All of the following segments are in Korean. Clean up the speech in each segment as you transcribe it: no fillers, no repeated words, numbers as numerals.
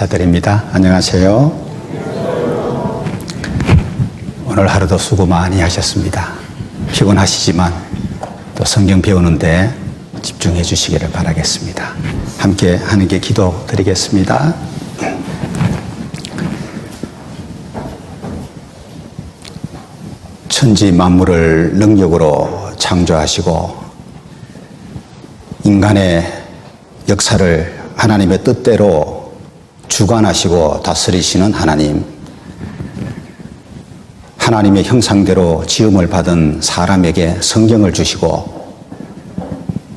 인사드립니다. 안녕하세요. 오늘 하루도 수고 많이 하셨습니다. 피곤하시지만 또 성경 배우는데 집중해 주시기를 바라겠습니다. 함께 하나님께 기도 드리겠습니다. 천지 만물을 능력으로 창조하시고 인간의 역사를 하나님의 뜻대로 주관하시고 다스리시는 하나님, 하나님의 형상대로 지음을 받은 사람에게 성경을 주시고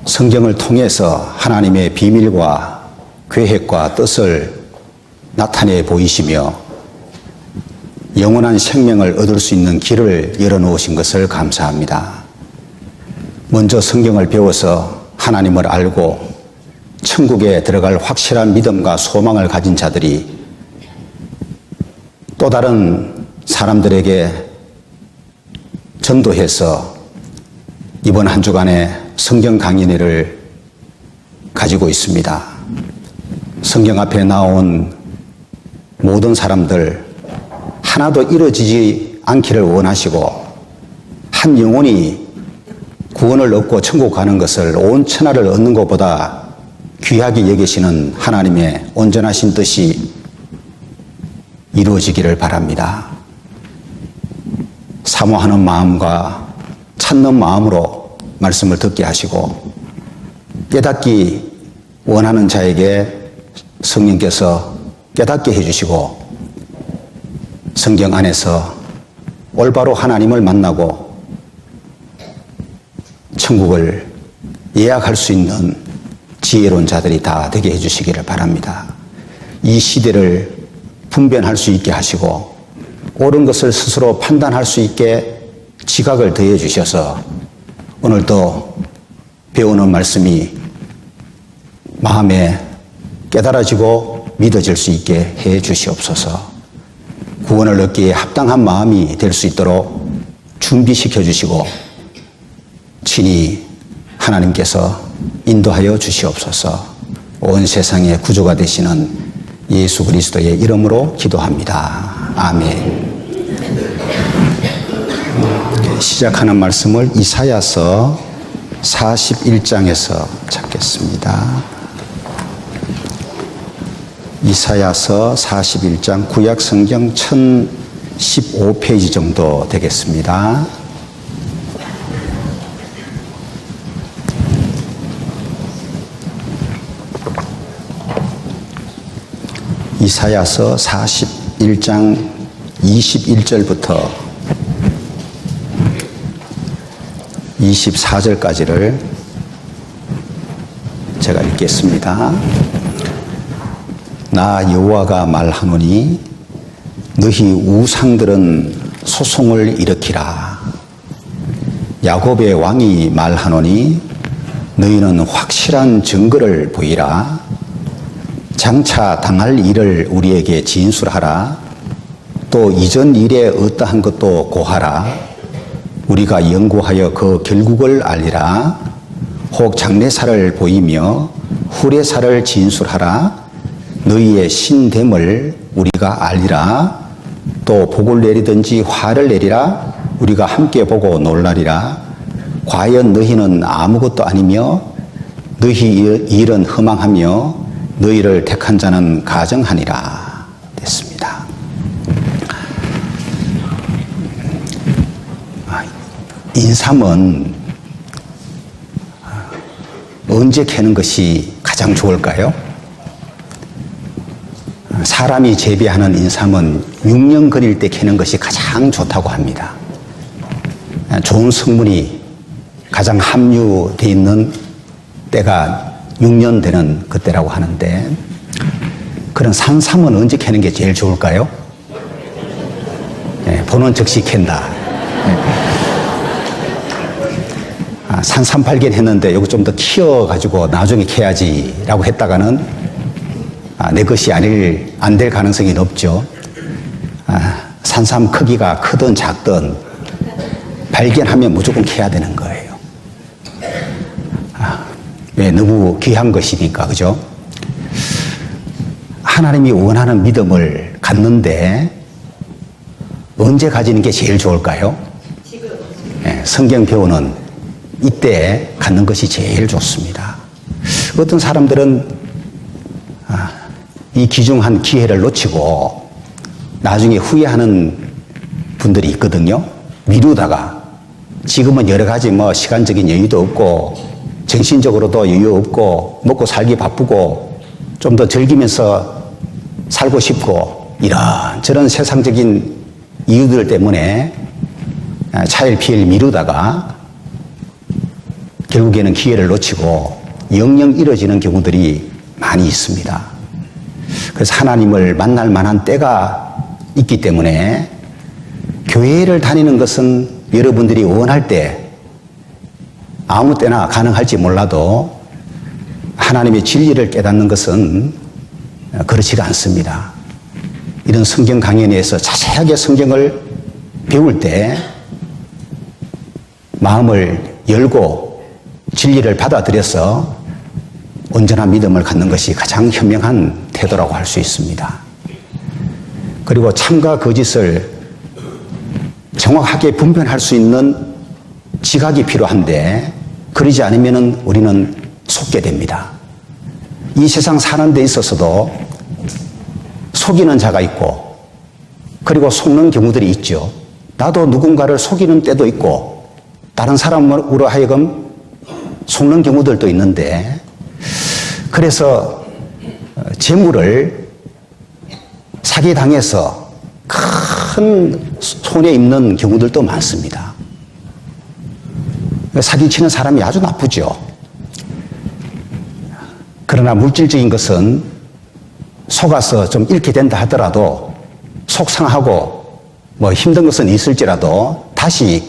성경을 통해서 하나님의 비밀과 계획과 뜻을 나타내 보이시며 영원한 생명을 얻을 수 있는 길을 열어놓으신 것을 감사합니다. 먼저 성경을 배워서 하나님을 알고 천국에 들어갈 확실한 믿음과 소망을 가진 자들이 또 다른 사람들에게 전도해서 이번 한 주간에 성경 강연회를 가지고 있습니다. 성경 앞에 나온 모든 사람들 하나도 이루어지지 않기를 원하시고 한 영혼이 구원을 얻고 천국 가는 것을 온 천하를 얻는 것보다 귀하게 여기시는 하나님의 온전하신 뜻이 이루어지기를 바랍니다. 사모하는 마음과 찾는 마음으로 말씀을 듣게 하시고 깨닫기 원하는 자에게 성령께서 깨닫게 해주시고 성경 안에서 올바로 하나님을 만나고 천국을 예약할 수 있는 지혜로운 자들이 다 되게 해주시기를 바랍니다. 이 시대를 분별할 수 있게 하시고 옳은 것을 스스로 판단할 수 있게 지각을 더해 주셔서 오늘도 배우는 말씀이 마음에 깨달아지고 믿어질 수 있게 해 주시옵소서. 구원을 얻기에 합당한 마음이 될 수 있도록 준비시켜 주시고 친히 하나님께서 인도하여 주시옵소서. 온 세상의 구주가 되시는 예수 그리스도의 이름으로 기도합니다. 아멘. 시작하는 말씀을 이사야서 41장에서 찾겠습니다. 이사야서 41장 구약 성경 1015페이지 정도 되겠습니다. 이사야서 41장 21절부터 24절까지를 제가 읽겠습니다. 나 여호와가 말하노니 너희 우상들은 소송을 일으키라. 야곱의 왕이 말하노니 너희는 확실한 증거를 보이라. 장차 당할 일을 우리에게 진술하라. 또 이전 일에 어떠한 것도 고하라. 우리가 연구하여 그 결국을 알리라. 혹 장래사를 보이며 후래사를 진술하라. 너희의 신됨을 우리가 알리라. 또 복을 내리든지 화를 내리라. 우리가 함께 보고 놀라리라. 과연 너희는 아무것도 아니며 너희 일은 허망하며 너희를 택한 자는 가정하니라. 됐습니다. 인삼은 언제 캐는 것이 가장 좋을까요? 사람이 재배하는 인삼은 6년 걸릴 때 캐는 것이 가장 좋다고 합니다. 좋은 성분이 가장 함유되어 있는 때가 6년 되는 그때라고 하는데, 그런 산삼은 언제 캐는 게 제일 좋을까요? 보는 즉시 캔다. 산삼 발견했는데 이거 좀 더 키워가지고 나중에 캐야지라고 했다가는 내 것이 안 될 가능성이 높죠. 산삼 크기가 크든 작든 발견하면 무조건 캐야 되는 거예요. 왜? 너무 귀한 것이니까, 그죠? 하나님이 원하는 믿음을 갖는데 언제 가지는 게 제일 좋을까요? 성경 배우는 이때 갖는 것이 제일 좋습니다. 어떤 사람들은 이 귀중한 기회를 놓치고 나중에 후회하는 분들이 있거든요. 미루다가 지금은 여러 가지 시간적인 여유도 없고 정신적으로도 여유 없고 먹고 살기 바쁘고 좀 더 즐기면서 살고 싶고 이런저런 세상적인 이유들 때문에 차일피일 미루다가 결국에는 기회를 놓치고 영영 잃어지는 경우들이 많이 있습니다. 그래서 하나님을 만날 만한 때가 있기 때문에 교회를 다니는 것은 여러분들이 원할 때 아무 때나 가능할지 몰라도 하나님의 진리를 깨닫는 것은 그렇지가 않습니다. 이런 성경 강연에서 자세하게 성경을 배울 때 마음을 열고 진리를 받아들여서 온전한 믿음을 갖는 것이 가장 현명한 태도라고 할 수 있습니다. 그리고 참과 거짓을 정확하게 분별할 수 있는 지각이 필요한데 그러지 않으면 우리는 속게 됩니다. 이 세상 사는 데 있어서도 속이는 자가 있고 그리고 속는 경우들이 있죠. 나도 누군가를 속이는 때도 있고 다른 사람으로 하여금 속는 경우들도 있는데 그래서 재물을 사기당해서 큰 손해 입는 경우들도 많습니다. 사기치는 사람이 아주 나쁘죠. 그러나 물질적인 것은 속아서 좀 잃게 된다 하더라도 속상하고 힘든 것은 있을지라도 다시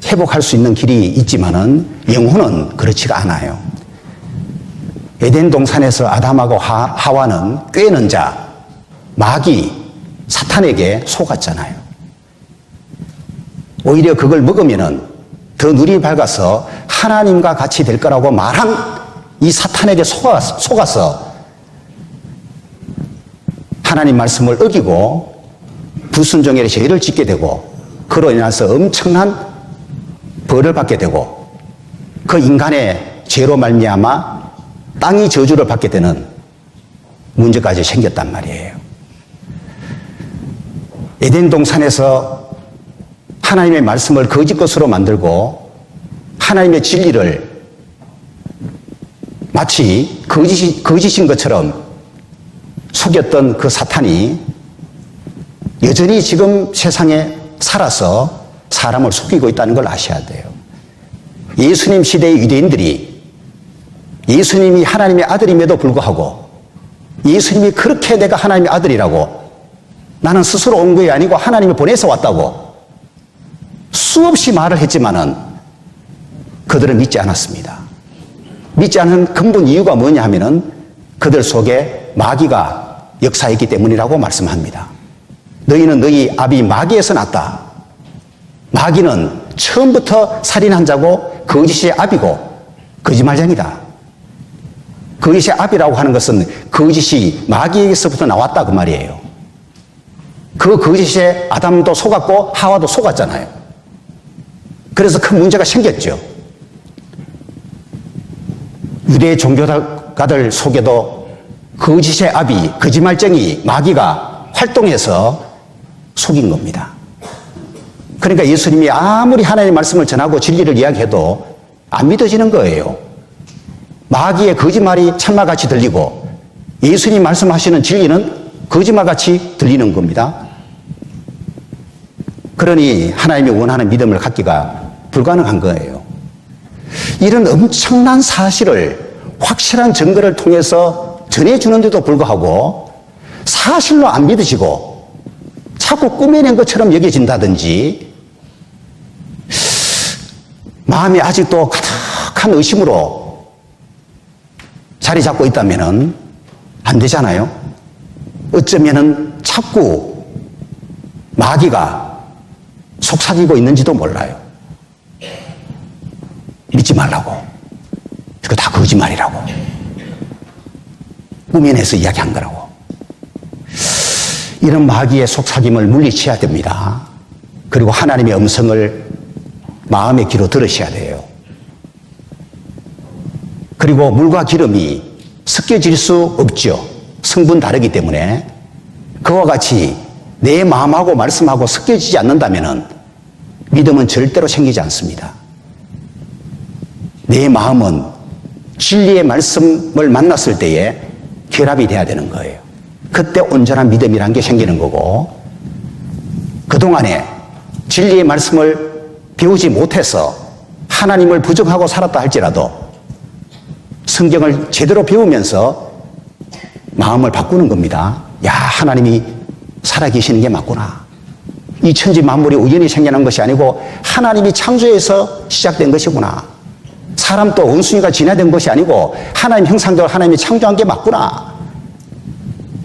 회복할 수 있는 길이 있지만은 영혼은 그렇지가 않아요. 에덴 동산에서 아담하고 하와는 꾀는 자, 마귀, 사탄에게 속았잖아요. 오히려 그걸 먹으면은 더 눈이 밝아서 하나님과 같이 될 거라고 말한 이 사탄에게 속아서 하나님 말씀을 어기고 불순종의 죄를 짓게 되고 그로 인해서 엄청난 벌을 받게 되고 그 인간의 죄로 말미암아 땅이 저주를 받게 되는 문제까지 생겼단 말이에요. 에덴 동산에서 하나님의 말씀을 거짓 것으로 만들고 하나님의 진리를 마치 거짓인 것처럼 속였던 그 사탄이 여전히 지금 세상에 살아서 사람을 속이고 있다는 걸 아셔야 돼요. 예수님 시대의 유대인들이 예수님이 하나님의 아들임에도 불구하고 예수님이 그렇게 내가 하나님의 아들이라고 나는 스스로 온 것이 아니고 하나님이 보내서 왔다고 수없이 말을 했지만은 그들은 믿지 않았습니다. 믿지 않은 근본 이유가 뭐냐 하면은 그들 속에 마귀가 역사했기 때문이라고 말씀합니다. 너희는 너희 아비 마귀에서 났다. 마귀는 처음부터 살인한 자고 거짓의 아비고 거짓말쟁이다. 거짓의 아비라고 하는 것은 거짓이 마귀에게서부터 나왔다 그 말이에요. 그 거짓에 아담도 속았고 하와도 속았잖아요. 그래서 큰 문제가 생겼죠. 유대 종교가들 속에도 거짓의 아비, 거짓말쟁이, 마귀가 활동해서 속인 겁니다. 그러니까 예수님이 아무리 하나님의 말씀을 전하고 진리를 이야기해도 안 믿어지는 거예요. 마귀의 거짓말이 참말같이 들리고 예수님 말씀하시는 진리는 거짓말같이 들리는 겁니다. 그러니 하나님이 원하는 믿음을 갖기가 불가능한 거예요. 이런 엄청난 사실을 확실한 증거를 통해서 전해주는데도 불구하고 사실로 안 믿으시고 자꾸 꾸며낸 것처럼 여겨진다든지 마음이 아직도 가득한 의심으로 자리 잡고 있다면 안 되잖아요. 어쩌면은 자꾸 마귀가 속삭이고 있는지도 몰라요. 믿지 말라고. 이거 다 거짓말이라고. 꾸며내서 이야기한 거라고. 이런 마귀의 속삭임을 물리쳐야 됩니다. 그리고 하나님의 음성을 마음의 귀로 들으셔야 돼요. 그리고 물과 기름이 섞여질 수 없죠. 성분 다르기 때문에. 그와 같이 내 마음하고 말씀하고 섞여지지 않는다면 믿음은 절대로 생기지 않습니다. 내 마음은 진리의 말씀을 만났을 때에 결합이 돼야 되는 거예요. 그때 온전한 믿음이라는 게 생기는 거고, 그동안에 진리의 말씀을 배우지 못해서 하나님을 부정하고 살았다 할지라도 성경을 제대로 배우면서 마음을 바꾸는 겁니다. 야, 하나님이 살아계시는 게 맞구나. 이 천지 만물이 우연히 생겨난 것이 아니고 하나님이 창조에서 시작된 것이구나. 사람도 원숭이가 진화된 것이 아니고 하나님 형상대로 하나님이 창조한 게 맞구나.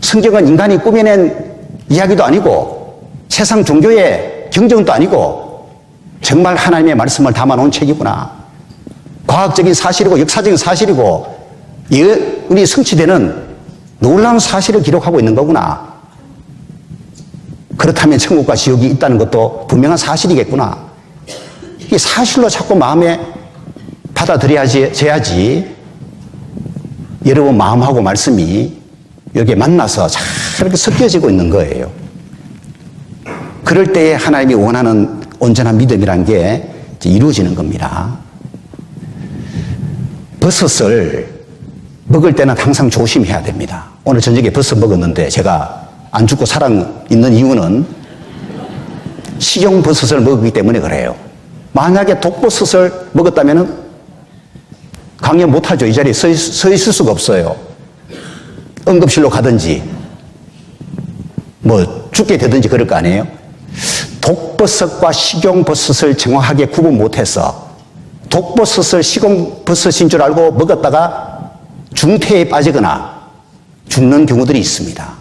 성경은 인간이 꾸며낸 이야기도 아니고 세상 종교의 경전도 아니고 정말 하나님의 말씀을 담아놓은 책이구나. 과학적인 사실이고 역사적인 사실이고 예언이 성취되는 놀라운 사실을 기록하고 있는 거구나. 그렇다면 천국과 지옥이 있다는 것도 분명한 사실이겠구나. 이 사실로 자꾸 마음에 받아들여야지 여러분 마음하고 말씀이 여기에 만나서 잘 이렇게 섞여지고 있는 거예요. 그럴 때에 하나님이 원하는 온전한 믿음이라는 게 이루어지는 겁니다. 버섯을 먹을 때는 항상 조심해야 됩니다. 오늘 저녁에 버섯 먹었는데 제가 안 죽고 살아있는 이유는 식용버섯을 먹었기 때문에 그래요. 만약에 독버섯을 먹었다면 강연 못하죠. 이 자리에 서 있을 수가 없어요. 응급실로 가든지 뭐 죽게 되든지 그럴 거 아니에요. 독버섯과 식용버섯을 정확하게 구분 못해서 독버섯을 식용버섯인 줄 알고 먹었다가 중태에 빠지거나 죽는 경우들이 있습니다.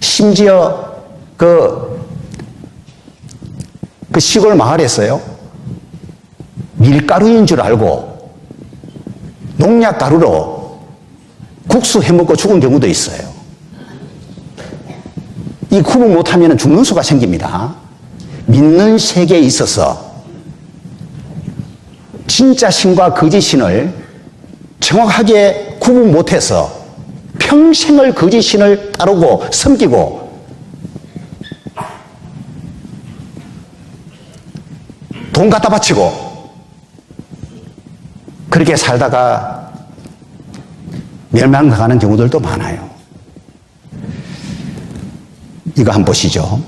심지어 그 시골 마을에서요, 밀가루인 줄 알고 농약 가루로 국수 해먹고 죽은 경우도 있어요. 이 구분 못하면 죽는 수가 생깁니다. 믿는 세계에 있어서 진짜 신과 거짓 신을 정확하게 구분 못해서 평생을 거짓 신을 따르고 섬기고 돈 갖다 바치고 그렇게 살다가 멸망당하는 경우들도 많아요. 이거 한번 보시죠.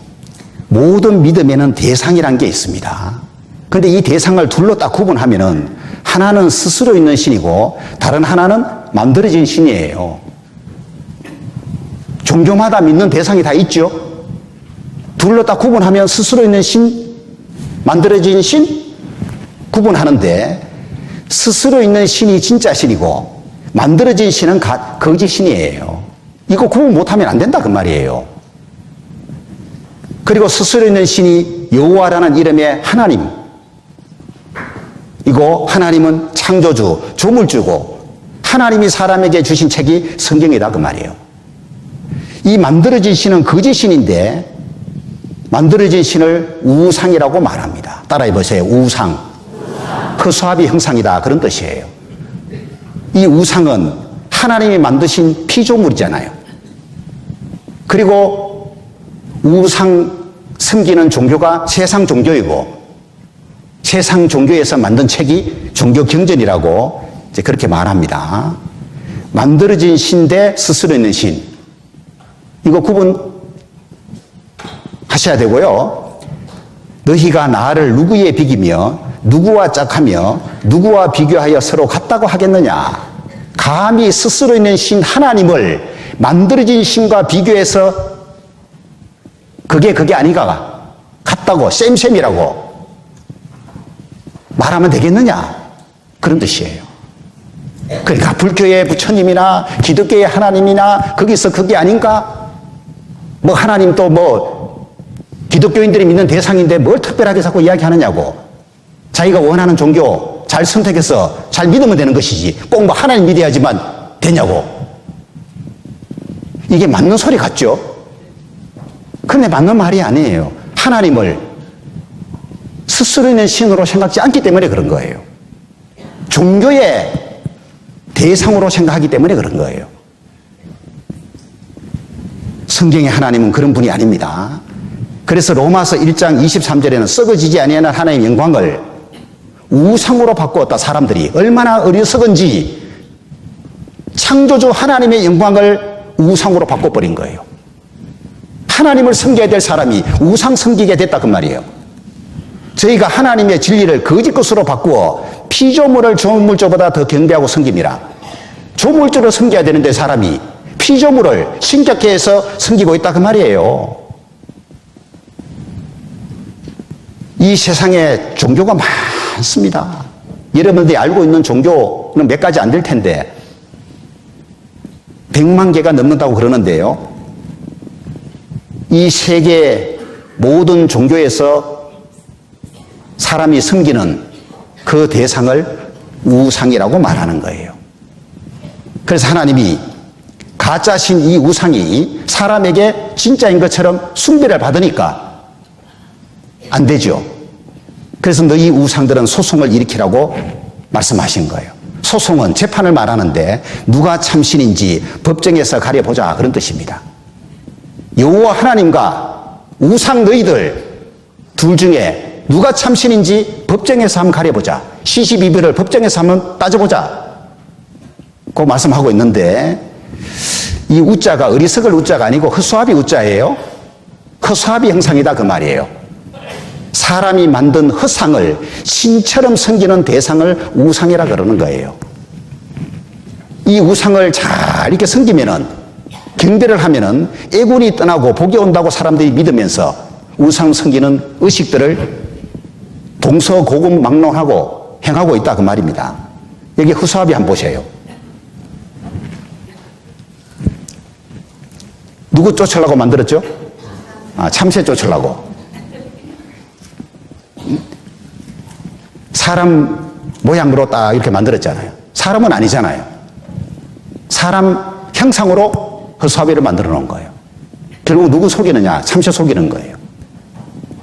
모든 믿음에는 대상이라는 게 있습니다. 그런데 이 대상을 둘로 딱 구분하면은 하나는 스스로 있는 신이고 다른 하나는 만들어진 신이에요. 종교마다 믿는 대상이 다 있죠. 둘로 딱 구분하면 스스로 있는 신, 만들어진 신 구분하는데 스스로 있는 신이 진짜 신이고 만들어진 신은 거짓 신이에요. 이거 구분 못하면 안 된다 그 말이에요. 그리고 스스로 있는 신이 여호와라는 이름의 하나님, 이거 하나님은 창조주, 조물주고 하나님이 사람에게 주신 책이 성경이다 그 말이에요. 이 만들어진 신은 거짓 신인데 만들어진 신을 우상이라고 말합니다. 따라해 보세요. 우상. 허수아비 형상이다 그런 뜻이에요. 이 우상은 하나님이 만드신 피조물이잖아요. 그리고 우상 섬기는 종교가 세상 종교이고 세상 종교에서 만든 책이 종교 경전이라고 이제 그렇게 말합니다. 만들어진 신대 스스로 있는 신. 이거 구분하셔야 되고요. 너희가 나를 누구에 비기며 누구와 짝하며 누구와 비교하여 서로 같다고 하겠느냐. 감히 스스로 있는 신 하나님을 만들어진 신과 비교해서 그게 아니가 같다고 셈셈이라고 말하면 되겠느냐 그런 뜻이에요. 그러니까 불교의 부처님이나 기독교의 하나님이나 거기서 그게 아닌가? 뭐 하나님도 뭐 기독교인들이 믿는 대상인데 뭘 특별하게 자꾸 이야기하느냐고. 자기가 원하는 종교 잘 선택해서 잘 믿으면 되는 것이지 꼭 뭐 하나님 믿어야지만 되냐고. 이게 맞는 소리 같죠? 그런데 맞는 말이 아니에요. 하나님을 스스로 있는 신으로 생각하지 않기 때문에 그런 거예요. 종교의 대상으로 생각하기 때문에 그런 거예요. 성경의 하나님은 그런 분이 아닙니다. 그래서 로마서 1장 23절에는 썩어지지 아니하는 하나님의 영광을 우상으로 바꾸었다. 사람들이 얼마나 어리석은지 창조주 하나님의 영광을 우상으로 바꿔버린 거예요. 하나님을 섬겨야 될 사람이 우상 섬기게 됐다 그 말이에요. 저희가 하나님의 진리를 거짓 것으로 바꾸어 피조물을 조물주보다 더 경배하고 섬깁니다. 조물주를 섬겨야 되는데 사람이 피조물을 신격케 해서 섬기고 있다 그 말이에요. 이 세상에 종교가 많습니다. 여러분들이 알고 있는 종교는 몇 가지 안 될 텐데 100만 개가 넘는다고 그러는데요. 이 세계 모든 종교에서 사람이 섬기는 그 대상을 우상이라고 말하는 거예요. 그래서 하나님이 가짜신 이 우상이 사람에게 진짜인 것처럼 숭배를 받으니까 안 되죠. 그래서 너희 우상들은 소송을 일으키라고 말씀하신 거예요. 소송은 재판을 말하는데 누가 참신인지 법정에서 가려보자 그런 뜻입니다. 여호와 하나님과 우상 너희들 둘 중에 누가 참신인지 법정에서 한번 가려보자. 시시비비를 법정에서 한번 따져보자. 그 말씀하고 있는데 이 우자가 어리석을 우자가 아니고 허수아비 우자예요. 허수아비 형상이다 그 말이에요. 사람이 만든 허상을 신처럼 섬기는 대상을 우상이라 그러는 거예요. 이 우상을 잘 이렇게 섬기면은 경배를 하면은 애군이 떠나고 복이 온다고 사람들이 믿으면서 우상 섬기는 의식들을 동서고금망론하고 행하고 있다 그 말입니다. 여기 허수아비 한번 보세요. 누구 쫓으려고 만들었죠? 참새 쫓으려고. 사람 모양으로 딱 이렇게 만들었잖아요. 사람은 아니잖아요. 사람 형상으로 허수아비를 만들어 놓은 거예요. 결국 누구 속이느냐? 참새 속이는 거예요.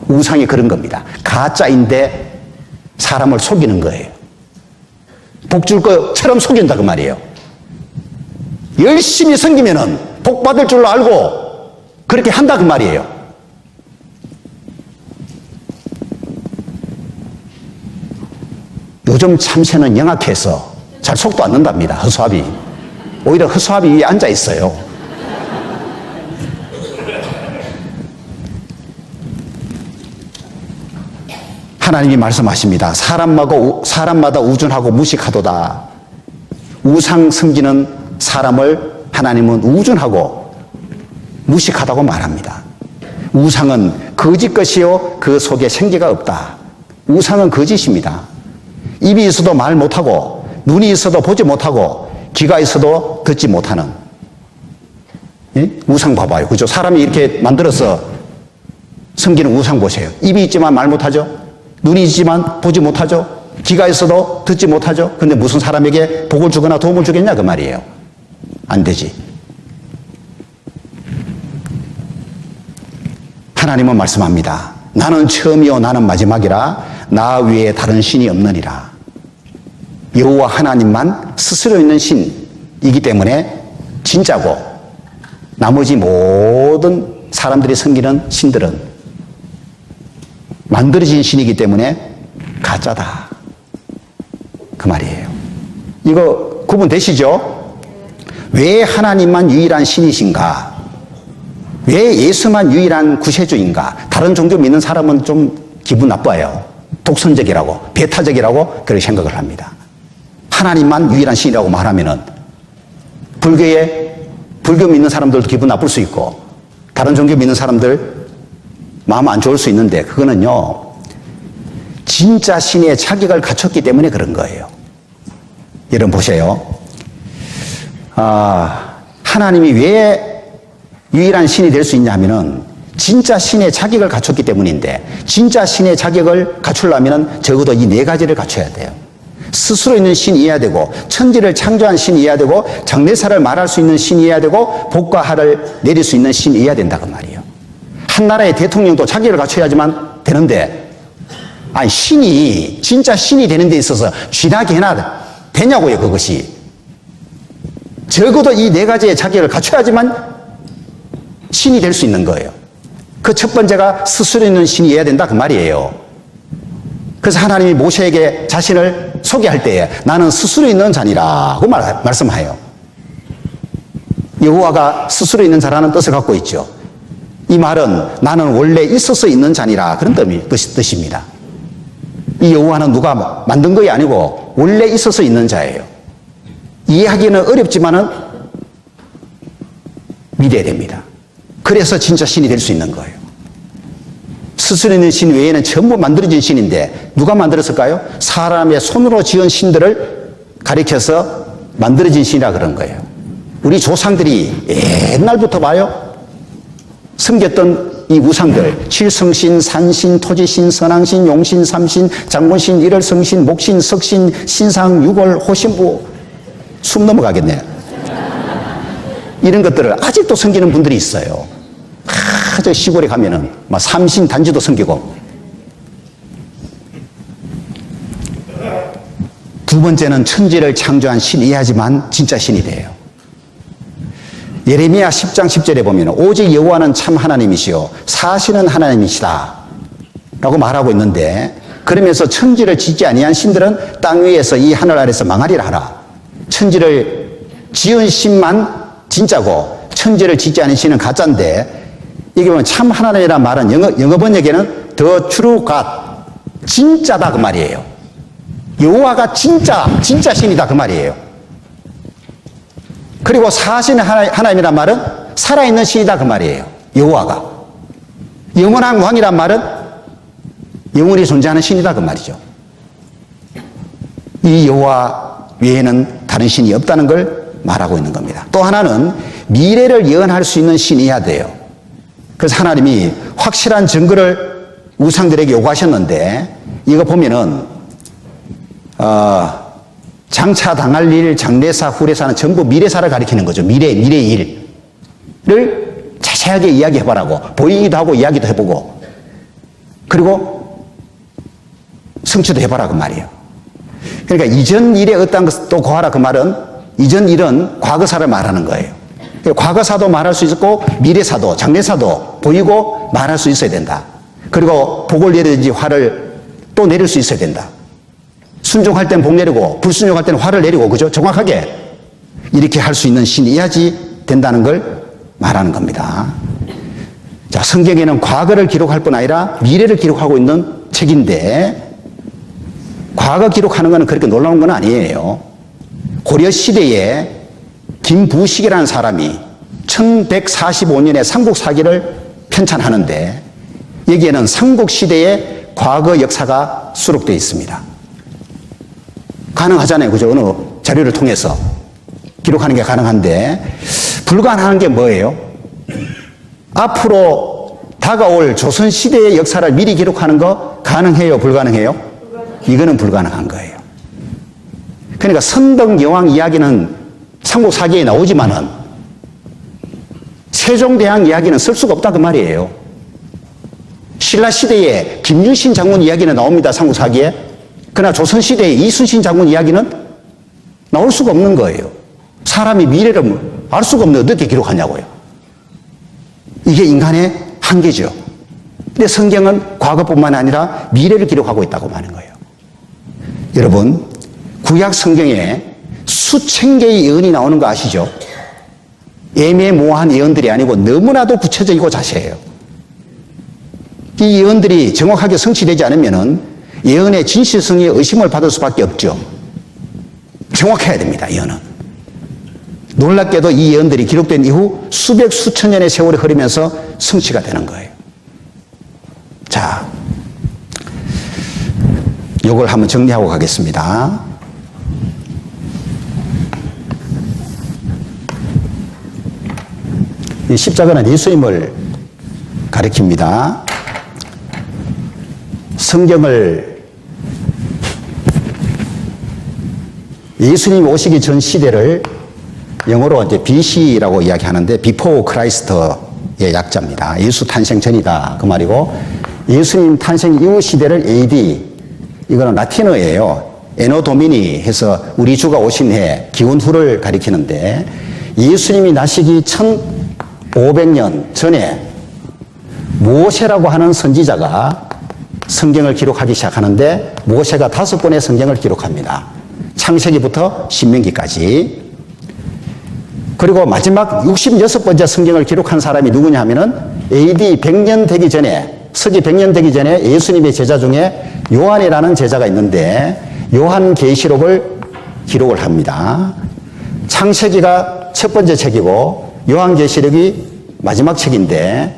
우상이 그런 겁니다. 가짜인데 사람을 속이는 거예요. 복 줄 것처럼 속인다 그 말이에요. 열심히 섬기면은 복 받을 줄로 알고 그렇게 한다 그 말이에요. 요즘 참새는 영악해서 잘 속도 안 는답니다. 허수아비. 오히려 허수아비 위에 앉아 있어요. 하나님이 말씀하십니다. 사람마다 우준하고 무식하도다. 우상 섬기는 사람을 하나님은 우준하고 무식하다고 말합니다. 우상은 거짓 것이요 그 속에 생기가 없다. 우상은 거짓입니다. 입이 있어도 말 못하고 눈이 있어도 보지 못하고 귀가 있어도 듣지 못하는 우상 봐봐요. 그죠? 사람이 이렇게 만들어서 섬기는 우상 보세요. 입이 있지만 말 못하죠. 눈이 있지만 보지 못하죠. 귀가 있어도 듣지 못하죠. 근데 무슨 사람에게 복을 주거나 도움을 주겠냐 그 말이에요. 안 되지. 하나님은 말씀합니다. 나는 처음이요 나는 마지막이라 나 위에 다른 신이 없느니라. 여호와 하나님만 스스로 있는 신이기 때문에 진짜고 나머지 모든 사람들이 섬기는 신들은 만들어진 신이기 때문에 가짜다. 그 말이에요. 이거 구분되시죠? 왜 하나님만 유일한 신이신가? 왜 예수만 유일한 구세주인가? 다른 종교 믿는 사람은 좀 기분 나빠요. 독선적이라고, 배타적이라고 그렇게 생각을 합니다. 하나님만 유일한 신이라고 말하면은 불교 믿는 사람들도 기분 나쁠 수 있고 다른 종교 믿는 사람들 마음 안 좋을 수 있는데 그거는요 진짜 신의 자격을 갖췄기 때문에 그런 거예요. 여러분 보세요. 하나님이 왜 유일한 신이 될 수 있냐 하면은 진짜 신의 자격을 갖췄기 때문인데 진짜 신의 자격을 갖추려면 적어도 이 네 가지를 갖춰야 돼요. 스스로 있는 신이어야 되고 천지를 창조한 신이어야 되고 장래사를 말할 수 있는 신이어야 되고 복과 하를 내릴 수 있는 신이어야 된다 그 말이에요. 한 나라의 대통령도 자기를 갖춰야지만 되는데, 아니, 진짜 신이 되는 데 있어서 쥐나게 해나 되냐고요, 그것이. 적어도 이 네 가지의 자격을 갖춰야지만 신이 될 수 있는 거예요. 그 첫 번째가 스스로 있는 신이어야 된다, 그 말이에요. 그래서 하나님이 모세에게 자신을 소개할 때에 나는 스스로 있는 자니라고 말씀해요. 여호와가 스스로 있는 자라는 뜻을 갖고 있죠. 이 말은 나는 원래 있어서 있는 자니라, 그런 뜻입니다. 이 여호와는 누가 만든 것이 아니고 원래 있어서 있는 자예요. 이해하기는 어렵지만은 믿어야 됩니다. 그래서 진짜 신이 될 수 있는 거예요. 스스로 있는 신 외에는 전부 만들어진 신인데 누가 만들었을까요? 사람의 손으로 지은 신들을 가리켜서 만들어진 신이라 그런 거예요. 우리 조상들이 옛날부터 봐요. 섬겼던 이 우상들, 칠성신, 산신, 토지신, 선왕신, 용신, 삼신, 장군신, 일월성신, 목신, 석신, 신상, 유골, 호신부, 숨 넘어가겠네요. 이런 것들을 아직도 섬기는 분들이 있어요. 저 시골에 가면은 막 삼신 단지도 섬기고. 두 번째는 천지를 창조한 신이어야지만 진짜 신이 돼요. 예레미야 10장 10절에 보면 오직 여호와는 참 하나님이시요 사실은 하나님이시다 라고 말하고 있는데, 그러면서 천지를 짓지 아니한 신들은 땅 위에서 이 하늘 아래서 망하리라 하라. 천지를 지은 신만 진짜고 천지를 짓지 않은 신은 가짜인데, 이게 보면 참 하나님이라는 말은 영어 번역에는 the true God, 진짜다 그 말이에요. 여호와가 진짜 신이다 그 말이에요. 그리고 사신 하나님이란 말은 살아있는 신이다 그 말이에요. 여호와가. 영원한 왕이란 말은 영원히 존재하는 신이다 그 말이죠. 이 여호와 외에는 다른 신이 없다는 걸 말하고 있는 겁니다. 또 하나는 미래를 예언할 수 있는 신이어야 돼요. 그래서 하나님이 확실한 증거를 우상들에게 요구하셨는데, 이거 보면은 장차 당할 일, 장래사, 후래사는 전부 미래사를 가리키는 거죠. 미래 일을 자세하게 이야기해보라고, 보이기도 하고 이야기도 해보고, 그리고 성취도 해보라 그 말이에요. 그러니까 이전 일에 어떤 것도 고하라 그 말은 이전 일은 과거사를 말하는 거예요. 과거사도 말할 수 있고 미래사도 장래사도 보이고 말할 수 있어야 된다. 그리고 복을 내리든지 화를 또 내릴 수 있어야 된다. 순종할 땐 복 내리고 불순종할 때는 화를 내리고, 그죠? 정확하게 이렇게 할 수 있는 신이어야지 된다는 걸 말하는 겁니다. 자, 성경에는 과거를 기록할 뿐 아니라 미래를 기록하고 있는 책인데, 과거 기록하는 것은 그렇게 놀라운 건 아니에요. 고려 시대에 김부식이라는 사람이 1145년에 삼국사기를 편찬하는데, 여기에는 삼국시대의 과거 역사가 수록되어 있습니다. 가능하잖아요. 그죠? 어느 자료를 통해서 기록하는 게 가능한데, 불가능한 게 뭐예요? 앞으로 다가올 조선시대의 역사를 미리 기록하는 거 가능해요? 불가능해요? 이거는 불가능한 거예요. 그러니까 선덕여왕 이야기는 삼국사기에 나오지만은 세종대왕 이야기는 쓸 수가 없다 그 말이에요. 신라시대에 김유신 장군 이야기는 나옵니다, 삼국사기에. 그러나 조선시대의 이순신 장군 이야기는 나올 수가 없는 거예요. 사람이 미래를 알 수가 없는데 어떻게 기록하냐고요. 이게 인간의 한계죠. 근데 성경은 과거뿐만 아니라 미래를 기록하고 있다고 하는 거예요. 여러분, 구약 성경에 수천 개의 예언이 나오는 거 아시죠? 애매모호한 예언들이 아니고 너무나도 구체적이고 자세해요. 이 예언들이 정확하게 성취되지 않으면은 예언의 진실성에 의심을 받을 수밖에 없죠. 정확해야 됩니다, 예언은. 놀랍게도 이 예언들이 기록된 이후 수백 수천 년의 세월이 흐르면서 성취가 되는 거예요. 자, 이걸 한번 정리하고 가겠습니다. 이 십자가는 예수님을 가리킵니다. 성경을 예수님이 오시기 전 시대를 영어로 이제 BC라고 이야기하는데 Before Christ 약자입니다. 예수 탄생 전이다 그 말이고, 예수님 탄생 이후 시대를 AD, 이거는 라틴어예요. 에노 도미니 해서 우리 주가 오신 해, 기원 후를 가리키는데, 예수님이 나시기 1500년 전에 모세라고 하는 선지자가 성경을 기록하기 시작하는데, 모세가 5권의 성경을 기록합니다. 창세기부터 신명기까지. 그리고 마지막 66번째 성경을 기록한 사람이 누구냐 하면은 AD 100년 되기 전에, 서기 100년 되기 전에 예수님의 제자 중에 요한이라는 제자가 있는데, 요한계시록을 기록을 합니다. 창세기가 첫 번째 책이고 요한계시록이 마지막 책인데,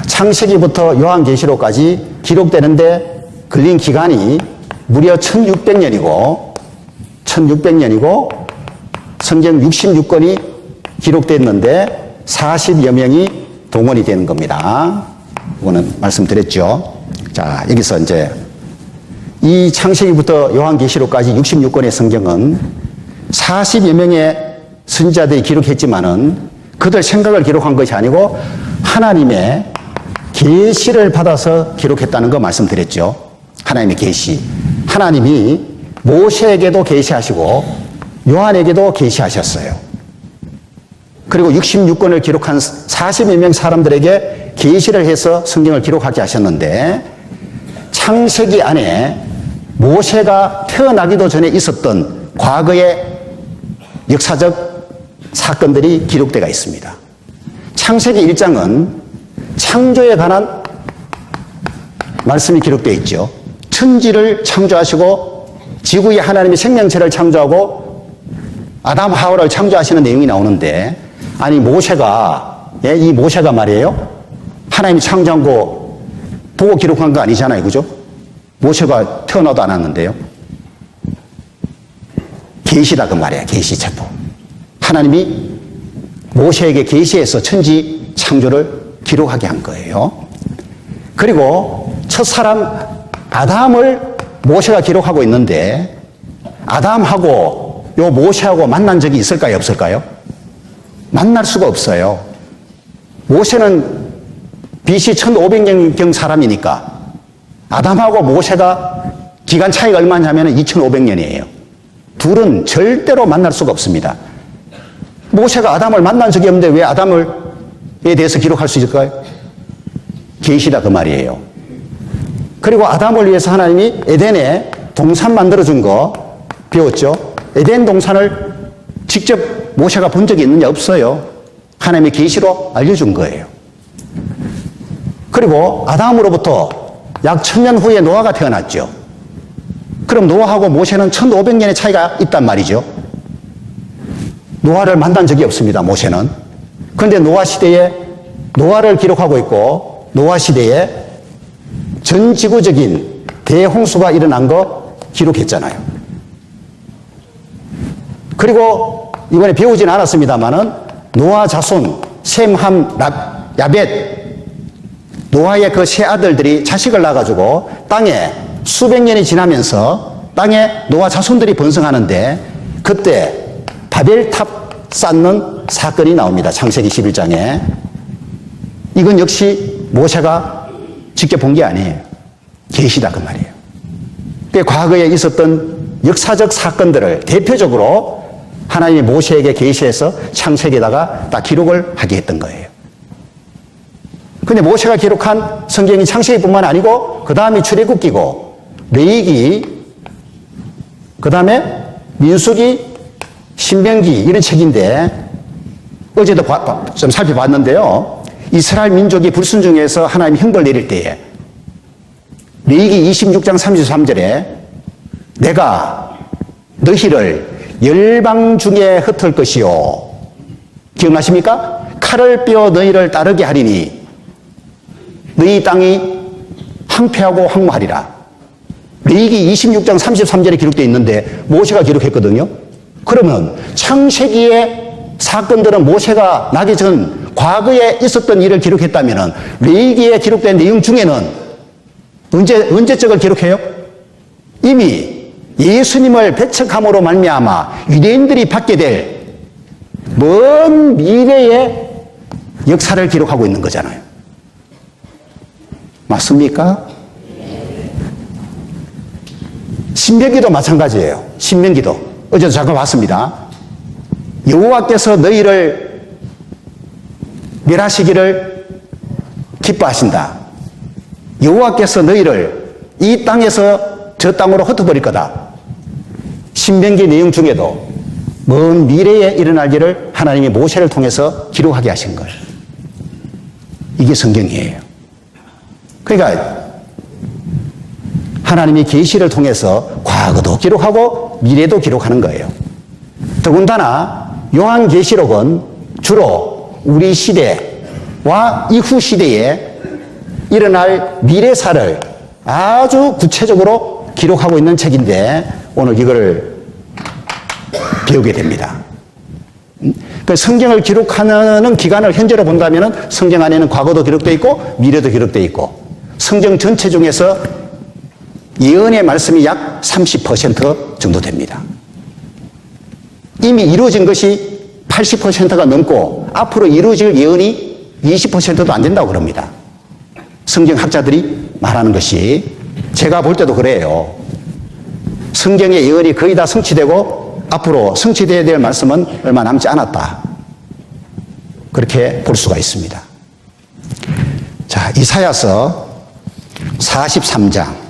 창세기부터 요한계시록까지 기록되는데 걸린 기간이 무려 1600년이고 성경 66권이 기록됐는데 40여 명이 동원이 되는 겁니다. 이거는 말씀드렸죠. 자, 여기서 이제 이 창세기부터 요한계시록까지 66권의 성경은 40여 명의 선지자들이 기록했지만은 그들 생각을 기록한 것이 아니고 하나님의 계시를 받아서 기록했다는 거 말씀드렸죠. 하나님의 계시. 하나님이 모세에게도 계시하시고 요한에게도 계시하셨어요. 그리고 66권을 기록한 40여 명 사람들에게 계시를 해서 성경을 기록하게 하셨는데, 창세기 안에 모세가 태어나기도 전에 있었던 과거의 역사적 사건들이 기록되어 있습니다. 창세기 1장은 창조에 관한 말씀이 기록되어 있죠. 천지를 창조하시고 지구에 하나님이 생명체를 창조하고 아담 하와를 창조하시는 내용이 나오는데, 아니 모세가, 이 모세가 말이에요, 하나님이 창조한 거 보고 기록한 거 아니잖아요, 그죠? 모세가 태어나도 않았는데요. 계시다 그 말이에요. 계시체포. 하나님이 모세에게 계시해서 천지 창조를 기록하게 한 거예요. 그리고 첫사람 아담을 모세가 기록하고 있는데, 아담하고 요 모세하고 만난 적이 있을까요, 없을까요? 만날 수가 없어요. 모세는 BC 1500년경 사람이니까 아담하고 모세가 기간 차이가 얼마냐면 2500년이에요. 둘은 절대로 만날 수가 없습니다. 모세가 아담을 만난 적이 없는데 왜 아담에 대해서 기록할 수 있을까요? 계시다 그 말이에요. 그리고 아담을 위해서 하나님이 에덴에 동산 만들어준 거 배웠죠. 에덴 동산을 직접 모세가 본 적이 있느냐? 없어요. 하나님의 계시로 알려준 거예요. 그리고 아담으로부터 약 1000년 후에 노아가 태어났죠. 그럼 노아하고 모세는 1500년의 차이가 있단 말이죠. 노아를 만난 적이 없습니다, 모세는. 그런데 노아 시대에 노아를 기록하고 있고, 노아 시대에 전 지구적인 대홍수가 일어난 거 기록했잖아요. 그리고 이번에 배우진 않았습니다만은 노아 자손 셈, 함, 야벳, 노아의 그 세 아들들이 자식을 낳아가지고 땅에 수백 년이 지나면서 땅에 노아 자손들이 번성하는데, 그때 바벨탑 쌓는 사건이 나옵니다. 창세기 11장에. 이건 역시 모세가 직접 본 게 아니에요. 계시다 그 말이에요. 그 과거에 있었던 역사적 사건들을 대표적으로 하나님이 모세에게 계시해서 창세기에다가 다 기록을 하게 했던 거예요. 근데 모세가 기록한 성경이 창세기뿐만 아니고 그 다음에 출애굽기고 레위기, 그 다음에 민수기, 신명기 이런 책인데, 어제도 좀 살펴봤는데요. 이스라엘 민족이 불순종해서 하나님 형벌 내릴 때에 레위기 26장 33절에 내가 너희를 열방 중에 흩을 것이요. 기억나십니까? 칼을 빼어 너희를 따르게 하리니 너희 땅이 황폐하고 황무하리라. 레위기 26장 33절에 기록되어 있는데 모세가 기록했거든요. 그러면 창세기의 사건들은 모세가 나기 전 과거에 있었던 일을 기록했다면 레위기에 기록된 내용 중에는 언제적을 기록해요? 이미 예수님을 배척함으로 말미암아 유대인들이 받게 될 먼 미래의 역사를 기록하고 있는 거잖아요. 맞습니까? 신명기도 마찬가지예요. 신명기도. 어제도 잠깐 봤습니다. 여호와께서 너희를 멸하시기를 기뻐하신다. 여호와께서 너희를 이 땅에서 저 땅으로 흩어버릴 거다. 신명기 내용 중에도 먼 미래에 일어날 일을 하나님이 모세를 통해서 기록하게 하신 거예요. 이게 성경이에요. 그러니까 하나님이 계시를 통해서 과거도 기록하고 미래도 기록하는 거예요. 더군다나 요한계시록은 주로 우리 시대와 이후 시대에 일어날 미래사를 아주 구체적으로 기록하고 있는 책인데 오늘 이걸 배우게 됩니다. 그 성경을 기록하는 기간을 현재로 본다면 성경 안에는 과거도 기록되어 있고 미래도 기록되어 있고 성경 전체 중에서 예언의 말씀이 약 30% 정도 됩니다. 이미 이루어진 것이 80%가 넘고 앞으로 이루어질 예언이 20%도 안 된다고 그럽니다. 성경학자들이 말하는 것이 제가 볼 때도 그래요. 성경의 예언이 거의 다 성취되고 앞으로 성취되어야 될 말씀은 얼마 남지 않았다. 그렇게 볼 수가 있습니다. 자, 이사야서 43장.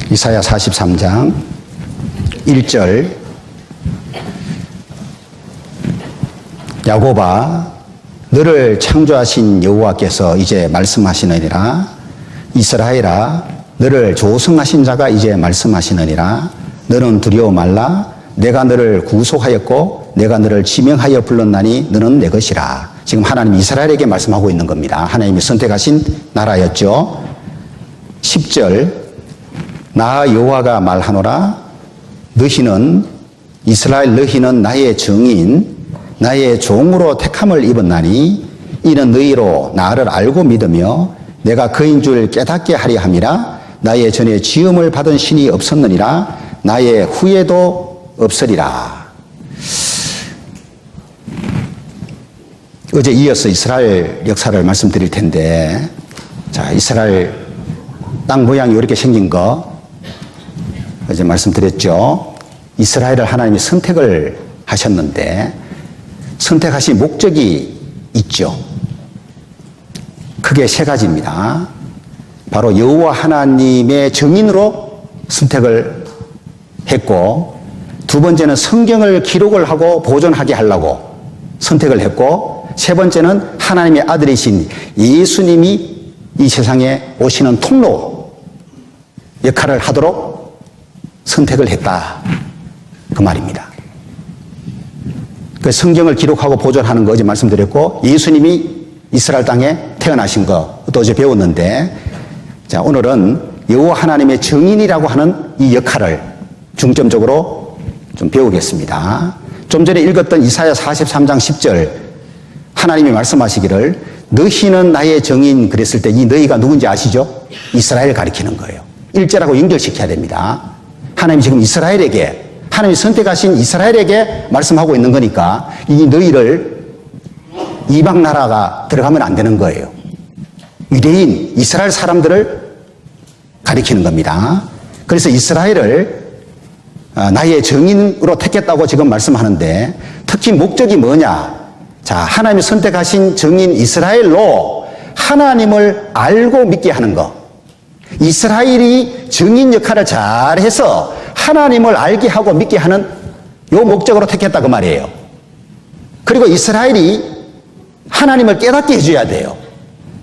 이사야 43장 1절. 야곱아, 너를 창조하신 여호와께서 이제 말씀하시느니라. 이스라엘아, 너를 조성하신 자가 이제 말씀하시느니라. 너는 두려워 말라. 내가 너를 구속하였고 내가 너를 지명하여 불렀나니 너는 내 것이라. 지금 하나님 이스라엘에게 말씀하고 있는 겁니다. 하나님이 선택하신 나라였죠. 10절. 나 여호와가 말하노라. 너희는 이스라엘 너희는 나의 정인 나의 종으로 택함을 입었나니 이는 너희로 나를 알고 믿으며 내가 그인 줄 깨닫게 하려 함이라. 나의 전에 지음을 받은 신이 없었느니라. 나의 후에도 없으리라. 어제 이어서 이스라엘 역사를 말씀드릴 텐데, 자, 이스라엘 땅 모양이 이렇게 생긴 거 어제 말씀드렸죠. 이스라엘을 하나님이 선택을 하셨는데 선택하신 목적이 있죠. 크게 세 가지입니다. 바로 여호와 하나님의 증인으로 선택을 했고, 두 번째는 성경을 기록을 하고 보존하게 하려고 선택을 했고, 세 번째는 하나님의 아들이신 예수님이 이 세상에 오시는 통로 역할을 하도록 선택을 했다. 그 말입니다. 그 성경을 기록하고 보존하는 거 어제 말씀드렸고, 예수님이 이스라엘 땅에 태어나신 거 또 어제 배웠는데, 자, 오늘은 여호와 하나님의 증인이라고 하는 이 역할을 중점적으로 좀 배우겠습니다. 좀 전에 읽었던 이사야 43장 10절 하나님이 말씀하시기를 너희는 나의 증인 그랬을 때 이 너희가 누군지 아시죠? 이스라엘 가리키는 거예요. 일절하고 연결시켜야 됩니다. 하나님이 지금 이스라엘에게, 하나님이 선택하신 이스라엘에게 말씀하고 있는 거니까 이 너희를 이방 나라가 들어가면 안 되는 거예요. 유대인 이스라엘 사람들을 가리키는 겁니다. 그래서 이스라엘을 나의 증인으로 택했다고 지금 말씀하는데 특히 목적이 뭐냐? 자, 하나님이 선택하신 증인 이스라엘로 하나님을 알고 믿게 하는 거. 이스라엘이 증인 역할을 잘해서 하나님을 알게 하고 믿게 하는 요 목적으로 택했다 그 말이에요. 그리고 이스라엘이 하나님을 깨닫게 해줘야 돼요.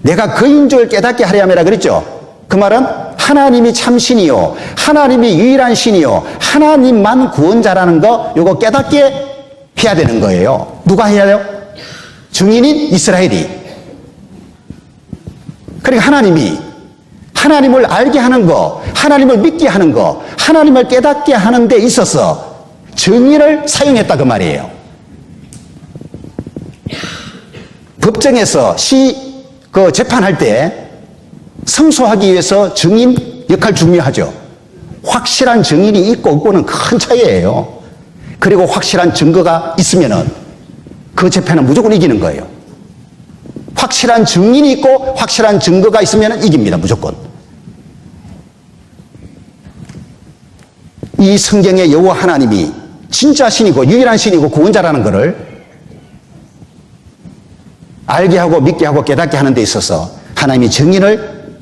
내가 그인 줄 깨닫게 하려면이라 그랬죠. 그 말은 하나님이 참 신이요, 하나님이 유일한 신이요, 하나님만 구원자라는 거 요거 깨닫게 해야 되는 거예요. 누가 해야 돼요? 증인인 이스라엘이. 그러니까 하나님이 하나님을 알게 하는 거, 하나님을 믿게 하는 거, 하나님을 깨닫게 하는 데 있어서 증인을 사용했다 그 말이에요. 법정에서 재판할 때 성소하기 위해서 증인 역할 중요하죠. 확실한 증인이 있고 없고는 큰 차이예요. 그리고 확실한 증거가 있으면은 그 재판은 무조건 이기는 거예요. 확실한 증인이 있고 확실한 증거가 있으면 이깁니다. 무조건. 이 성경의 여호와 하나님이 진짜 신이고 유일한 신이고 구원자라는 것을 알게 하고 믿게 하고 깨닫게 하는 데 있어서 하나님이 증인을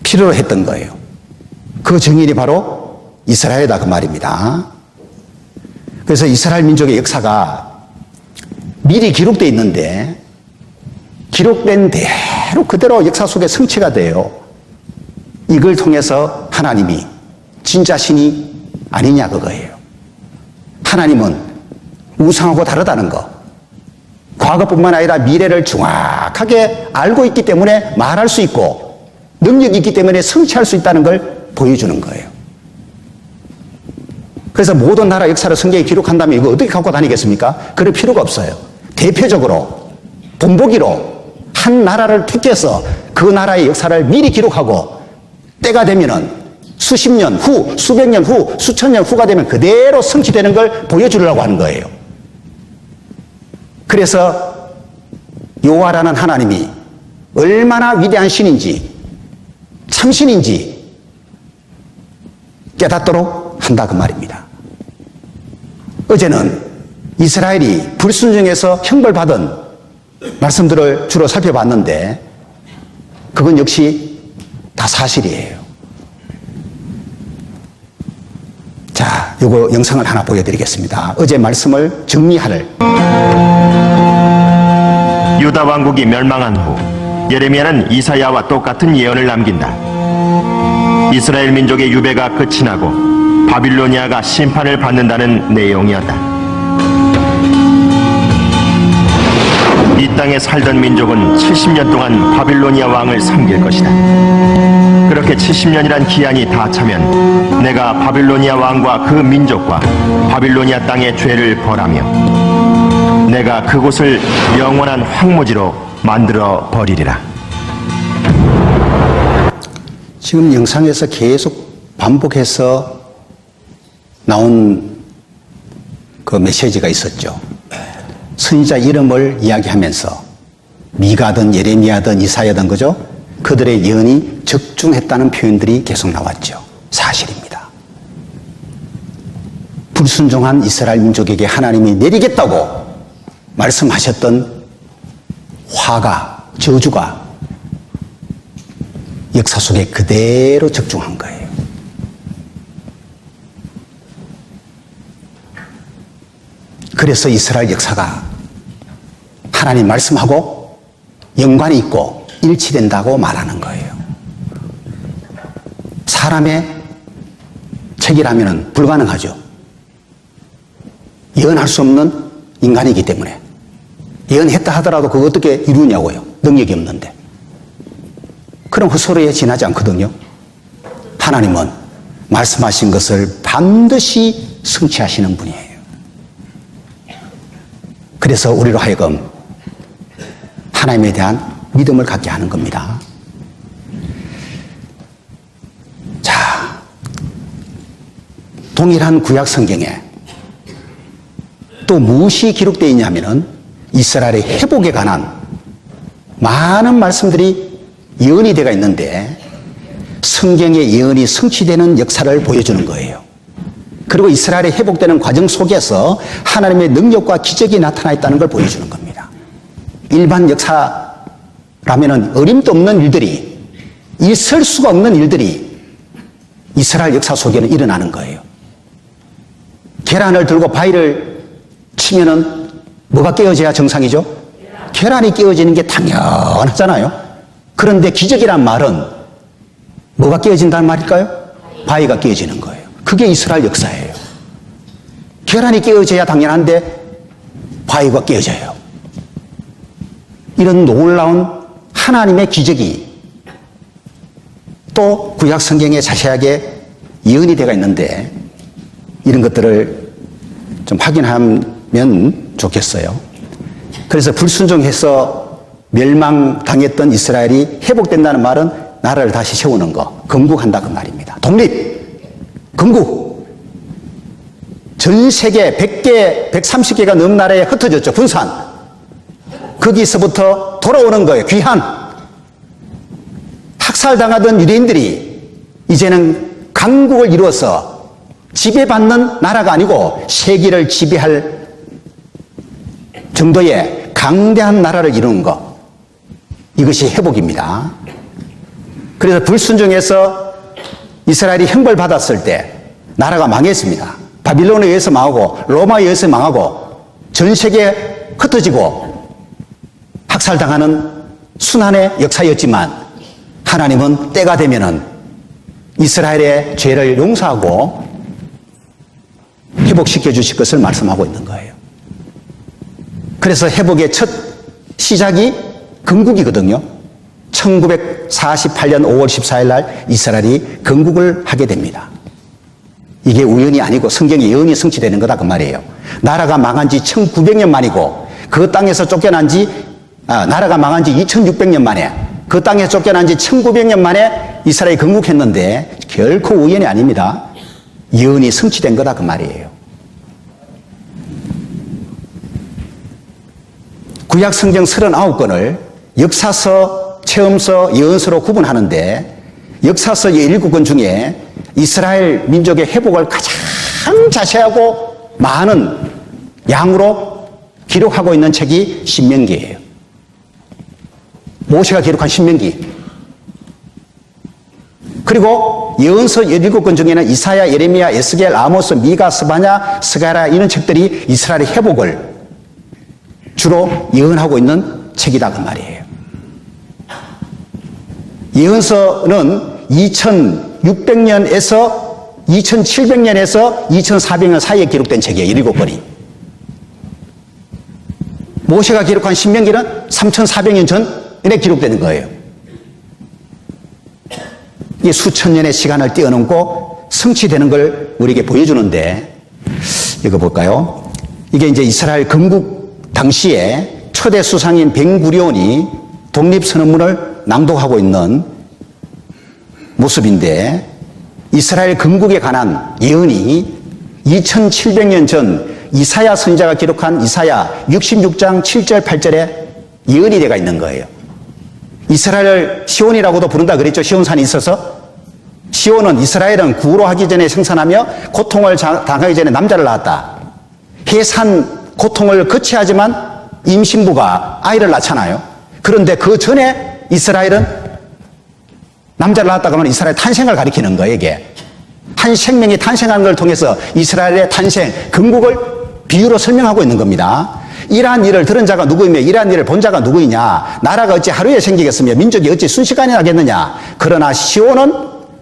필요로 했던 거예요. 그 증인이 바로 이스라엘이다 그 말입니다. 그래서 이스라엘 민족의 역사가 미리 기록되어 있는데 기록된 대로 그대로 역사 속에 성취가 돼요. 이걸 통해서 하나님이 진짜 신이 아니냐 그거예요. 하나님은 우상하고 다르다는 거. 과거뿐만 아니라 미래를 정확하게 알고 있기 때문에 말할 수 있고 능력이 있기 때문에 성취할 수 있다는 걸 보여주는 거예요. 그래서 모든 나라 역사를 성경에 기록한다면 이거 어떻게 갖고 다니겠습니까? 그럴 필요가 없어요. 대표적으로 본보기로 한 나라를 택해서 그 나라의 역사를 미리 기록하고 때가 되면은 수십 년 후, 수백 년 후, 수천 년 후가 되면 그대로 성취되는 걸 보여주려고 하는 거예요. 그래서 여호와라는 하나님이 얼마나 위대한 신인지 참신인지 깨닫도록 한다 그 말입니다. 어제는 이스라엘이 불순종해서 형벌받은 말씀들을 주로 살펴봤는데 그건 역시 다 사실이에요. 자, 요거 영상을 하나 보여드리겠습니다. 어제 말씀을 정리할 유다 왕국이 멸망한 후 예레미야는 이사야와 똑같은 예언을 남긴다. 이스라엘 민족의 유배가 끝이 나고 바빌로니아가 심판을 받는다는 내용이었다. 이 땅에 살던 민족은 70년 동안 바빌로니아 왕을 섬길 것이다. 그렇게 70년이란 기한이 다 차면 내가 바빌로니아 왕과 그 민족과 바빌로니아 땅의 죄를 벌하며 내가 그곳을 영원한 황무지로 만들어 버리리라. 지금 영상에서 계속 반복해서 나온 그 메시지가 있었죠. 선지자 이름을 이야기하면서 미가든 예레미야든 이사야든 그죠? 그들의 예언이 적중했다는 표현들이 계속 나왔죠. 사실입니다. 불순종한 이스라엘 민족에게 하나님이 내리겠다고 말씀하셨던 화가, 저주가 역사 속에 그대로 적중한 거예요. 그래서 이스라엘 역사가 하나님 말씀하고 연관이 있고 일치된다고 말하는 거예요. 사람의 책이라면 불가능하죠. 예언할 수 없는 인간이기 때문에. 예언했다 하더라도 그거 어떻게 이루냐고요. 능력이 없는데. 그럼 헛소리에 지나지 않거든요. 하나님은 말씀하신 것을 반드시 성취하시는 분이에요. 그래서 우리로 하여금 하나님에 대한 믿음을 갖게 하는 겁니다. 자, 동일한 구약 성경에 또 무엇이 기록되어 있냐면은 이스라엘의 회복에 관한 많은 말씀들이 예언이 되어 있는데 성경의 예언이 성취되는 역사를 보여주는 거예요. 그리고 이스라엘이 회복되는 과정 속에서 하나님의 능력과 기적이 나타나 있다는 걸 보여주는 겁니다. 일반 역사라면은 어림도 없는 일들이, 있을 수가 없는 일들이 이스라엘 역사 속에는 일어나는 거예요. 계란을 들고 바위를 치면은 뭐가 깨어져야 정상이죠? 계란이 깨어지는 게 당연하잖아요. 그런데 기적이란 말은 뭐가 깨어진다는 말일까요? 바위가 깨어지는 거예요. 그게 이스라엘 역사예요. 계란이 깨어져야 당연한데 바위가 깨어져요. 이런 놀라운 하나님의 기적이 또 구약 성경에 자세하게 예언이 되어 있는데 이런 것들을 좀 확인하면 좋겠어요. 그래서 불순종해서 멸망당했던 이스라엘이 회복된다는 말은 나라를 다시 세우는 거, 건국한다 그 말입니다. 독립, 건국. 전 세계 100개, 130개가 넘는 나라에 흩어졌죠. 분산. 거기서부터 돌아오는 거예요. 귀한. 학살당하던 유대인들이 이제는 강국을 이루어서 지배받는 나라가 아니고 세계를 지배할 정도의 강대한 나라를 이루는 것. 이것이 회복입니다. 그래서 불순종해서 이스라엘이 형벌받았을 때 나라가 망했습니다. 바빌론에 의해서 망하고 로마에 의해서 망하고 전 세계에 흩어지고 학살당하는 순환의 역사였지만 하나님은 때가 되면은 이스라엘의 죄를 용서하고 회복시켜 주실 것을 말씀하고 있는 거예요. 그래서 회복의 첫 시작이 건국이거든요. 1948년 5월 14일 날 이스라엘이 건국을 하게 됩니다. 이게 우연이 아니고 성경의 예언이 성취되는 거다 그 말이에요. 나라가 망한 지 1900년 만이고 그 땅에서 쫓겨난 지 나라가 망한 지 2600년 만에 그 땅에서 쫓겨난 지 1900년 만에 이스라엘이 건국했는데 결코 우연이 아닙니다. 예언이 성취된 거다 그 말이에요. 구약 성경 39권을 역사서, 체험서, 예언서로 구분하는데 역사서 17권 중에 이스라엘 민족의 회복을 가장 자세하고 많은 양으로 기록하고 있는 책이 신명기예요. 모세가 기록한 신명기. 그리고 예언서 17권 중에는 이사야, 예레미야, 에스겔, 아모스, 미가, 스바냐, 스가랴 이런 책들이 이스라엘의 회복을 주로 예언하고 있는 책이다 그 말이에요. 예언서는 2600년에서 2700년에서 2400년 사이에 기록된 책이에요. 7권이. 모세가 기록한 신명기는 3400년 전에 기록되는 거예요. 이게 수천 년의 시간을 뛰어넘고 성취되는 걸 우리에게 보여주는데 이거 볼까요? 이게 이제 이스라엘 건국 당시에 초대 수상인 벤구리온이 독립선언문을 낭독하고 있는 모습인데 이스라엘 건국에 관한 예언이 2700년 전 이사야 선지자가 기록한 이사야 66장 7절 8절에 예언이 되어 있는 거예요. 이스라엘을 시온이라고도 부른다 그랬죠. 시온산이 있어서. 시온은 이스라엘은 구로 하기 전에 생산하며 고통을 당하기 전에 남자를 낳았다. 해산 고통을 거치하지만 임신부가 아이를 낳잖아요. 그런데 그 전에 이스라엘은 남자를 낳았다고 하면 이스라엘 탄생을 가리키는 거예요, 이게. 한 생명이 탄생하는 걸 통해서 이스라엘의 탄생, 건국을 비유로 설명하고 있는 겁니다. 이러한 일을 들은 자가 누구이며 이러한 일을 본 자가 누구이냐. 나라가 어찌 하루에 생기겠으며 민족이 어찌 순식간에 나겠느냐. 그러나 시온은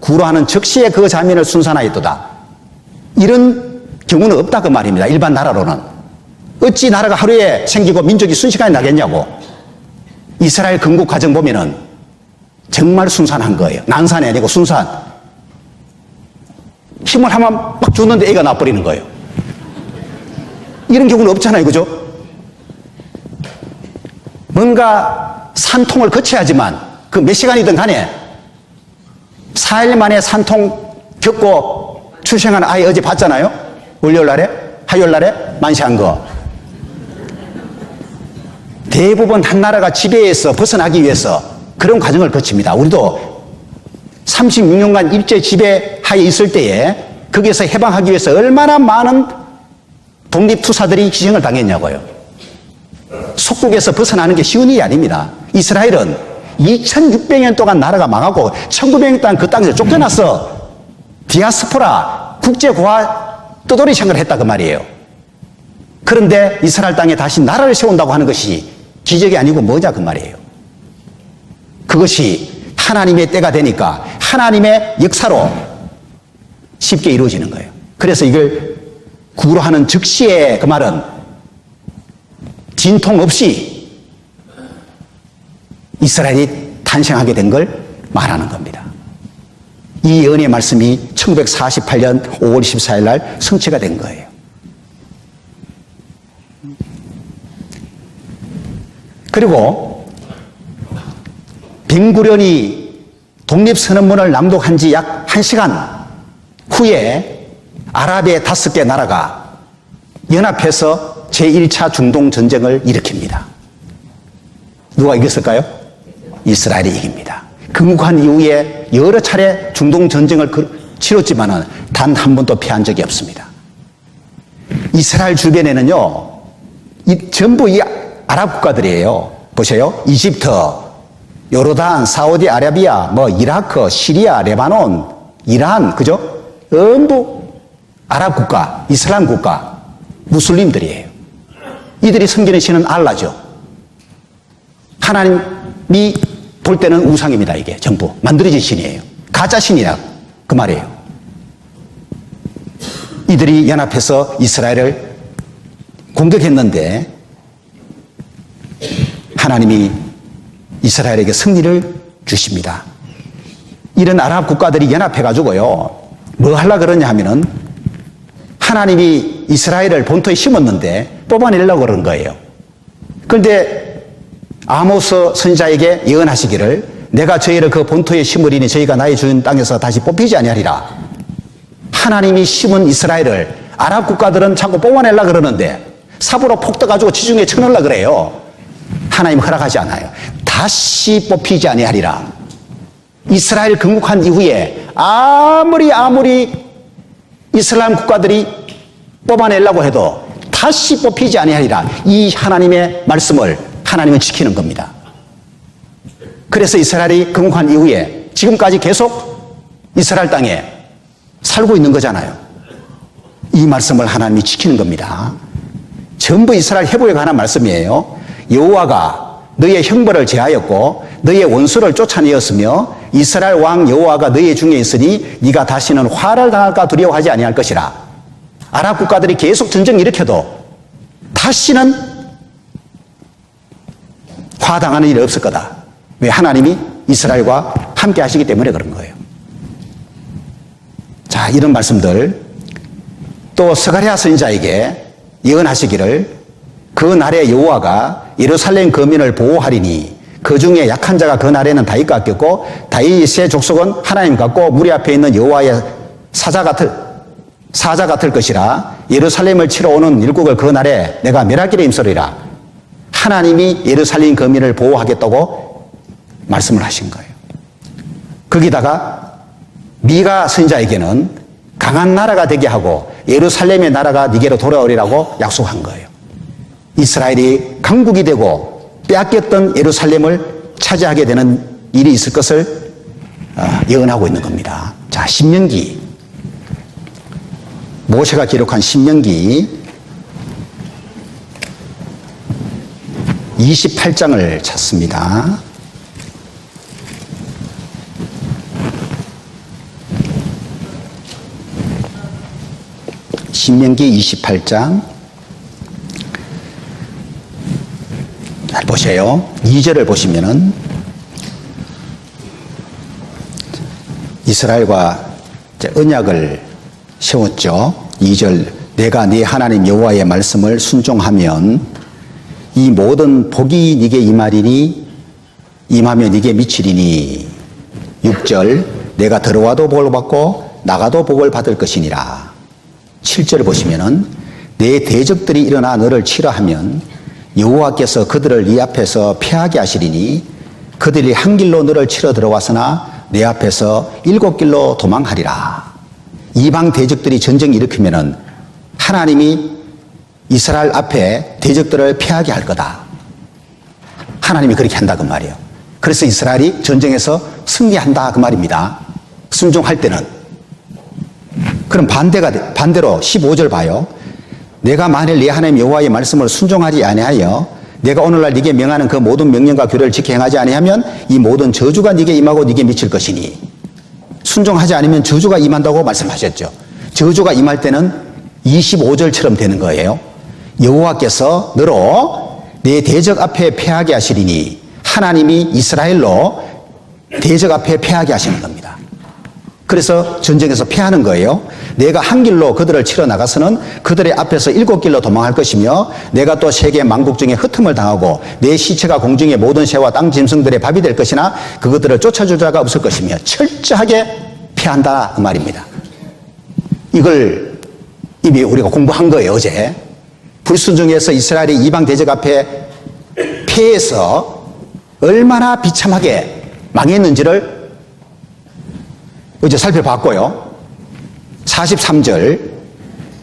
구로하는 적시에 그 자민을 순산하였도다. 이런 경우는 없다 그 말입니다. 일반 나라로는. 어찌 나라가 하루에 생기고 민족이 순식간에 나겠냐고. 이스라엘 건국 과정 보면은 정말 순산한 거예요. 난산이 아니고 순산. 힘을 하면 막 줬는데 애가 나버리는 거예요. 이런 경우는 없잖아요. 그죠? 뭔가 산통을 거쳐야지만 그 몇 시간이든 간에 4일 만에 산통 겪고 출생한 아이 어제 봤잖아요. 월요일 날에, 화요일 날에 만시한 거. 대부분 한 나라가 지배에서 벗어나기 위해서 그런 과정을 거칩니다. 우리도 36년간 일제 지배하에 있을 때에 거기에서 해방하기 위해서 얼마나 많은 독립투사들이 희생을 당했냐고요. 속국에서 벗어나는 게 쉬운 일이 아닙니다. 이스라엘은 2600년 동안 나라가 망하고 1900년 동안 그 땅에서 쫓겨나서 디아스포라 국제고아 떠돌이 생활을 했다 그 말이에요. 그런데 이스라엘 땅에 다시 나라를 세운다고 하는 것이 기적이 아니고 뭐냐 그 말이에요. 그것이 하나님의 때가 되니까 하나님의 역사로 쉽게 이루어지는 거예요. 그래서 이걸 구로하는 즉시에 그 말은 진통 없이 이스라엘이 탄생하게 된 걸 말하는 겁니다. 이 예언의 말씀이 1948년 5월 14일 날 성취가 된 거예요. 그리고 벤구리온이 독립선언문을 낭독한 지 약 1시간 후에 아랍의 5개 나라가 연합해서 제1차 중동 전쟁을 일으킵니다. 누가 이겼을까요? 이스라엘이 이깁니다. 건국한 이후에 여러 차례 중동 전쟁을 치렀지만은 단 한 번도 패한 적이 없습니다. 이스라엘 주변에는요, 전부 이 아랍 국가들이에요. 보세요. 이집트, 요르단, 사우디아라비아, 이라크, 시리아, 레바논, 이란, 그죠? 전부 아랍 국가, 이슬람 국가, 무슬림들이에요. 이들이 섬기는 신은 알라죠. 하나님이 볼 때는 우상입니다. 이게 전부 만들어진 신이에요. 가짜 신이라 그 말이에요. 이들이 연합해서 이스라엘을 공격했는데 하나님이 이스라엘에게 승리를 주십니다. 이런 아랍 국가들이 연합해가지고요, 뭐 하려고 그러냐 하면은 하나님이 이스라엘을 본토에 심었는데 뽑아내려고 그런 거예요. 그런데 아모스 선지자에게 예언하시기를 내가 저희를 그 본토에 심으리니 저희가 나의 주인 땅에서 다시 뽑히지 아니하리라. 하나님이 심은 이스라엘을 아랍 국가들은 자꾸 뽑아내려고 그러는데 삽으로 폭 떠가지고 지중해에 쳐넣으려고 그래요. 하나님 허락하지 않아요. 다시 뽑히지 아니하리라. 이스라엘 건국한 이후에 아무리 이슬람 국가들이 뽑아내려고 해도 다시 뽑히지 아니하리라. 이 하나님의 말씀을 하나님은 지키는 겁니다. 그래서 이스라엘이 건국한 이후에 지금까지 계속 이스라엘 땅에 살고 있는 거잖아요. 이 말씀을 하나님이 지키는 겁니다. 전부 이스라엘 회복에 관한 말씀이에요. 여호와가 너의 형벌을 제하였고 너의 원수를 쫓아내었으며 이스라엘 왕 여호와가 너의 중에 있으니 네가 다시는 화를 당할까 두려워하지 아니할 것이라. 아랍 국가들이 계속 전쟁 일으켜도 다시는 화당하는 일이 없을 거다. 왜? 하나님이 이스라엘과 함께 하시기 때문에 그런 거예요. 자, 이런 말씀들. 또 스가랴 선지자에게 예언하시기를 그 날에 여호와가 예루살렘 거민을 보호하리니 그 중에 약한 자가 그 날에는 다윗 같겠고 다윗의 족속은 하나님 같고 무리 앞에 있는 여호와의 사자 같을 것이라. 예루살렘을 치러 오는 일국을 그 날에 내가 멸하기를 힘쓰리라. 하나님이 예루살렘 거민을 보호하겠다고 말씀을 하신 거예요. 거기다가 미가 선지자에게는 강한 나라가 되게 하고 예루살렘의 나라가 네게로 돌아오리라고 약속한 거예요. 이스라엘이 강국이 되고 빼앗겼던 예루살렘을 차지하게 되는 일이 있을 것을 예언하고 있는 겁니다. 자, 신명기, 모세가 기록한 신명기 28장을 찾습니다. 신명기 28장 잘 보세요. 2절을 보시면은 이스라엘과 언약을 세웠죠. 2절 내가 네 하나님 여호와의 말씀을 순종하면 이 모든 복이 네게 임하며 네게 미치리니. 6절 내가 들어와도 복을 받고 나가도 복을 받을 것이니라. 7절을 보시면은 내 대적들이 일어나 너를 치러 하면 여호와께서 그들을 네 앞에서 패하게 하시리니 그들이 한 길로 너를 치러 들어왔으나 내 앞에서 7길로 도망하리라. 이방 대적들이 전쟁 일으키면은 하나님이 이스라엘 앞에 대적들을 패하게 할 거다. 하나님이 그렇게 한다 그 말이에요. 그래서 이스라엘이 전쟁에서 승리한다 그 말입니다. 순종할 때는. 그럼 반대로 15절 봐요. 내가 만일 네 하나님 여호와의 말씀을 순종하지 아니하여 내가 오늘날 네게 명하는 그 모든 명령과 규례를 지켜 행하지 아니하면 이 모든 저주가 네게 임하고 네게 미칠 것이니. 순종하지 않으면 저주가 임한다고 말씀하셨죠. 저주가 임할 때는 25절처럼 되는 거예요. 여호와께서 너로 내 대적 앞에 패하게 하시리니. 하나님이 이스라엘로 대적 앞에 패하게 하시는 겁니다. 그래서 전쟁에서 패하는 거예요. 내가 한 길로 그들을 치러 나가서는 그들의 앞에서 7길로 도망할 것이며 내가 또 세계 만국 중에 흩음을 당하고 내 시체가 공중의 모든 새와 땅 짐승들의 밥이 될 것이나 그것들을 쫓아줄 자가 없을 것이며 철저하게 패한다 그 말입니다. 이걸 이미 우리가 공부한 거예요, 어제. 불순종해서 이스라엘이 이방 대적 앞에 패해서 얼마나 비참하게 망했는지를 어제 살펴봤고요. 43절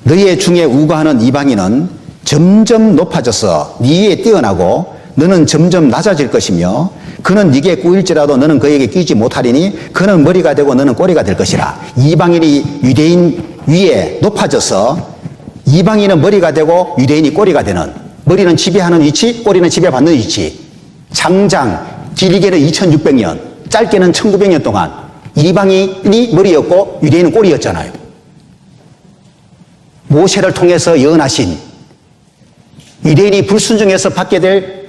너희의 중에 우거하는 이방인은 점점 높아져서 네 위에 뛰어나고 너는 점점 낮아질 것이며 그는 네게 꾸일지라도 너는 그에게 끼지 못하리니 그는 머리가 되고 너는 꼬리가 될 것이라. 이방인이 유대인 위에 높아져서 이방인은 머리가 되고 유대인이 꼬리가 되는, 머리는 지배하는 위치, 꼬리는 지배받는 위치. 장장 길게는 2600년, 짧게는 1900년 동안 이방인이 머리였고 유대인은 꼬리였잖아요. 모세를 통해서 예언하신 유대인이 불순종해서 받게 될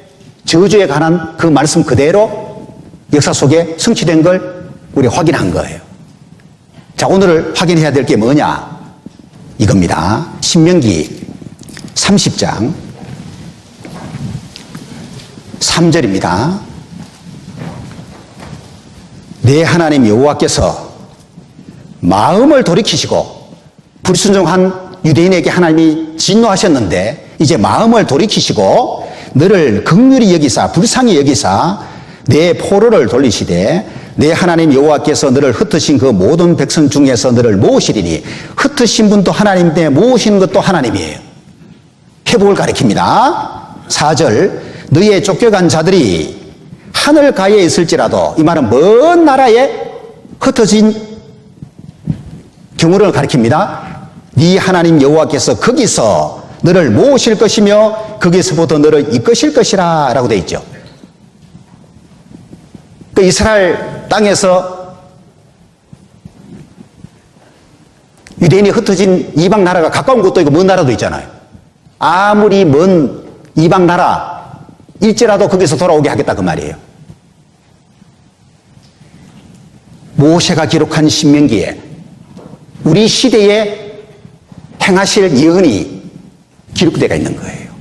저주에 관한 그 말씀 그대로 역사 속에 성취된 걸 우리 확인한 거예요. 자, 오늘 확인해야 될 게 뭐냐? 이겁니다. 신명기 30장 3절입니다. 내 하나님 여호와께서 마음을 돌이키시고 불순종한 유대인에게 하나님이 진노하셨는데 이제 마음을 돌이키시고 너를 긍휼히 여기사 불쌍히 여기사 내 포로를 돌리시되 내 하나님 여호와께서 너를 흩으신 그 모든 백성 중에서 너를 모으시리니 흩으신 분도 하나님인데 모으시는 것도 하나님이에요. 회복을 가리킵니다. 4절 너희의 쫓겨간 자들이 하늘 가에 있을지라도, 이 말은 먼 나라에 흩어진 경우를 가리킵니다. 네 하나님 여호와께서 거기서 너를 모으실 것이며 거기서부터 너를 이끄실 것이라 라고 되어 있죠. 그 이스라엘 땅에서 유대인이 흩어진 이방 나라가 가까운 곳도 있고 먼 나라도 있잖아요. 아무리 먼 이방 나라일지라도 거기서 돌아오게 하겠다 그 말이에요. 모세가 기록한 신명기에 우리 시대에 행하실 예언이 기록되어 있는 거예요.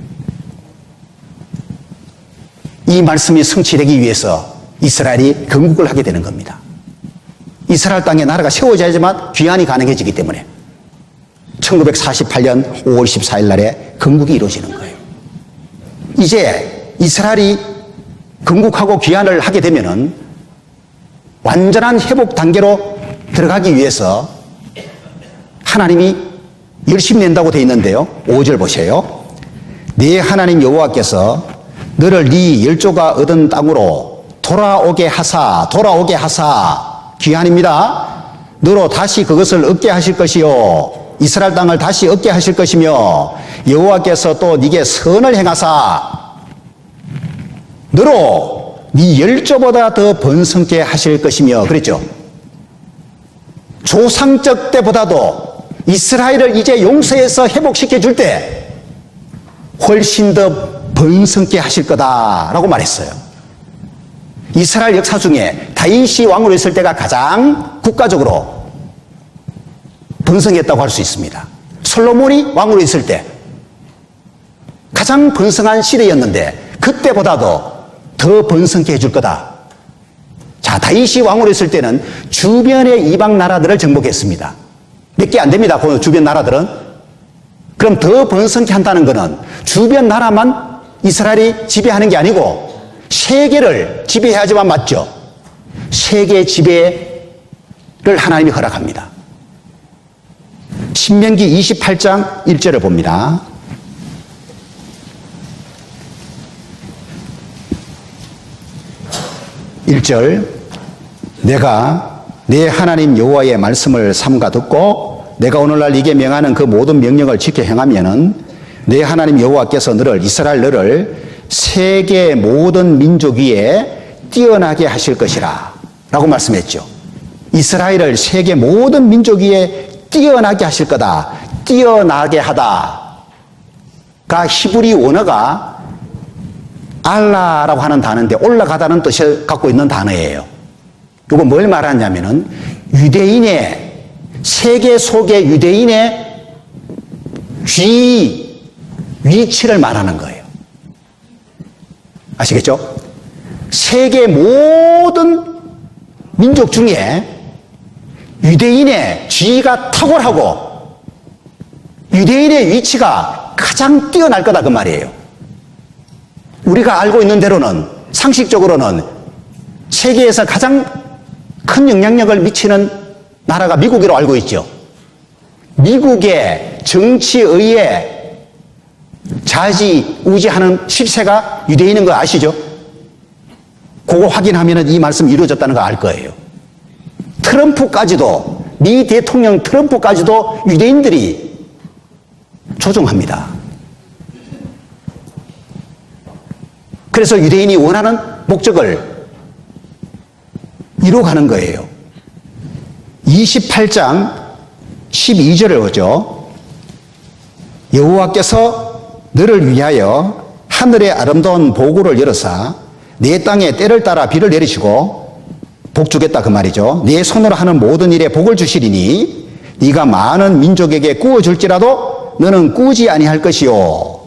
이 말씀이 성취되기 위해서 이스라엘이 건국을 하게 되는 겁니다. 이스라엘 땅에 나라가 세워져야지만 귀환이 가능해지기 때문에 1948년 5월 14일 날에 건국이 이루어지는 거예요. 이제 이스라엘이 건국하고 귀환을 하게 되면은 완전한 회복 단계로 들어가기 위해서 하나님이 열심히 낸다고 되어 있는데요. 5절 보세요. 네 하나님 여호와께서 너를 네 열조가 얻은 땅으로 돌아오게 하사 귀환입니다. 너로 다시 그것을 얻게 하실 것이요 이스라엘 땅을 다시 얻게 하실 것이며 여호와께서 또 네게 선을 행하사 너로 네 열조보다 더 번성케 하실 것이며 그랬죠. 조상적 때보다도 이스라엘을 이제 용서해서 회복시켜 줄 때 훨씬 더 번성케 하실 거다라고 말했어요. 이스라엘 역사 중에 다윗이 왕으로 있을 때가 가장 국가적으로 번성했다고 할 수 있습니다. 솔로몬이 왕으로 있을 때 가장 번성한 시대였는데 그때보다도 더 번성케 해줄 거다. 자, 다윗이 왕으로 있을 때는 주변의 이방 나라들을 정복했습니다. 몇 개 안 됩니다. 그 주변 나라들은. 그럼 더 번성케 한다는 것은 주변 나라만 이스라엘이 지배하는 게 아니고 세계를 지배해야지만 맞죠. 세계 지배를 하나님이 허락합니다. 신명기 28장 1절을 봅니다. 1절 내가 내 하나님 여호와의 말씀을 삼가 듣고 내가 오늘날 이게 명하는 그 모든 명령을 지켜 행하면은 내 하나님 여호와께서 이스라엘 너를 세계 모든 민족 위에 뛰어나게 하실 것이라 라고 말씀했죠. 이스라엘을 세계 모든 민족 위에 뛰어나게 하실 거다. 뛰어나게 하다가 히브리 원어가 알라라고 하는 단어인데 올라가다는 뜻을 갖고 있는 단어예요. 이거 뭘 말하냐면은 유대인의 세계 속의 유대인의 위치를 말하는 거예요. 아시겠죠? 세계 모든 민족 중에 유대인의 지위가 탁월하고 유대인의 위치가 가장 뛰어날 거다 그 말이에요. 우리가 알고 있는 대로는 상식적으로는 세계에서 가장 큰 영향력을 미치는 나라가 미국이라고 알고 있죠. 미국의 정치의에 좌지우지하는 실세가 유대인인 거 아시죠? 그거 확인하면 이 말씀 이루어졌다는 거 알 거예요. 트럼프까지도, 미 대통령 트럼프까지도 유대인들이 조종합니다. 그래서 유대인이 원하는 목적을 이루어가는 거예요. 28장 12절을 보죠. 여호와께서 너를 위하여 하늘의 아름다운 보고를 열어사 내 땅에 때를 따라 비를 내리시고 복 주겠다 그 말이죠. 내 손으로 하는 모든 일에 복을 주시리니 네가 많은 민족에게 구워줄지라도 너는 꾸지 아니할 것이요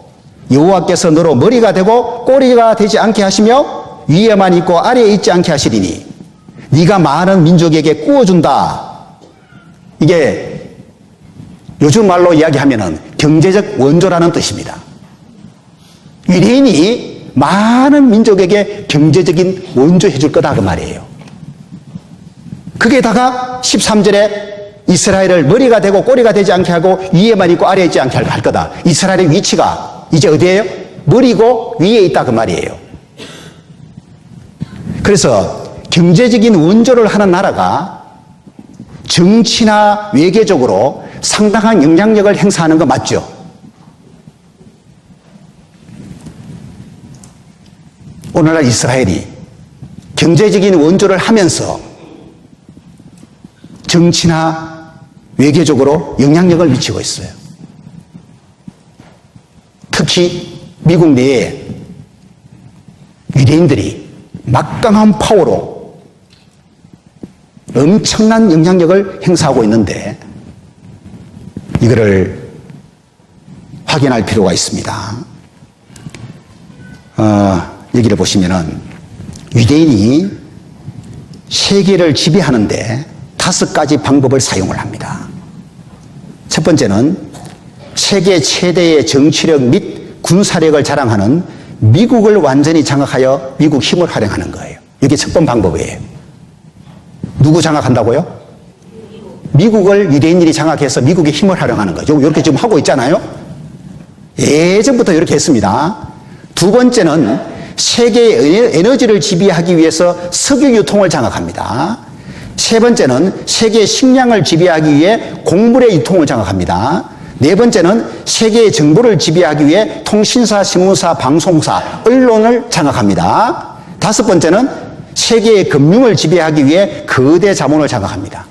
여호와께서 너로 머리가 되고 꼬리가 되지 않게 하시며 위에만 있고 아래에 있지 않게 하시리니 네가 많은 민족에게 구워준다. 이게 요즘 말로 이야기하면은 경제적 원조라는 뜻입니다. 유대인이 많은 민족에게 경제적인 원조 해줄 거다 그 말이에요. 거기에다가 13절에 이스라엘을 머리가 되고 꼬리가 되지 않게 하고 위에만 있고 아래에 있지 않게 할 거다. 이스라엘의 위치가 이제 어디예요? 머리고 위에 있다 그 말이에요. 그래서 경제적인 원조를 하는 나라가 정치나 외교적으로 상당한 영향력을 행사하는 거 맞죠? 오늘날 이스라엘이 경제적인 원조를 하면서 정치나 외교적으로 영향력을 미치고 있어요. 특히 미국 내에 유대인들이 막강한 파워로 엄청난 영향력을 행사하고 있는데 이거를 확인할 필요가 있습니다. 여기를 보시면은 유대인이 세계를 지배하는데 5가지 방법을 사용을 합니다. 첫 번째는 세계 최대의 정치력 및 군사력을 자랑하는 미국을 완전히 장악하여 미국 힘을 활용하는 거예요. 이게 첫 번째 방법이에요. 누구 장악한다고요? 미국을 유대인들이 장악해서 미국의 힘을 활용하는 거죠. 이렇게 지금 하고 있잖아요. 예전부터 이렇게 했습니다. 두 번째는 세계의 에너지를 지배하기 위해서 석유 유통을 장악합니다. 세 번째는 세계 식량을 지배하기 위해 곡물의 유통을 장악합니다. 네 번째는 세계의 정보를 지배하기 위해 통신사, 신문사, 방송사, 언론을 장악합니다. 다섯 번째는 세계의 금융을 지배하기 위해 거대 자본을 장악합니다.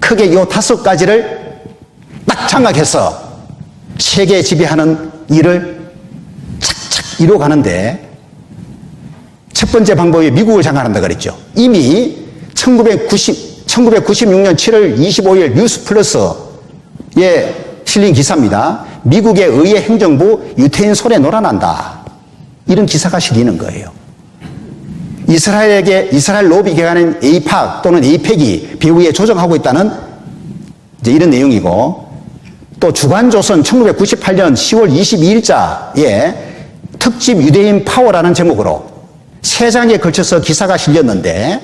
크게 이 5가지를 딱 장악해서 세계 지배하는 일을 착착 이루어가는데 첫 번째 방법이 미국을 장악한다 그랬죠. 이미 1996년 7월 25일 뉴스플러스에 실린 기사입니다. 미국의 의회 행정부 유태인 손에 놀아난다. 이런 기사가 실리는 거예요. 이스라엘 로비 기관인 에이팍 또는 에이펙이 배후에 조정하고 있다는 이제 이런 내용이고, 또 주간조선 1998년 10월 22일자에 특집 유대인 파워라는 제목으로 3장에 걸쳐서 기사가 실렸는데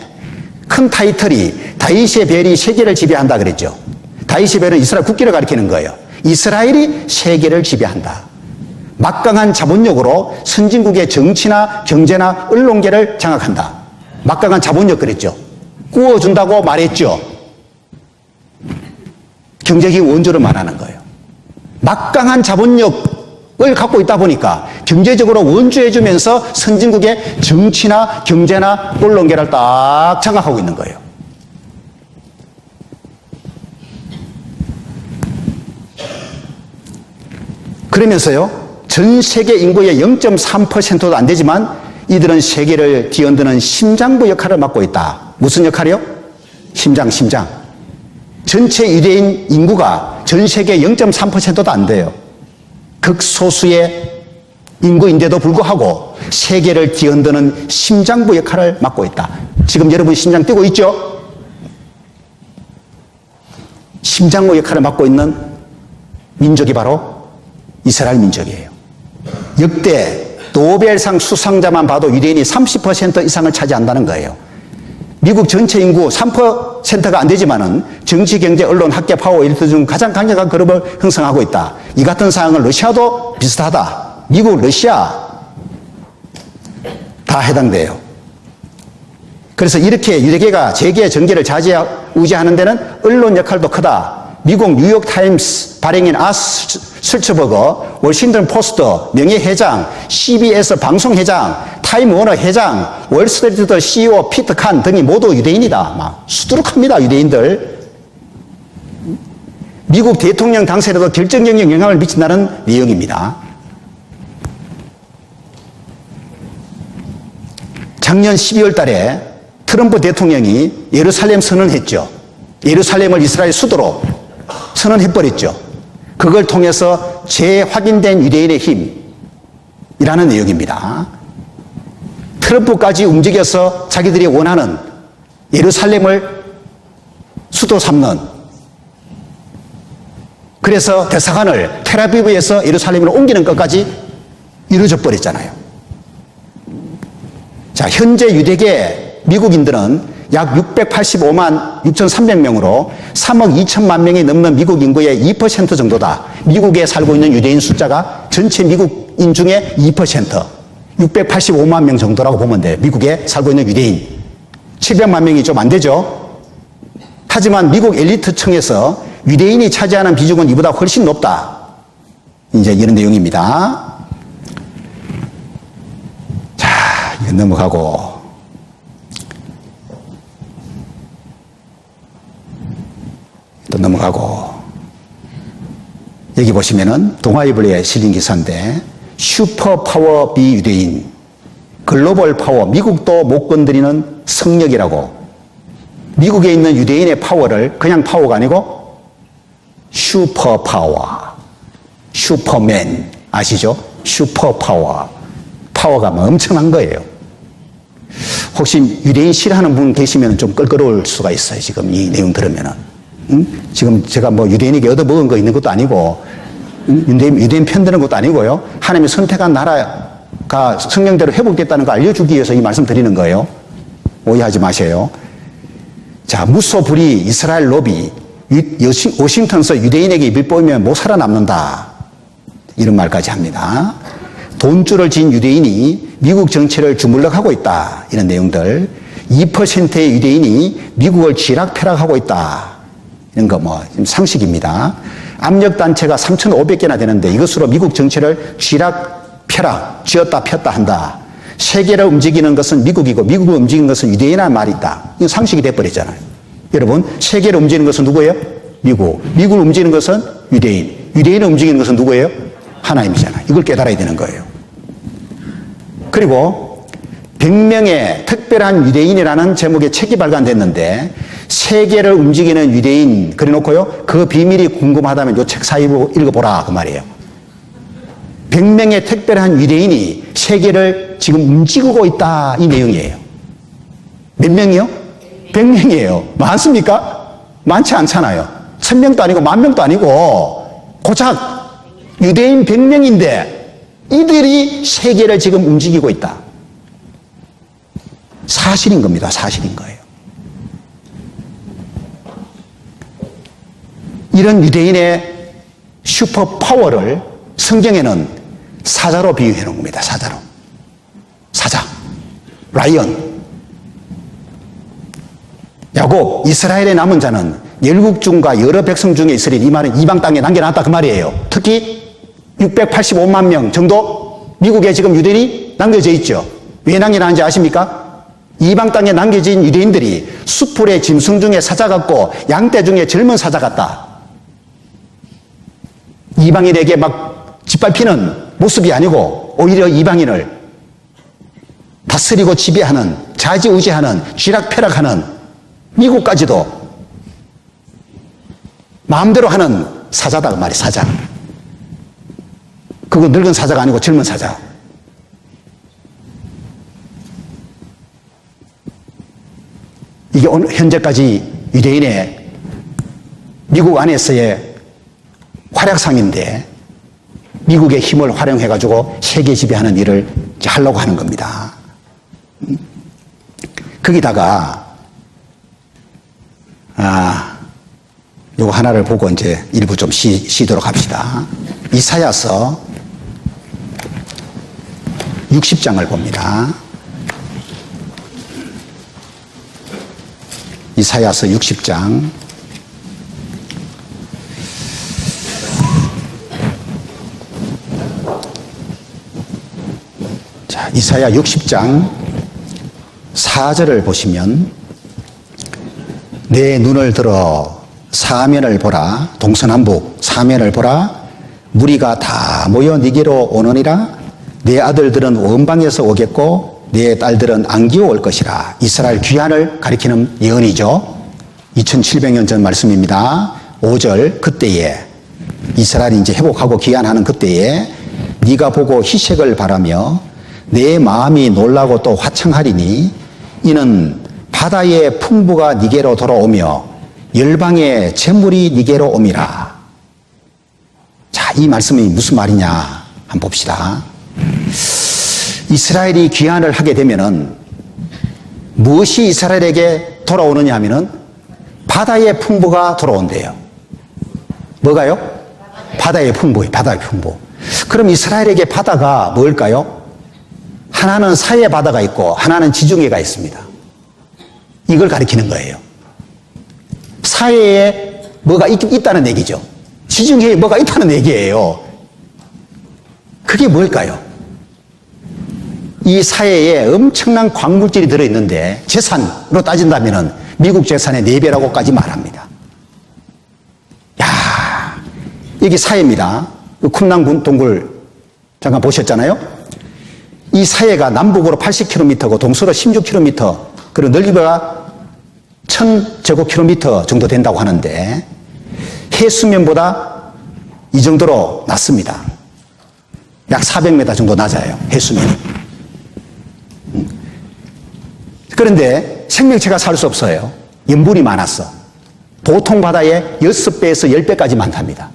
큰 타이틀이 다윗의 별이 세계를 지배한다 그랬죠. 다윗의 별은 이스라엘 국기를 가리키는 거예요. 이스라엘이 세계를 지배한다. 막강한 자본력으로 선진국의 정치나 경제나 언론계를 장악한다. 막강한 자본력 그랬죠. 구워준다고 말했죠. 경제적인 원조를 말하는 거예요. 막강한 자본력을 갖고 있다 보니까 경제적으로 원조해주면서 선진국의 정치나 경제나 언론계를 딱 장악하고 있는 거예요. 그러면서요, 전 세계 인구의 0.3%도 안 되지만 이들은 세계를 뒤흔드는 심장부 역할을 맡고 있다. 무슨 역할이요? 심장. 전체 유대인 인구가 전 세계 0.3%도 안 돼요. 극소수의 인구인데도 불구하고 세계를 뒤흔드는 심장부 역할을 맡고 있다. 지금 여러분 심장 뛰고 있죠? 심장부 역할을 맡고 있는 민족이 바로 이스라엘 민족이에요. 역대 노벨상 수상자만 봐도 유대인이 30% 이상을 차지한다는 거예요. 미국 전체 인구 3%가 안 되지만은 정치, 경제, 언론, 학계, 파워, 엘리트 중 가장 강력한 그룹을 형성하고 있다. 이 같은 사항은 러시아도 비슷하다. 미국, 러시아 다 해당돼요. 그래서 이렇게 유대계가 재계, 정계를 좌지우지하는 데는 언론 역할도 크다. 미국 뉴욕타임스 발행인 아스 슬츠버거, 워싱턴 포스트 명예회장, CBS 방송회장, 타임워너 회장, 월스트리트 CEO 피터 칸 등이 모두 유대인이다. 막 수두룩합니다, 유대인들. 미국 대통령 당선에도 결정적인 영향을 미친다는 내용입니다. 작년 12월 달에 트럼프 대통령이 예루살렘 선언했죠. 예루살렘을 이스라엘 수도로 선언해버렸죠. 그걸 통해서 재확인된 유대인의 힘이라는 내용입니다. 트럼프까지 움직여서 자기들이 원하는 예루살렘을 수도 삼는, 그래서 대사관을 텔아비브에서 예루살렘으로 옮기는 것까지 이루어져 버렸잖아요. 자, 현재 유대계 미국인들은 약 685만 6,300명으로 3억 2천만 명이 넘는 미국 인구의 2% 정도다. 미국에 살고 있는 유대인 숫자가 전체 미국인 중에 2%, 685만 명 정도라고 보면 돼요. 미국에 살고 있는 유대인. 700만 명이 좀 안 되죠. 하지만 미국 엘리트층에서 유대인이 차지하는 비중은 이보다 훨씬 높다. 이제 이런 내용입니다. 자, 이거 넘어가고. 또 넘어가고. 여기 보시면은 동아일보에 실린 기사인데, 슈퍼파워 비유대인, 글로벌 파워, 미국도 못 건드리는 성역이라고. 미국에 있는 유대인의 파워를 그냥 파워가 아니고 슈퍼파워, 슈퍼맨 아시죠? 슈퍼파워. 파워가 뭐 엄청난 거예요. 혹시 유대인 싫어하는 분 계시면 좀 껄끄러울 수가 있어요. 지금 이 내용 들으면은. 지금 제가 뭐 유대인에게 얻어먹은 거 있는 것도 아니고, 유대인 편드는 것도 아니고요. 하나님이 선택한 나라가 성령대로 회복됐다는 걸 알려주기 위해서 이 말씀 드리는 거예요. 오해하지 마세요. 자, 무소불위 이스라엘 로비, 워싱턴에서 유대인에게 입을 보이면 못 살아남는다. 이런 말까지 합니다. 돈줄을 진 유대인이 미국 정치를 주물럭하고 있다. 이런 내용들. 2%의 유대인이 미국을 쥐락펴락하고 있다. 이런 거 뭐 상식입니다. 압력단체가 3,500개나 되는데 이것으로 미국 정치를 쥐락펴락, 쥐었다 폈다 한다. 세계를 움직이는 것은 미국이고 미국을 움직이는 것은 유대인이라는 말이 있다. 이건 상식이 돼버렸잖아요. 여러분, 세계를 움직이는 것은 누구예요? 미국. 미국을 움직이는 것은 유대인. 유대인을 움직이는 것은 누구예요? 하나님이잖아요. 이걸 깨달아야 되는 거예요. 그리고 100명의 특별한 유대인이라는 제목의 책이 발간됐는데, 세계를 움직이는 유대인 그래놓고요, 그 비밀이 궁금하다면 이 책 사이로 읽어보라 그 말이에요. 100명의 특별한 유대인이 세계를 지금 움직이고 있다, 이 내용이에요. 몇 명이요? 100명이에요. 많습니까? 많지 않잖아요. 1000명도 아니고 10,000명도 아니고 고작 유대인 100명인데 이들이 세계를 지금 움직이고 있다. 사실인 겁니다. 사실인 거예요. 이런 유대인의 슈퍼파워를 성경에는 사자로 비유해 놓은 겁니다. 사자로. 사자. 라이언. 야곱, 이스라엘의 남은 자는 열국 중과 여러 백성 중에 있으리. 이 말은 이방 땅에 남겨놨다 그 말이에요. 특히 685만 명 정도 미국에 지금 유대인이 남겨져 있죠. 왜 남겨놨는지 아십니까? 이방 땅에 남겨진 유대인들이 수풀의 짐승 중에 사자 같고 양떼 중에 젊은 사자 같다. 이방인에게 막 짓밟히는 모습이 아니고 오히려 이방인을 다스리고 지배하는, 좌지우지하는, 쥐락펴락하는, 미국까지도 마음대로 하는 사자다 그 말이 사자. 그건 늙은 사자가 아니고 젊은 사자. 이게 오늘 현재까지 유대인의 미국 안에서의 활약상인데, 미국의 힘을 활용해가지고 세계 지배하는 일을 이제 하려고 하는 겁니다. 거기다가, 요거 하나를 보고 이제 일부 좀 쉬도록 합시다. 이사야서 60장을 봅니다. 이사야서 60장. 자, 이사야 60장 4절을 보시면 내 눈을 들어 사면을 보라. 동서남북 사면을 보라. 무리가 다 모여 네게로 오느니라. 내 아들들은 원방에서 오겠고 내 딸들은 안기어 올 것이라. 이스라엘 귀환을 가리키는 예언이죠. 2700년 전 말씀입니다. 5절 그때에 이스라엘이 이제 회복하고 귀환하는 그때에 네가 보고 희색을 바라며 내 마음이 놀라고 또 화창하리니 이는 바다의 풍부가 네게로 돌아오며 열방의 재물이 네게로 옴이라. 자, 이 말씀이 무슨 말이냐 한번 봅시다. 이스라엘이 귀환을 하게 되면은 무엇이 이스라엘에게 돌아오느냐 하면은 바다의 풍부가 돌아온대요. 뭐가요? 바다의 풍부예요. 바다의 풍부. 그럼 이스라엘에게 바다가 뭘까요? 하나는 사해 바다가 있고 하나는 지중해가 있습니다. 이걸 가리키는 거예요. 사해에 뭐가 있다는 얘기죠. 지중해에 뭐가 있다는 얘기예요. 그게 뭘까요? 이 사해에 엄청난 광물질이 들어있는데 재산으로 따진다면 미국 재산의 4배라고까지 말합니다. 야, 여기 사해입니다. 쿰랑 동굴 잠깐 보셨잖아요. 이 사해가 남북으로 80km고 동서로 16km, 그리고 넓이가 1000제곱킬로미터 정도 된다고 하는데 해수면보다 이 정도로 낮습니다. 약 400m 정도 낮아요. 해수면이. 그런데 생명체가 살 수 없어요. 염분이 많았어. 보통 바다의 6배에서 10배까지 많답니다.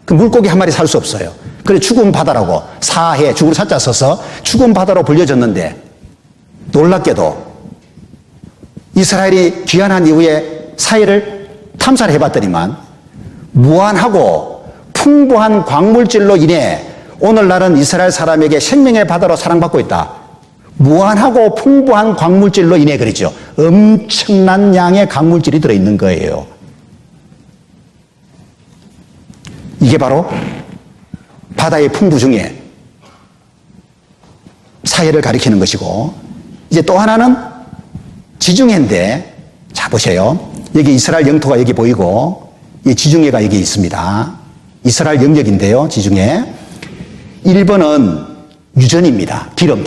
그 물고기 한 마리 살 수 없어요. 그래 죽은 바다라고 사해, 죽을 사자 써서 죽은 바다로 불려졌는데 놀랍게도 이스라엘이 귀환한 이후에 사해를 탐사를 해봤더니만 무한하고 풍부한 광물질로 인해 오늘날은 이스라엘 사람에게 생명의 바다로 사랑받고 있다. 무한하고 풍부한 광물질로 인해 그러죠. 엄청난 양의 광물질이 들어있는 거예요. 이게 바로 바다의 풍부 중에 사해를 가리키는 것이고, 이제 또 하나는 지중해인데, 자 보세요. 여기 이스라엘 영토가 여기 보이고 이 지중해가 여기 있습니다. 이스라엘 영역인데요. 지중해 1번은 유전입니다. 기름.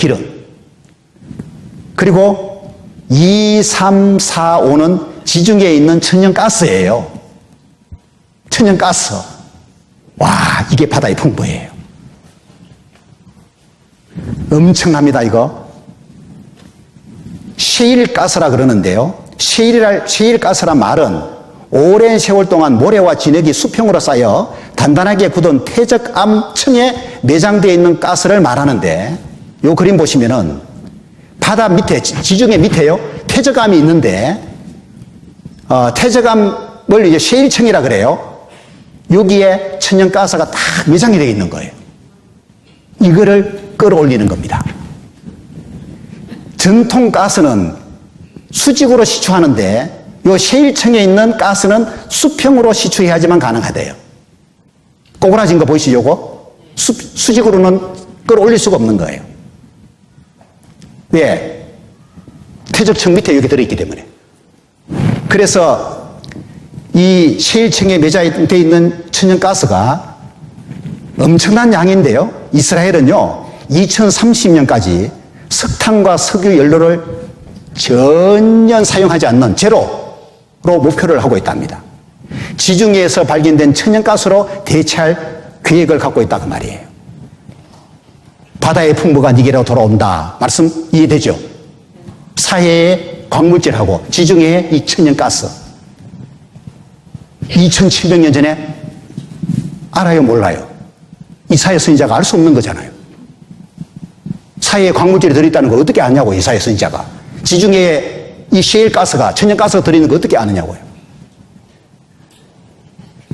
그리고 2, 3, 4, 5는 지중해에 있는 천연가스예요. 천연가스. 와, 이게 바다의 풍부예요. 엄청납니다, 이거. 셰일가스라 그러는데요. 셰일가스란 말은 오랜 세월 동안 모래와 진흙이 수평으로 쌓여 단단하게 굳은 퇴적암층에 내장되어 있는 가스를 말하는데, 요 그림 보시면은 바다 밑에, 지중해 밑에요, 퇴적암이 있는데, 퇴적암을 이제 셰일층이라 그래요. 여기에 천연가스가 딱 매장이 되어 있는 거예요. 이거를 끌어올리는 겁니다. 전통 가스는 수직으로 시추하는데 이 셰일층에 있는 가스는 수평으로 시추해야지만 가능하대요. 꼬그라진 거 보이시죠? 요거? 수직으로는 끌어올릴 수가 없는 거예요. 왜? 퇴적층 밑에 여기 들어있기 때문에. 그래서 이 셰일층에 매장되어 있는 천연가스가 엄청난 양인데요. 이스라엘은요 2030년까지 석탄과 석유 연료를 전혀 사용하지 않는 제로로 목표를 하고 있답니다. 지중해에서 발견된 천연가스로 대체할 계획을 갖고 있다 그 말이에요. 바다의 풍부가 니게로 돌아온다 말씀 이해되죠? 사해의 광물질하고 지중해의 이 천연가스 2700년 전에 알아요 몰라요? 이사야 선지자가 알 수 없는 거잖아요. 사이에 광물질이 들어있다는 걸 어떻게 아냐고, 이사야 선지자가. 지중해에 이 셰일 가스가, 천연가스가 들어있는 걸 어떻게 아느냐고요.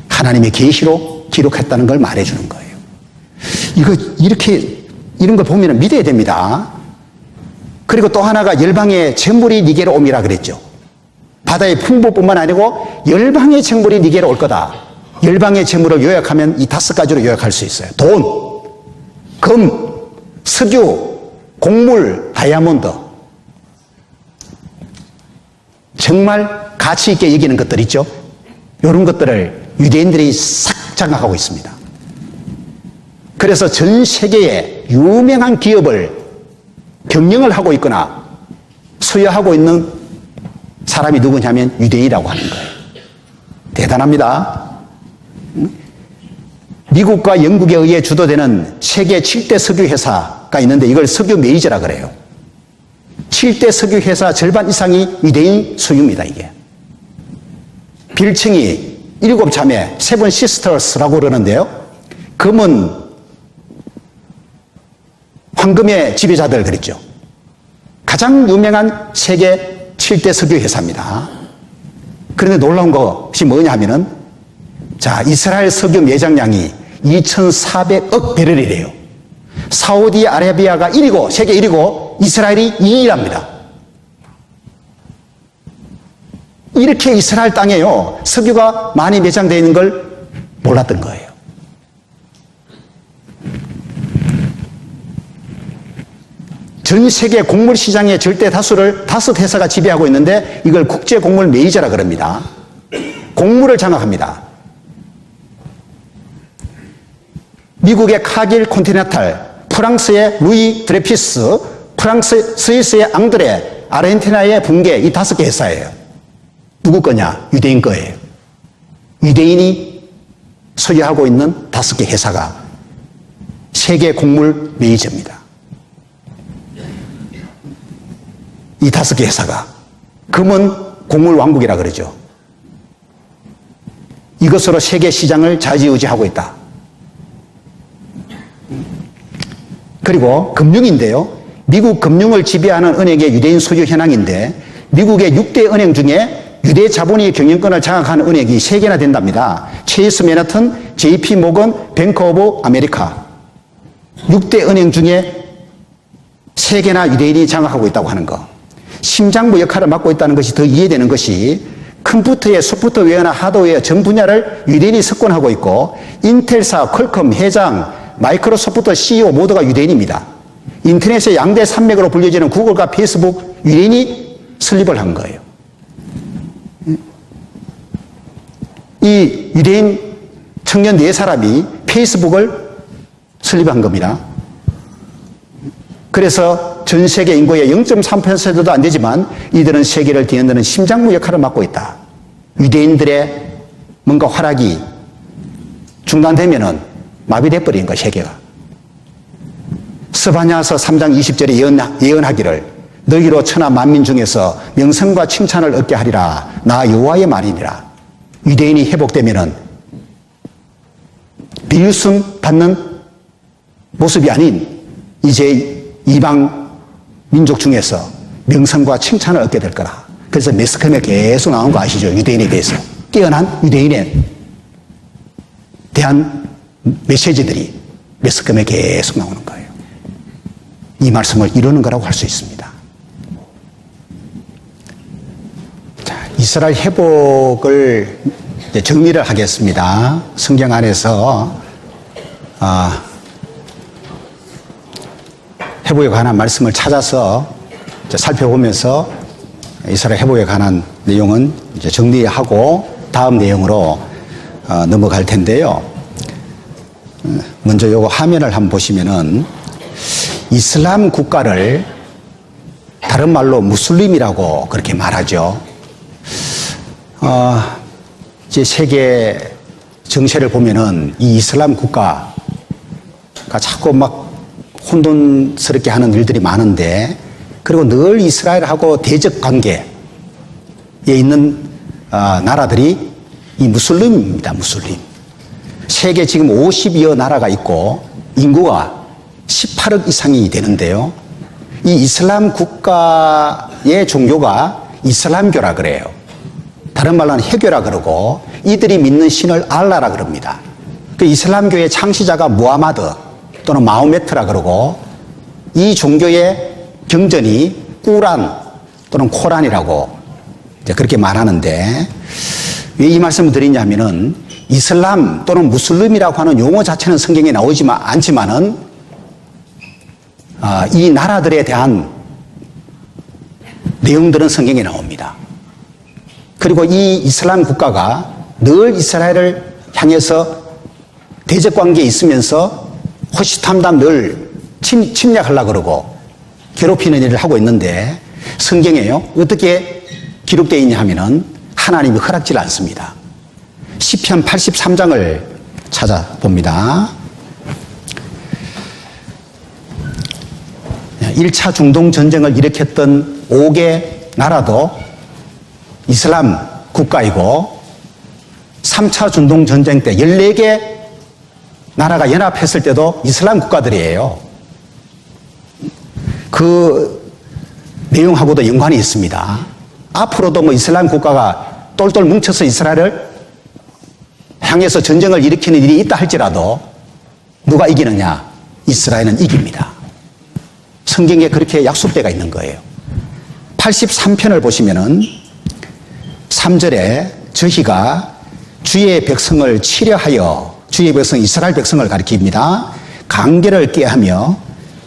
하나님의 계시로 기록했다는 걸 말해주는 거예요. 이런 걸 보면 믿어야 됩니다. 그리고 또 하나가 열방의 재물이 니게로 옴이라 그랬죠. 바다의 풍부뿐만 아니고 열방의 재물이 니게로 올 거다. 열방의 재물을 요약하면 이 5가지로 요약할 수 있어요. 돈, 금, 석유, 곡물, 다이아몬드. 정말 가치 있게 여기는 것들 있죠. 이런 것들을 유대인들이 싹 장악하고 있습니다. 그래서 전 세계에 유명한 기업을 경영을 하고 있거나 소유하고 있는 사람이 누구냐면 유대인이라고 하는 거예요. 대단합니다. 미국과 영국에 의해 주도되는 세계 7대 석유 회사가 있는데 이걸 석유 메이저라 그래요. 7대 석유 회사 절반 이상이 유대인 소유입니다, 이게. 빌칭이 7자매, 세븐 시스터스라고 그러는데요. 금은 황금의 지배자들 그랬죠. 가장 유명한 세계 7대 석유 회사입니다. 그런데 놀라운 것이 뭐냐 하면은, 자, 이스라엘 석유 매장량이 2,400억 배럴이래요. 사우디아라비아가 1위고, 세계 1위고, 이스라엘이 2위랍니다. 이렇게 이스라엘 땅에요, 석유가 많이 매장되어 있는 걸 몰랐던 거예요. 전 세계 곡물 시장의 절대 다수를 5회사가 지배하고 있는데 이걸 국제 곡물 메이저라 그럽니다. 곡물을 장악합니다. 미국의 카길 콘티넨탈, 프랑스의 루이 드레피스, 스위스의 앙드레, 아르헨티나의 붕괴, 이 5개 회사예요. 누구 거냐? 유대인 거예요. 유대인이 소유하고 있는 5개 회사가 세계 곡물 메이저입니다. 이 5개 회사가. 금은 곡물 왕국이라 그러죠. 이것으로 세계 시장을 좌지우지하고 있다. 그리고 금융인데요. 미국 금융을 지배하는 은행의 유대인 소유 현황인데 미국의 6대 은행 중에 유대 자본이 경영권을 장악하는 은행이 3개나 된답니다. 체이스 매너튼, JP 모건, 뱅크 오브 아메리카. 6대 은행 중에 3개나 유대인이 장악하고 있다고 하는 거. 심장부 역할을 맡고 있다는 것이 더 이해되는 것이 컴퓨터의 소프트웨어나 하드웨어 전 분야를 유대인이 석권하고 있고 인텔사, 퀄컴, 회장, 마이크로소프트 CEO 모두가 유대인입니다. 인터넷의 양대 산맥으로 불려지는 구글과 페이스북 유대인이 설립을 한 거예요. 이 유대인 청년 4사람이 페이스북을 설립한 겁니다. 그래서 전 세계 인구의 0.3%도 안 되지만 이들은 세계를 뒤흔드는 심장부 역할을 맡고 있다. 유대인들의 뭔가 활약이 중단되면은 마비돼 버리는 거야, 세계가. 스바냐서 3장 20절에 예언하기를 너희로 천하 만민 중에서 명성과 칭찬을 얻게 하리라. 나 여호와의 말이니라. 유대인이 회복되면은 비웃음 받는 모습이 아닌 이제 이방 민족 중에서 명성과 칭찬을 얻게 될 거라. 그래서 매스컴에 계속 나온 거 아시죠? 유대인에 대해서. 깨어난 유대인에 대한 메시지들이 매스컴에 계속 나오는 거예요. 이 말씀을 이루는 거라고 할 수 있습니다. 자, 이스라엘 회복을 이제 정리를 하겠습니다. 성경 안에서 회복에 관한 말씀을 찾아서 이제 살펴보면서 이스라엘 회복에 관한 내용은 이제 정리하고 다음 내용으로 넘어갈 텐데요. 먼저 요거 화면을 한번 보시면은 이슬람 국가를 다른 말로 무슬림이라고 그렇게 말하죠. 이제 세계 정세를 보면은 이 이슬람 국가가 자꾸 막 혼돈스럽게 하는 일들이 많은데, 그리고 늘 이스라엘하고 대적 관계에 있는 나라들이 이 무슬림입니다. 무슬림. 세계 지금 50여 나라가 있고 인구가 18억 이상이 되는데요. 이 이슬람 국가의 종교가 이슬람교라 그래요. 다른 말로는 해교라 그러고 이들이 믿는 신을 알라라 그럽니다. 그 이슬람교의 창시자가 무하마드 또는 마호메트라 그러고 이 종교의 경전이 꾸란 또는 코란이라고 이제 그렇게 말하는데 왜 이 말씀을 드리냐면은 이슬람 또는 무슬림이라고 하는 용어 자체는 성경에 나오지만 않지만은 이 나라들에 대한 내용들은 성경에 나옵니다. 그리고 이 이슬람 국가가 늘 이스라엘을 향해서 대적 관계에 있으면서 호시탐탐 늘 침략하려고 그러고 괴롭히는 일을 하고 있는데 성경에요 어떻게 기록되어 있냐 하면은 하나님이 허락질 않습니다. 시편 83장을 찾아봅니다. 1차 중동 전쟁을 일으켰던 5개 나라도 이슬람 국가이고 3차 중동 전쟁 때 14개 나라가 연합했을 때도 이슬람 국가들이에요. 그 내용하고도 연관이 있습니다. 앞으로도 뭐 이슬람 국가가 똘똘 뭉쳐서 이스라엘을 향해서 전쟁을 일으키는 일이 있다 할지라도 누가 이기느냐? 이스라엘은 이깁니다. 성경에 그렇게 약속대가 있는 거예요. 83편을 보시면은 3절에 저희가 주의 백성을 치려하여 주의 백성 이스라엘 백성을 가리킵니다. 관계를 깨하며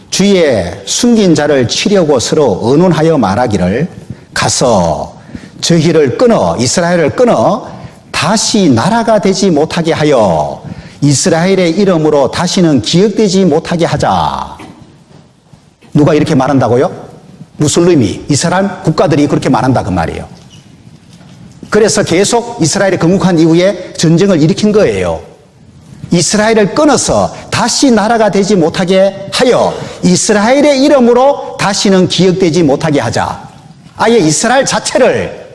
주의 숨긴 자를 치려고 서로 의논하여 말하기를 가서 저희를 끊어 이스라엘을 끊어 다시 나라가 되지 못하게 하여 이스라엘의 이름으로 다시는 기억되지 못하게 하자. 누가 이렇게 말한다고요? 무슬림이 이스라엘 국가들이 그렇게 말한다 그 말이에요. 그래서 계속 이스라엘이 건국한 이후에 전쟁을 일으킨 거예요. 이스라엘을 끊어서 다시 나라가 되지 못하게 하여 이스라엘의 이름으로 다시는 기억되지 못하게 하자. 아예 이스라엘 자체를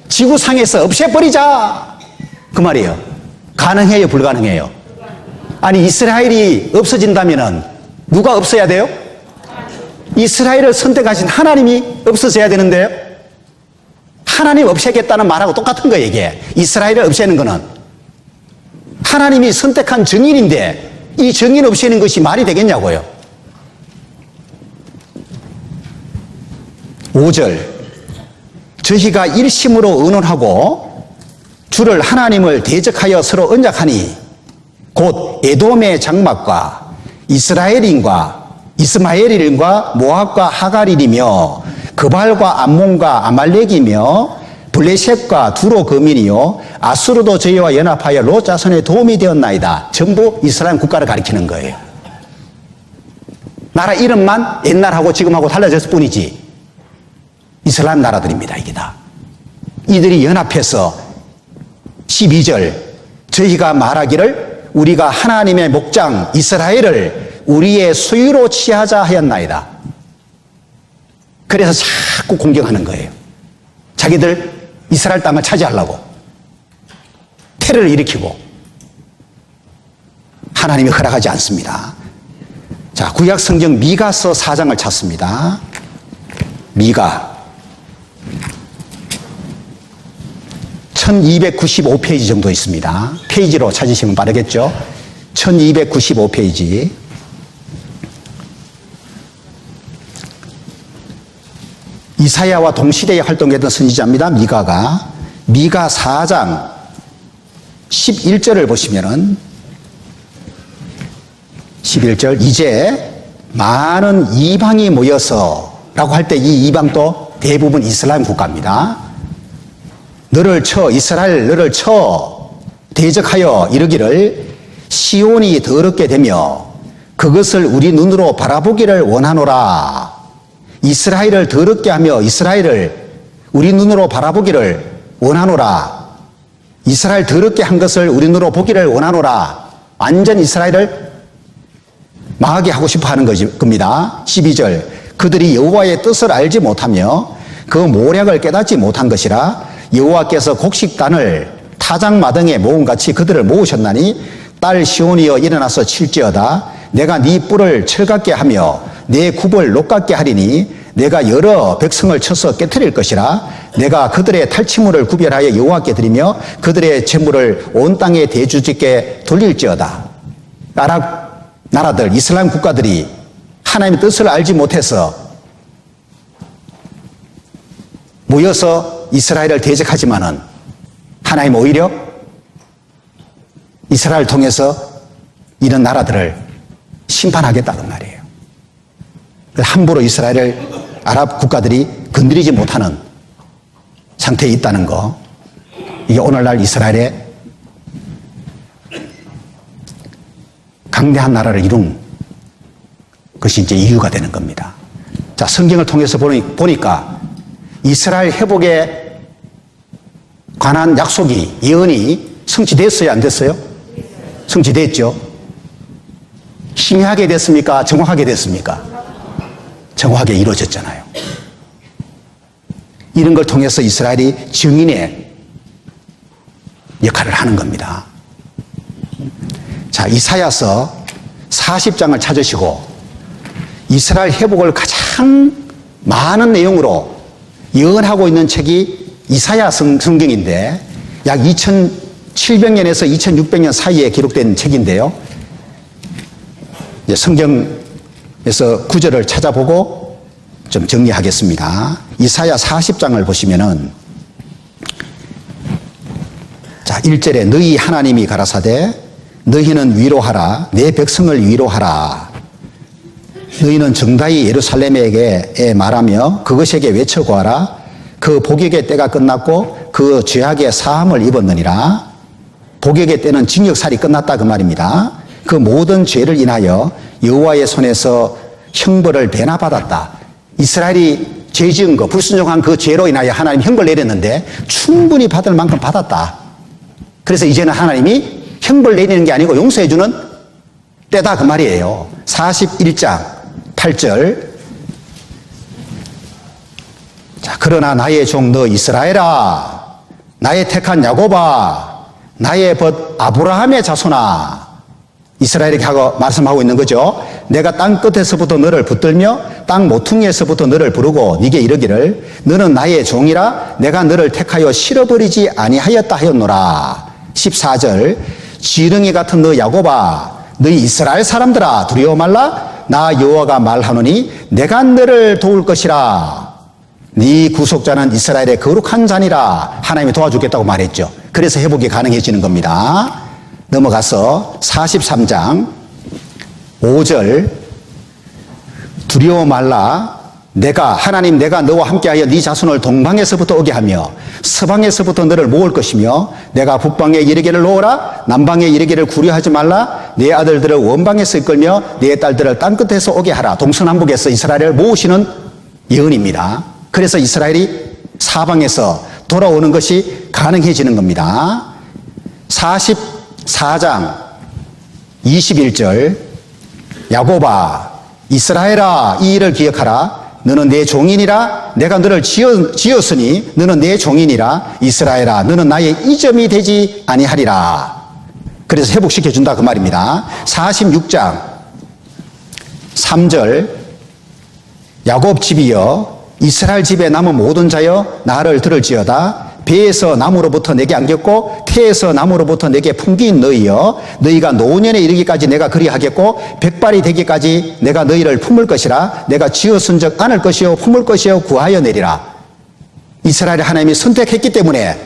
지구상에서 없애버리자 그 말이에요. 가능해요 불가능해요? 아니 이스라엘이 없어진다면은 누가 없어야 돼요? 이스라엘을 선택하신 하나님이 없어져야 되는데요. 하나님 없애겠다는 말하고 똑같은 거예요. 이게 이스라엘을 없애는 거는 하나님이 선택한 정인인데 이 정인 없애는 것이 말이 되겠냐고요. 5절 저희가 일심으로 의논하고 주를 하나님을 대적하여 서로 언약하니 곧 에돔의 장막과 이스라엘인과 이스마엘인과 모압과 하갈인이며 그발과 암몬과 아말렉이며 블레셋과 두로 거민이요 아수르도 저희와 연합하여 롯 자손의 도움이 되었나이다. 전부 이스라엘 국가를 가리키는 거예요. 나라 이름만 옛날하고 지금하고 달라졌을 뿐이지 이슬람 나라들입니다. 이게 다. 이들이 연합해서 12절 저희가 말하기를 우리가 하나님의 목장 이스라엘을 우리의 소유로 취하자 하였나이다. 그래서 자꾸 공격하는 거예요. 자기들 이스라엘 땅을 차지하려고 테러를 일으키고 하나님이 허락하지 않습니다. 자, 구약 성경 미가서 4장을 찾습니다. 미가 1295페이지 정도 있습니다. 페이지로 찾으시면 빠르겠죠? 1295페이지. 이사야와 동시대에 활동했던 선지자입니다. 미가가. 미가 4장 11절을 보시면은 11절 이제 많은 이방이 모여서 라고 할 때 이 이방도 대부분 이슬람 국가입니다. 너를 쳐 이스라엘 너를 쳐 대적하여 이르기를 시온이 더럽게 되며 그것을 우리 눈으로 바라보기를 원하노라. 이스라엘을 더럽게 하며 이스라엘을 우리 눈으로 바라보기를 원하노라. 이스라엘 더럽게 한 것을 우리 눈으로 보기를 원하노라. 완전 이스라엘을 망하게 하고 싶어 하는 겁니다. 12절 그들이 여호와의 뜻을 알지 못하며 그 모략을 깨닫지 못한 것이라. 여호와께서 곡식단을 타작마등에 모음같이 그들을 모으셨나니 딸 시온이여 일어나서 칠지어다. 내가 네 뿔을 철 같게 하며 네 굽을 녹 같게 하리니 내가 여러 백성을 쳐서 깨뜨릴 것이라. 내가 그들의 탈취물을 구별하여 여호와께 드리며 그들의 재물을 온 땅의 대주직께 돌릴지어다. 아랍 나라들, 이슬람 국가들이 하나님의 뜻을 알지 못해서 모여서 이스라엘을 대적하지만은 하나님 오히려 이스라엘을 통해서 이런 나라들을 심판하겠다는 말이에요. 함부로 이스라엘을 아랍 국가들이 건드리지 못하는 상태에 있다는 거, 이게 오늘날 이스라엘의 강대한 나라를 이룬 것이 이제 이유가 되는 겁니다. 자, 성경을 통해서 보니까 이스라엘 회복에 관한 약속이, 예언이 성취됐어요, 안 됐어요? 성취됐죠. 희미하게 됐습니까? 정확하게 됐습니까? 정확하게 이루어졌잖아요. 이런 걸 통해서 이스라엘이 증인의 역할을 하는 겁니다. 자, 이사야서 40장을 찾으시고 이스라엘 회복을 가장 많은 내용으로 예언하고 있는 책이 이사야 성경인데 약 2700년에서 2600년 사이에 기록된 책인데요. 이제 성경에서 구절을 찾아보고 좀 정리하겠습니다. 이사야 40장을 보시면은, 자, 1절에 너희 하나님이 가라사대 너희는 위로하라. 내 백성을 위로하라. 너희는 정다이 예루살렘에게 말하며 그것에게 외쳐고하라. 그 복역의 때가 끝났고 그 죄악의 사함을 입었느니라. 복역의 때는 징역살이 끝났다 그 말입니다. 그 모든 죄를 인하여 여호와의 손에서 형벌을 배나 받았다. 이스라엘이 죄 지은 거, 불순종한 그 죄로 인하여 하나님 형벌 내렸는데 충분히 받을 만큼 받았다. 그래서 이제는 하나님이 형벌 내리는 게 아니고 용서해주는 때다 그 말이에요. 41장 8절. 자, 그러나 나의 종 너 이스라엘아, 나의 택한 야곱아, 나의 벗 아브라함의 자손아. 이스라엘에게 하고 말씀하고 있는 거죠. 내가 땅 끝에서부터 너를 붙들며 땅 모퉁이에서부터 너를 부르고 네게 이르기를 너는 나의 종이라. 내가 너를 택하여 실어버리지 아니하였다 하였노라. 14절. 지렁이 같은 너 야곱아, 너희 이스라엘 사람들아 두려워 말라. 나 여호와가 말하노니 내가 너를 도울 것이라. 네 구속자는 이스라엘의 거룩한 자니라. 하나님이 도와주겠다고 말했죠. 그래서 회복이 가능해지는 겁니다. 넘어가서 43장 5절. 두려워 말라. 하나님 내가 너와 함께하여 네 자손을 동방에서부터 오게 하며 서방에서부터 너를 모을 것이며 내가 북방에 이르기를 놓으라. 남방에 이르기를 구려하지 말라. 내 아들들을 원방에서 이끌며 내 딸들을 땅끝에서 오게 하라. 동서남북에서 이스라엘을 모으시는 예언입니다. 그래서 이스라엘이 사방에서 돌아오는 것이 가능해지는 겁니다. 44장 21절. 야곱아, 이스라엘아, 이 일을 기억하라. 너는 내 종이니라. 내가 너를 지었으니 너는 내 종이니라. 이스라엘아, 너는 나의 이점이 되지 아니하리라. 그래서 회복시켜준다 그 말입니다. 46장 3절. 야곱 집이여, 이스라엘 집에 남은 모든 자여 나를 들을지어다. 배에서 나무로부터 내게 안겼고 태에서 나무로부터 내게 품긴 너희여, 너희가 노년에 이르기까지 내가 그리하겠고 백발이 되기까지 내가 너희를 품을 것이라. 내가 지어쓴 적 안을 것이요 품을 것이요 구하여 내리라. 이스라엘 하나님이 선택했기 때문에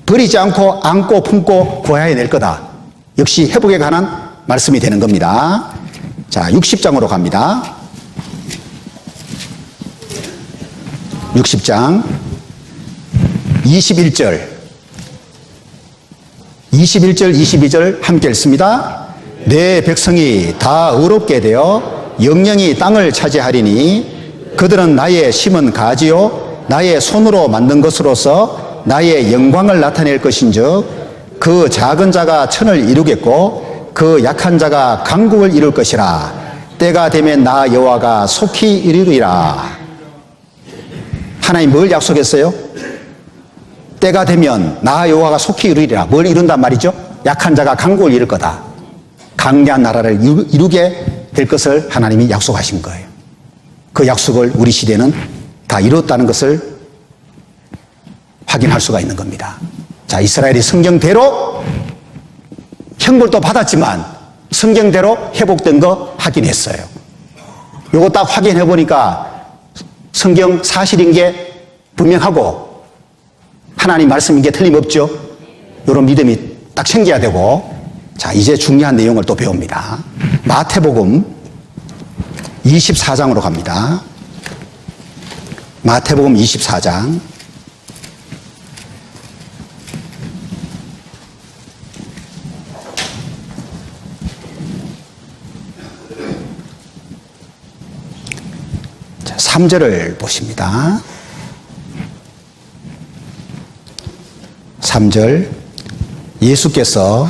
버리지 않고 안고 품고 구하여 낼 거다. 역시 회복에 관한 말씀이 되는 겁니다. 자, 60장으로 갑니다. 60장 21절 22절 함께 읽습니다. 내 백성이 다 의롭게 되어 영영이 땅을 차지하리니 그들은 나의 심은 가지요 나의 손으로 만든 것으로서 나의 영광을 나타낼 것인즉 그 작은 자가 천을 이루겠고 그 약한 자가 강국을 이룰 것이라. 때가 되면 나 여호와가 속히 이루리라. 하나님 뭘 약속했어요? 때가 되면 나 여호와가 속히 이루리라. 뭘 이룬단 말이죠? 약한 자가 강국을 이룰 거다. 강대한 나라를 이루게 될 것을 하나님이 약속하신 거예요. 그 약속을 우리 시대는 다 이뤘다는 것을 확인할 수가 있는 겁니다. 자, 이스라엘이 성경대로 형벌도 받았지만 성경대로 회복된 거 확인했어요. 요거 딱 확인해 보니까 성경 사실인 게 분명하고 하나님 말씀인 게 틀림없죠. 이런 믿음이 딱 생겨야 되고, 자, 이제 중요한 내용을 또 배웁니다. 마태복음 24장으로 갑니다. 마태복음 24장. 자, 3절을 보십니다. 3절. 예수께서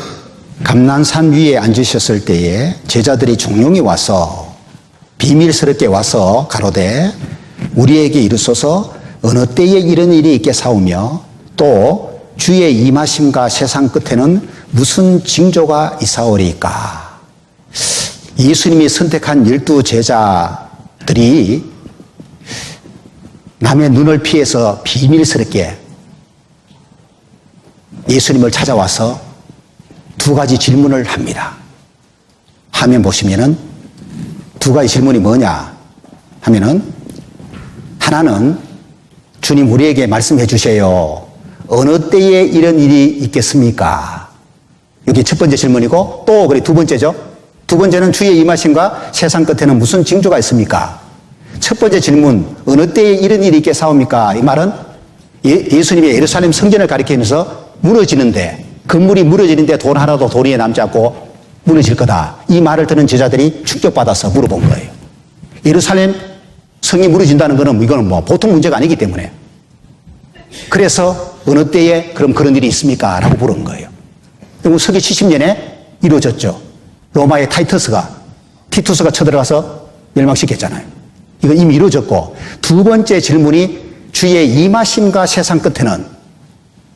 감난산 위에 앉으셨을 때에 제자들이 종용이 와서 비밀스럽게 와서 가로되 우리에게 이르소서 어느 때에 이런 일이 있겠사오며 또 주의 임하심과 세상 끝에는 무슨 징조가 있사오리까. 예수님이 선택한 12 제자들이 남의 눈을 피해서 비밀스럽게 예수님을 찾아와서 두 가지 질문을 합니다. 화면 보시면은 두 가지 질문이 뭐냐 하면은, 하나는 주님 우리에게 말씀해 주세요. 어느 때에 이런 일이 있겠습니까? 이게 첫 번째 질문이고, 또 그래 두 번째죠. 두 번째는 주의 임하심과 세상 끝에는 무슨 징조가 있습니까? 첫 번째 질문, 어느 때에 이런 일이 있겠사옵니까? 이 말은 예수님이 예루살렘 성전을 가리키면서 무너지는데, 건물이 무너지는데 돈 하나도 도리에 남지 않고 무너질 거다. 이 말을 듣는 제자들이 충격받아서 물어본 거예요. 예루살렘 성이 무너진다는 거는 이거는 뭐 보통 문제가 아니기 때문에. 그래서 어느 때에 그럼 그런 일이 있습니까? 라고 물은 거예요. 그리고 서기 70년에 이루어졌죠. 로마의 티투스가 쳐들어가서 멸망시켰잖아요. 이건 이미 이루어졌고, 두 번째 질문이 주의 임하심과 세상 끝에는,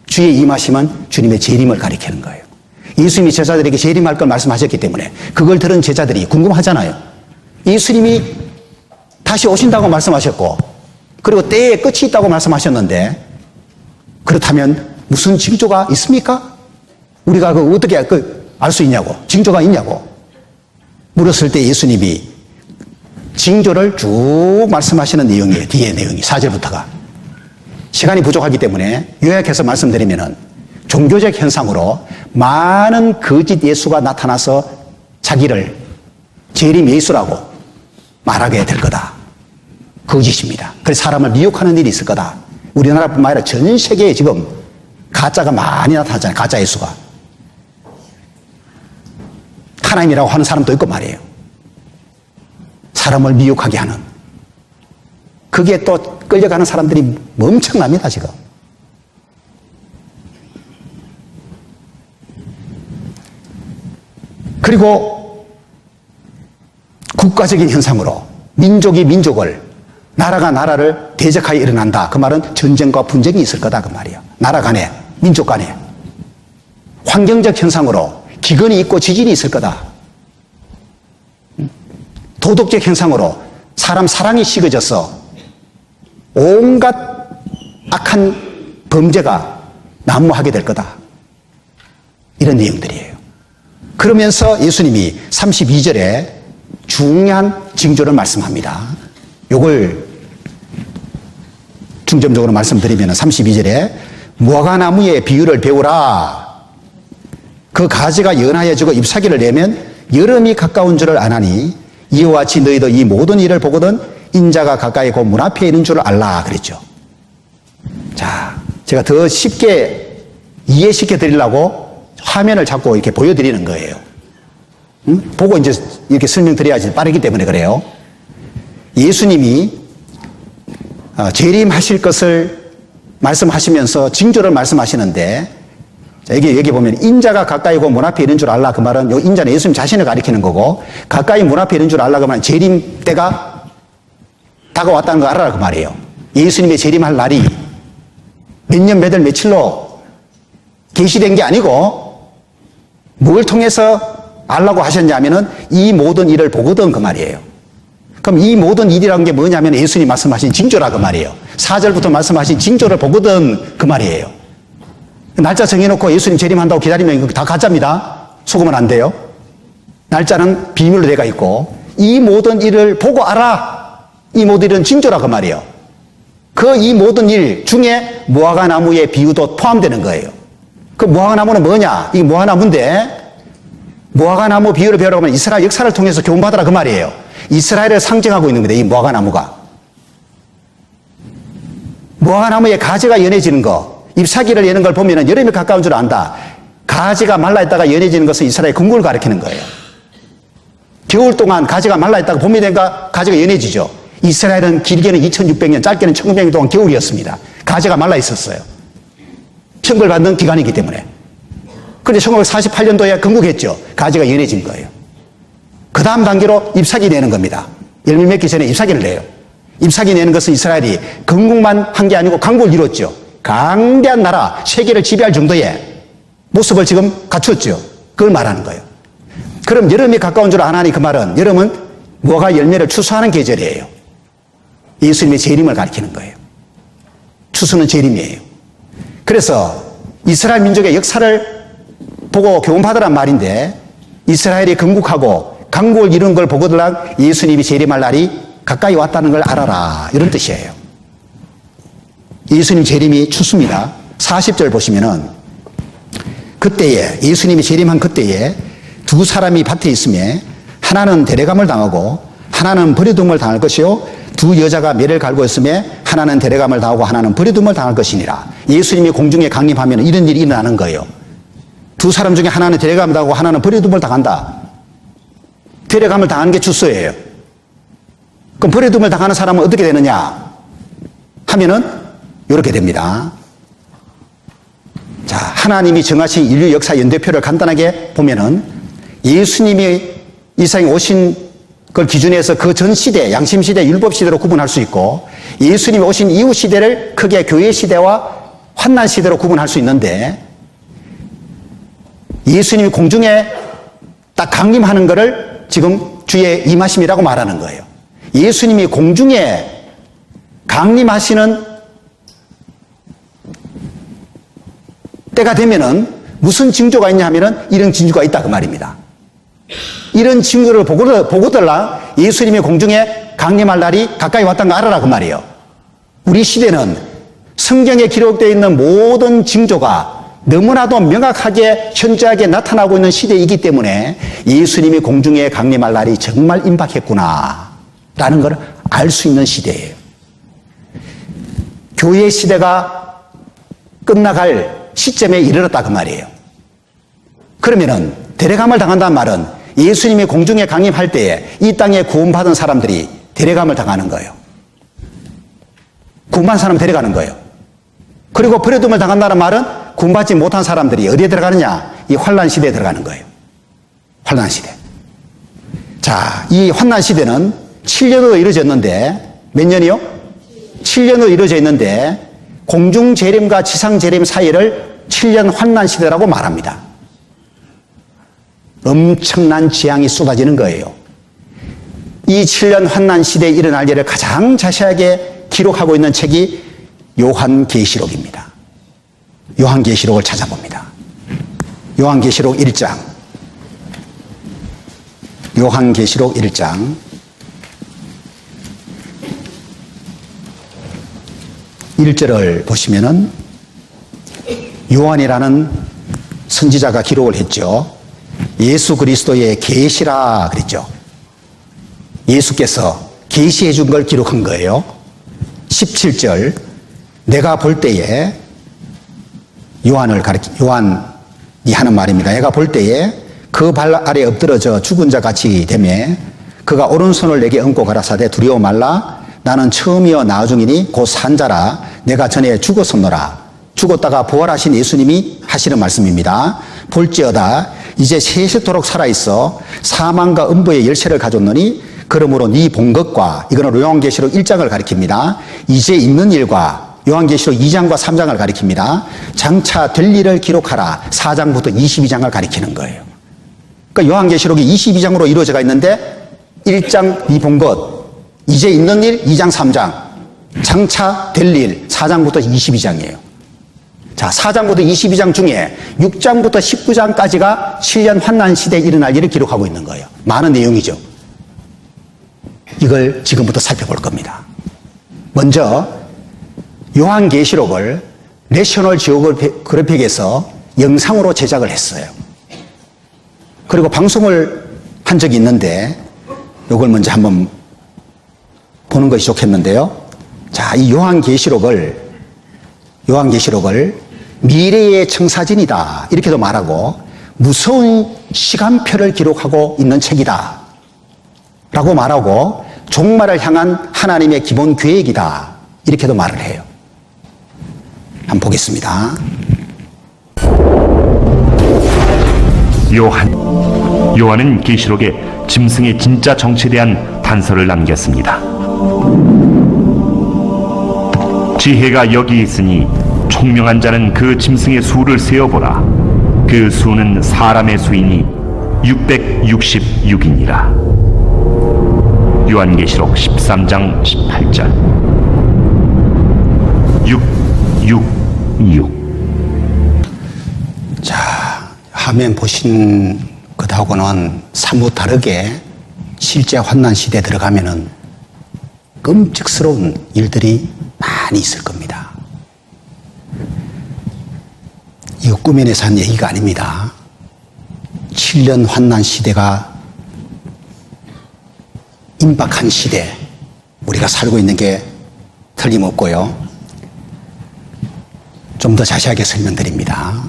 주의 임하심은 주님의 재림을 가리키는 거예요. 예수님이 제자들에게 재림할 걸 말씀하셨기 때문에 그걸 들은 제자들이 궁금하잖아요. 예수님이 다시 오신다고 말씀하셨고, 그리고 때에 끝이 있다고 말씀하셨는데, 그렇다면 무슨 징조가 있습니까? 우리가 어떻게 알 수 있냐고, 징조가 있냐고 물었을 때 예수님이 징조를 쭉 말씀하시는 내용이에요. 뒤에 내용이 4절부터가. 시간이 부족하기 때문에 요약해서 말씀드리면은, 종교적 현상으로 많은 거짓 예수가 나타나서 자기를 재림 예수라고 말하게 될 거다. 거짓입니다. 그래서 사람을 미혹하는 일이 있을 거다. 우리나라뿐만 아니라 전 세계에 지금 가짜가 많이 나타나잖아요. 가짜 예수가. 하나님이라고 하는 사람도 있고 말이에요. 사람을 미혹하게 하는. 그게 또 끌려가는 사람들이 엄청납니다, 지금. 그리고 국가적인 현상으로 민족이 민족을, 나라가 나라를 대적하여 일어난다. 그 말은 전쟁과 분쟁이 있을 거다. 그 말이에요. 나라 간에, 민족 간에. 환경적 현상으로 기근이 있고 지진이 있을 거다. 도덕적 현상으로 사람 사랑이 식어져서 온갖 악한 범죄가 난무하게 될 거다. 이런 내용들이에요. 그러면서 예수님이 32절에 중요한 징조를 말씀합니다. 요걸 중점적으로 말씀드리면 32절에 무화과나무의 비유를 배우라. 그 가지가 연하여지고 잎사귀를 내면 여름이 가까운 줄을 아나니 이와 같이 너희도 이 모든 일을 보거든 인자가 가까이 곧 문 앞에 있는 줄을 알라 그랬죠. 자, 제가 더 쉽게 이해시켜 드리려고 화면을 자꾸 이렇게 보여드리는 거예요. 보고 이제 이렇게 설명드려야지 빠르기 때문에 그래요. 예수님이 재림하실 것을 말씀하시면서 징조를 말씀하시는데, 자, 여기 보면 인자가 가까이 곧 문 앞에 있는 줄 알라. 그 말은 요 인자는 예수님 자신을 가리키는 거고, 가까이 문 앞에 있는 줄 알라. 그 말은 재림 때가 다가왔다는 거 알아라. 그 말이에요. 예수님의 재림할 날이 몇 년, 몇 월, 며칠로 계시된 게 아니고 뭘 통해서 알라고 하셨냐면은 이 모든 일을 보거든 그 말이에요. 그럼 이 모든 일이라는 게 뭐냐면 예수님 말씀하신 징조라 그 말이에요. 4절부터 말씀하신 징조를 보거든 그 말이에요. 날짜 정해놓고 예수님 재림한다고 기다리면 이거 다 가짜입니다. 속으면 안 돼요. 날짜는 비밀로 되어 있고 이 모든 일을 보고 알아. 이 모든 일은 징조라 그 말이에요. 그 이 모든 일 중에 무화과나무의 비유도 포함되는 거예요. 그 무화과나무는 뭐냐? 이게 무화과나무인데 무화과나무 비유를 배우라고 하면 이스라엘 역사를 통해서 교훈받으라 그 말이에요. 이스라엘을 상징하고 있는 겁니다. 이 무화과나무가. 무화과나무의 가지가 연해지는 거, 잎사귀를 여는 걸 보면 여름이 가까운 줄 안다. 가지가 말라있다가 연해지는 것은 이스라엘 근구를 가리키는 거예요. 겨울 동안 가지가 말라있다가 봄이 되니까 가지가 연해지죠. 이스라엘은 길게는 2600년, 짧게는 1900년 동안 겨울이었습니다. 가지가 말라있었어요. 천벌 받는 기간이기 때문에. 그런데 1948년도에 건국했죠. 가지가 연해진 거예요. 그 다음 단계로 잎사귀 내는 겁니다. 열매 맺기 전에 잎사귀를 내요. 잎사귀 내는 것은 이스라엘이 건국만 한 게 아니고 강국을 이뤘죠. 강대한 나라, 세계를 지배할 정도의 모습을 지금 갖추었죠. 그걸 말하는 거예요. 그럼 여름이 가까운 줄 아나니 그 말은 여름은 무화과 열매를 추수하는 계절이에요. 예수님의 재림을 가리키는 거예요. 추수는 재림이에요. 그래서 이스라엘 민족의 역사를 보고 교훈받으란 말인데 이스라엘이 건국하고 강국을 이룬 걸 보거들랑 예수님이 재림할 날이 가까이 왔다는 걸 알아라. 이런 뜻이에요. 예수님 재림이 추수입니다. 40절 보시면은 그때에 예수님이 재림한 그때에 두 사람이 밭에 있음에 하나는 데려감을 당하고 하나는 버려둠을 당할 것이요 두 여자가 매를 갈고 있음에 하나는 데려감을 당하고 하나는 버려둠을 당할 것이니라. 예수님이 공중에 강림하면 이런 일이 일어나는 거예요. 두 사람 중에 하나는 데려감을 당하고 하나는 버려둠을 당한다. 데려감을 당하는 게 추수예요. 그럼 버려둠을 당하는 사람은 어떻게 되느냐 하면은 이렇게 됩니다. 자, 하나님이 정하신 인류 역사 연대표를 간단하게 보면은 예수님이 이 세상에 오신 걸 기준해서 그 전 시대, 양심 시대, 율법 시대로 구분할 수 있고 예수님이 오신 이후 시대를 크게 교회 시대와 환난 시대로 구분할 수 있는데 예수님이 공중에 딱 강림하는 것을 지금 주의 임하심이라고 말하는 거예요. 예수님이 공중에 강림하시는 때가 되면은 무슨 징조가 있냐 하면은 이런 징조가 있다 그 말입니다. 이런 징조를 보고들라 예수님이 공중에 강림할 날이 가까이 왔다는 거 알아라 그 말이에요. 우리 시대는 성경에 기록되어 있는 모든 징조가 너무나도 명확하게 현저하게 나타나고 있는 시대이기 때문에 예수님이 공중에 강림할 날이 정말 임박했구나 라는 걸 알 수 있는 시대예요. 교회 시대가 끝나갈 시점에 이르렀다 그 말이에요. 그러면은 데려감을 당한다는 말은 예수님이 공중에 강림할 때에 이 땅에 구원받은 사람들이 데려감을 당하는 거예요. 구원받은 사람 데려가는 거예요. 그리고 버려둠을 당한다는 말은 구원받지 못한 사람들이 어디에 들어가느냐? 이 환난 시대에 들어가는 거예요. 환난 시대. 자, 이 환난 시대는 7년으로 이루어졌는데 몇 년이요? 7년으로 이루어져 있는데 공중 재림과 지상 재림 사이를 7년 환난 시대라고 말합니다. 엄청난 재앙이 쏟아지는 거예요. 이 7년 환난 시대에 일어날 일을 가장 자세하게 기록하고 있는 책이 요한계시록입니다. 요한계시록을 찾아봅니다. 요한계시록 1장. 요한계시록 1장. (1절을) 보시면은 요한이라는 선지자가 기록을 했죠. 예수 그리스도의 계시라 그랬죠. 예수께서 계시해 준 걸 기록한 거예요. 17절 내가 볼 때에 요한이 하는 말입니다. 내가 볼 때에 그 발 아래 엎드러져 죽은 자 같이 되매 그가 오른손을 내게 얹고 가라사대 두려워 말라 나는 처음이요 나중이니 곧 산자라 내가 전에 죽었었노라. 죽었다가 부활하신 예수님이 하시는 말씀입니다. 볼지어다 이제 세세토록 살아있어 사망과 음부의 열쇠를 가졌노니 그러므로 네 본 것과 이거는 요한계시록 1장을 가리킵니다. 이제 있는 일과 요한계시록 2장과 3장을 가리킵니다. 장차 될 일을 기록하라 4장부터 22장을 가리키는 거예요. 그러니까 요한계시록이 22장으로 이루어져가 있는데 1장 이 본 것, 이제 있는 일 2장 3장, 장차 될 일 4장부터 22장이에요. 자, 4장부터 22장 중에 6장부터 19장까지가 7년 환난 시대에 일어날 일을 기록하고 있는 거예요. 많은 내용이죠. 이걸 지금부터 살펴볼 겁니다. 먼저 요한계시록을 내셔널 지오그래픽에서 영상으로 제작을 했어요. 그리고 방송을 한 적이 있는데 이걸 먼저 한번 보는 것이 좋겠는데요. 자, 이 요한계시록을 미래의 청사진이다 이렇게도 말하고 무서운 시간표를 기록하고 있는 책이다 라고 말하고 종말을 향한 하나님의 기본 계획이다 이렇게도 말을 해요. 한번 보겠습니다. 요한은 계시록에 짐승의 진짜 정체에 대한 단서를 남겼습니다. 지혜가 여기 있으니 총명한 자는 그 짐승의 수를 세어보라. 그 수는 사람의 수이니 666이니라. 요한계시록 13장 18절. 666. 자, 화면 보신 것하고는 사뭇 다르게 실제 환난 시대에 들어가면은 끔찍스러운 일들이 많이 있을 겁니다. 이거 꾸며내서 한 얘기가 아닙니다. 7년 환난 시대가 임박한 시대, 우리가 살고 있는 게 틀림없고요. 좀 더 자세하게 설명드립니다.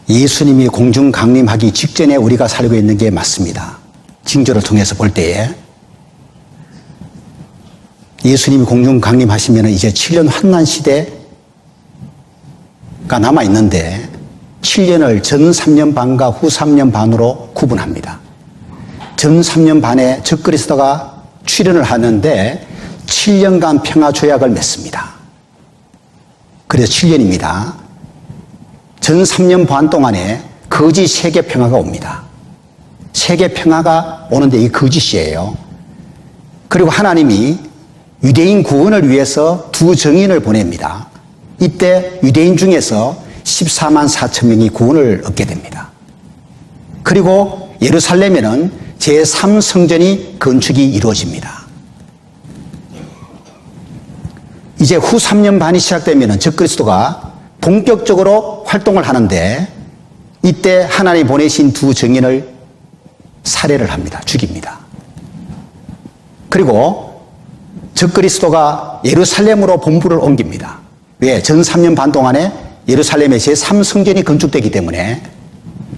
예수님이 공중 강림하기 직전에 우리가 살고 있는 게 맞습니다. 징조를 통해서 볼 때에 예수님이 공중 강림하시면 이제 7년 환난 시대가 남아 있는데 7년을 전 3년 반과 후 3년 반으로 구분합니다. 전 3년 반에 적그리스도가 출현을 하는데 7년간 평화 조약을 맺습니다. 그래서 7년입니다. 전 3년 반 동안에 거짓 세계 평화가 옵니다. 세계 평화가 오는데 이 거짓이에요. 그리고 하나님이 유대인 구원을 위해서 두 증인을 보냅니다. 이때 유대인 중에서 14만 4천 명이 구원을 얻게 됩니다. 그리고 예루살렘에는 제3성전이 건축이 이루어집니다. 이제 후 3년 반이 시작되면 적그리스도가 본격적으로 활동을 하는데 이때 하나님이 보내신 두 증인을 살해를 합니다. 죽입니다. 그리고 적그리스도가 예루살렘으로 본부를 옮깁니다. 왜? 전 3년 반 동안에 예루살렘에 제3성전이 건축되기 때문에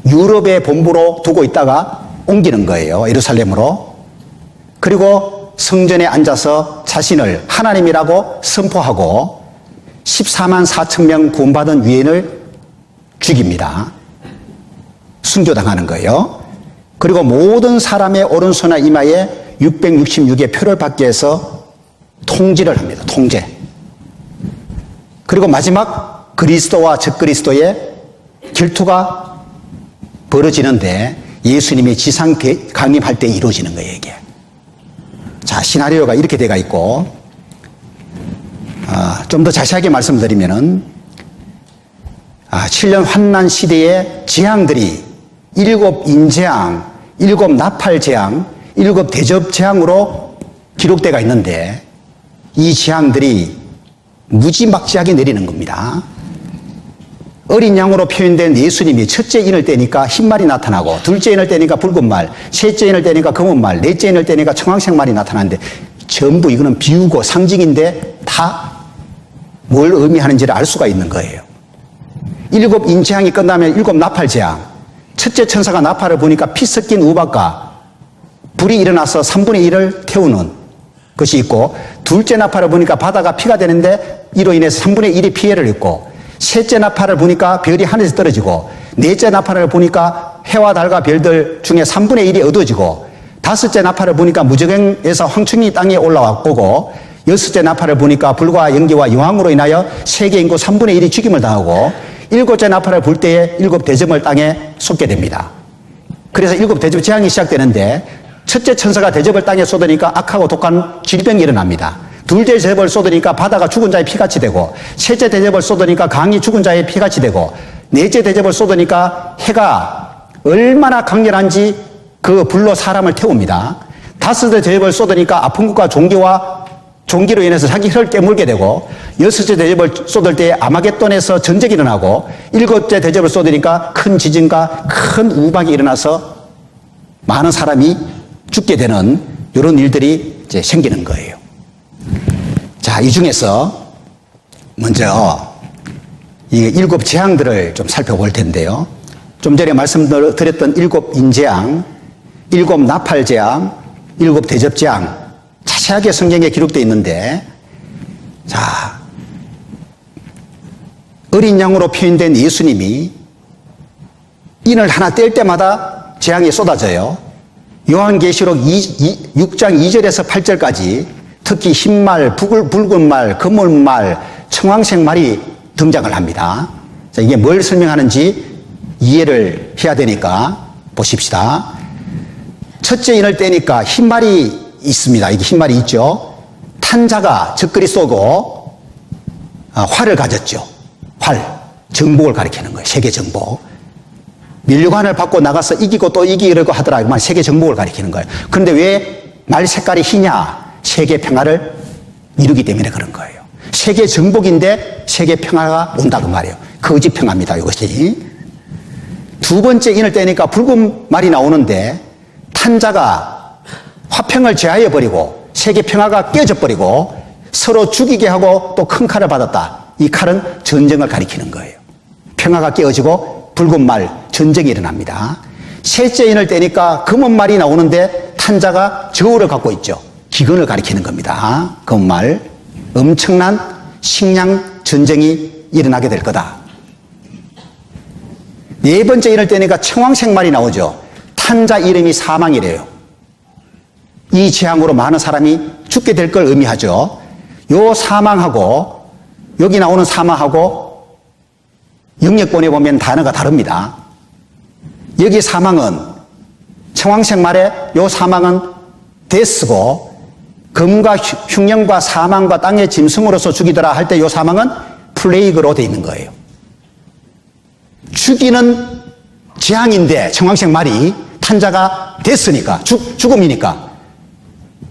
유럽의 본부로 두고 있다가 옮기는 거예요. 예루살렘으로. 그리고 성전에 앉아서 자신을 하나님이라고 선포하고 14만 4천 명 구원받은 유대인을 죽입니다. 순교당하는 거예요. 그리고 모든 사람의 오른손과 이마에 666의 표를 받게 해서 통지를 합니다. 통제. 그리고 마지막 그리스도와 적그리스도의 결투가 벌어지는데 예수님이 지상 강림할 때 이루어지는 거예요, 이게. 자, 시나리오가 이렇게 돼가 있고, 좀 더 자세하게 말씀드리면은, 7년 환난 시대의 재앙들이 7 인재앙, 7 나팔재앙, 7 대접재앙으로 기록되어 있는데, 이 재앙들이 무지막지하게 내리는 겁니다. 어린 양으로 표현된 예수님이 첫째 인을 떼니까 흰말이 나타나고, 둘째 인을 떼니까 붉은 말, 셋째 인을 떼니까 검은 말, 넷째 인을 떼니까 청황색 말이 나타나는데 전부 이거는 비유고 상징인데 다 뭘 의미하는지를 알 수가 있는 거예요. 7 인재앙이 끝나면 7 나팔재앙. 첫째 천사가 나팔을 보니까 피 섞인 우박과 불이 일어나서 3분의 1을 태우는 것이 있고, 둘째 나팔을 보니까 바다가 피가 되는데 이로 인해서 3분의 1이 피해를 입고, 셋째 나팔을 보니까 별이 하늘에서 떨어지고, 넷째 나팔을 보니까 해와 달과 별들 중에 3분의 1이 어두워지고, 다섯째 나팔을 보니까 무저갱에서 황충이 땅에 올라오고, 여섯째 나팔을 보니까 불과 연기와 유황으로 인하여 세계 인구 3분의 1이 죽임을 당하고, 일곱째 나팔을 불 때에 7 대점을 땅에 쏟게 됩니다. 그래서 일곱 대접 재앙이 시작되는데 첫째 천사가 대접을 땅에 쏟으니까 악하고 독한 질병이 일어납니다. 둘째 대접을 쏟으니까 바다가 죽은 자의 피같이 되고, 셋째 대접을 쏟으니까 강이 죽은 자의 피같이 되고, 넷째 대접을 쏟으니까 해가 얼마나 강렬한지 그 불로 사람을 태웁니다. 다섯째 대접을 쏟으니까 아픈 것과 종기로 인해서 자기 혀를 깨물게 되고, 여섯째 대접을 쏟을 때 아마겟돈에서 전쟁이 일어나고, 일곱째 대접을 쏟으니까 큰 지진과 큰 우박이 일어나서 많은 사람이 죽게 되는 이런 일들이 이제 생기는 거예요. 자, 이 중에서 먼저 이 일곱 재앙들을 좀 살펴볼 텐데요. 좀 전에 말씀드렸던 일곱 인재앙, 일곱 나팔재앙, 일곱 대접재앙 자세하게 성경에 기록되어 있는데, 자, 어린 양으로 표현된 예수님이 인을 하나 뗄 때마다 재앙이 쏟아져요. 요한계시록 6장 2절에서 8절까지 특히 흰말, 붉은 말, 거물말, 청황색 말이 등장을 합니다. 자, 이게 뭘 설명하는지 이해를 해야 되니까 보십시다. 첫째 인을 떼니까 흰말이 있습니다. 이게 흰말이 있죠. 탄자가 적그리 쏘고 활을 가졌죠. 활, 정복을 가리키는 거예요. 세계 정복. 면류관을 받고 나가서 이기고 또 이기려고 하더라고만 세계 정복을 가리키는 거예요. 그런데 왜 말 색깔이 희냐? 세계 평화를 이루기 때문에 그런 거예요. 세계 정복인데 세계 평화가 온다고 말이에요. 거짓 평화입니다. 이것이. 두 번째 인을 떼니까 붉은 말이 나오는데 탄자가 화평을 제하여 버리고 세계 평화가 깨져 버리고 서로 죽이게 하고 또 큰 칼을 받았다. 이 칼은 전쟁을 가리키는 거예요. 평화가 깨어지고 붉은 말, 전쟁이 일어납니다. 셋째 인을 떼니까 검은 말이 나오는데 탄자가 저울을 갖고 있죠. 기근을 가리키는 겁니다. 검은 말, 엄청난 식량 전쟁이 일어나게 될 거다. 네 번째 인을 떼니까 청황색 말이 나오죠. 탄자 이름이 사망이래요. 이 재앙으로 많은 사람이 죽게 될 걸 의미하죠. 요 사망하고 여기 나오는 사망하고 영역본에 보면 단어가 다릅니다. 여기 사망은 청황색 말에 요 사망은 데스고, 검과 흉령과 사망과 땅의 짐승으로서 죽이더라 할 때 요 사망은 플레이그로 되어 있는 거예요. 죽이는 재앙인데 청황색 말이 탄자가 됐으니까 죽음이니까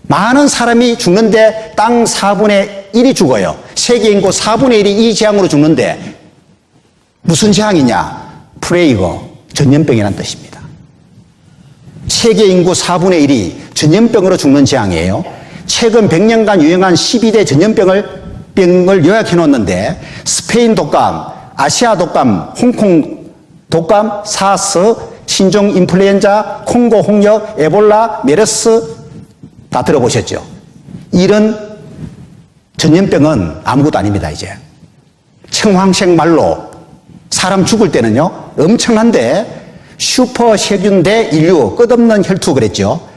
많은 사람이 죽는데 땅 4분의 1이 죽어요. 세계 인구 4분의 1이 이 재앙으로 죽는데 무슨 재앙이냐? 플레이거, 전염병이라는 뜻입니다. 세계 인구 4분의 1이 전염병으로 죽는 재앙이에요. 최근 100년간 유행한 12대 전염병을 요약해 놓았는데 스페인 독감, 아시아 독감, 홍콩 독감, 사스, 신종 인플루엔자, 콩고 홍역, 에볼라, 메르스 다 들어보셨죠? 이런 전염병은 아무것도 아닙니다. 이제 청황색 말로 사람 죽을 때는요 엄청난데 슈퍼 세균 대 인류 끝없는 혈투 그랬죠.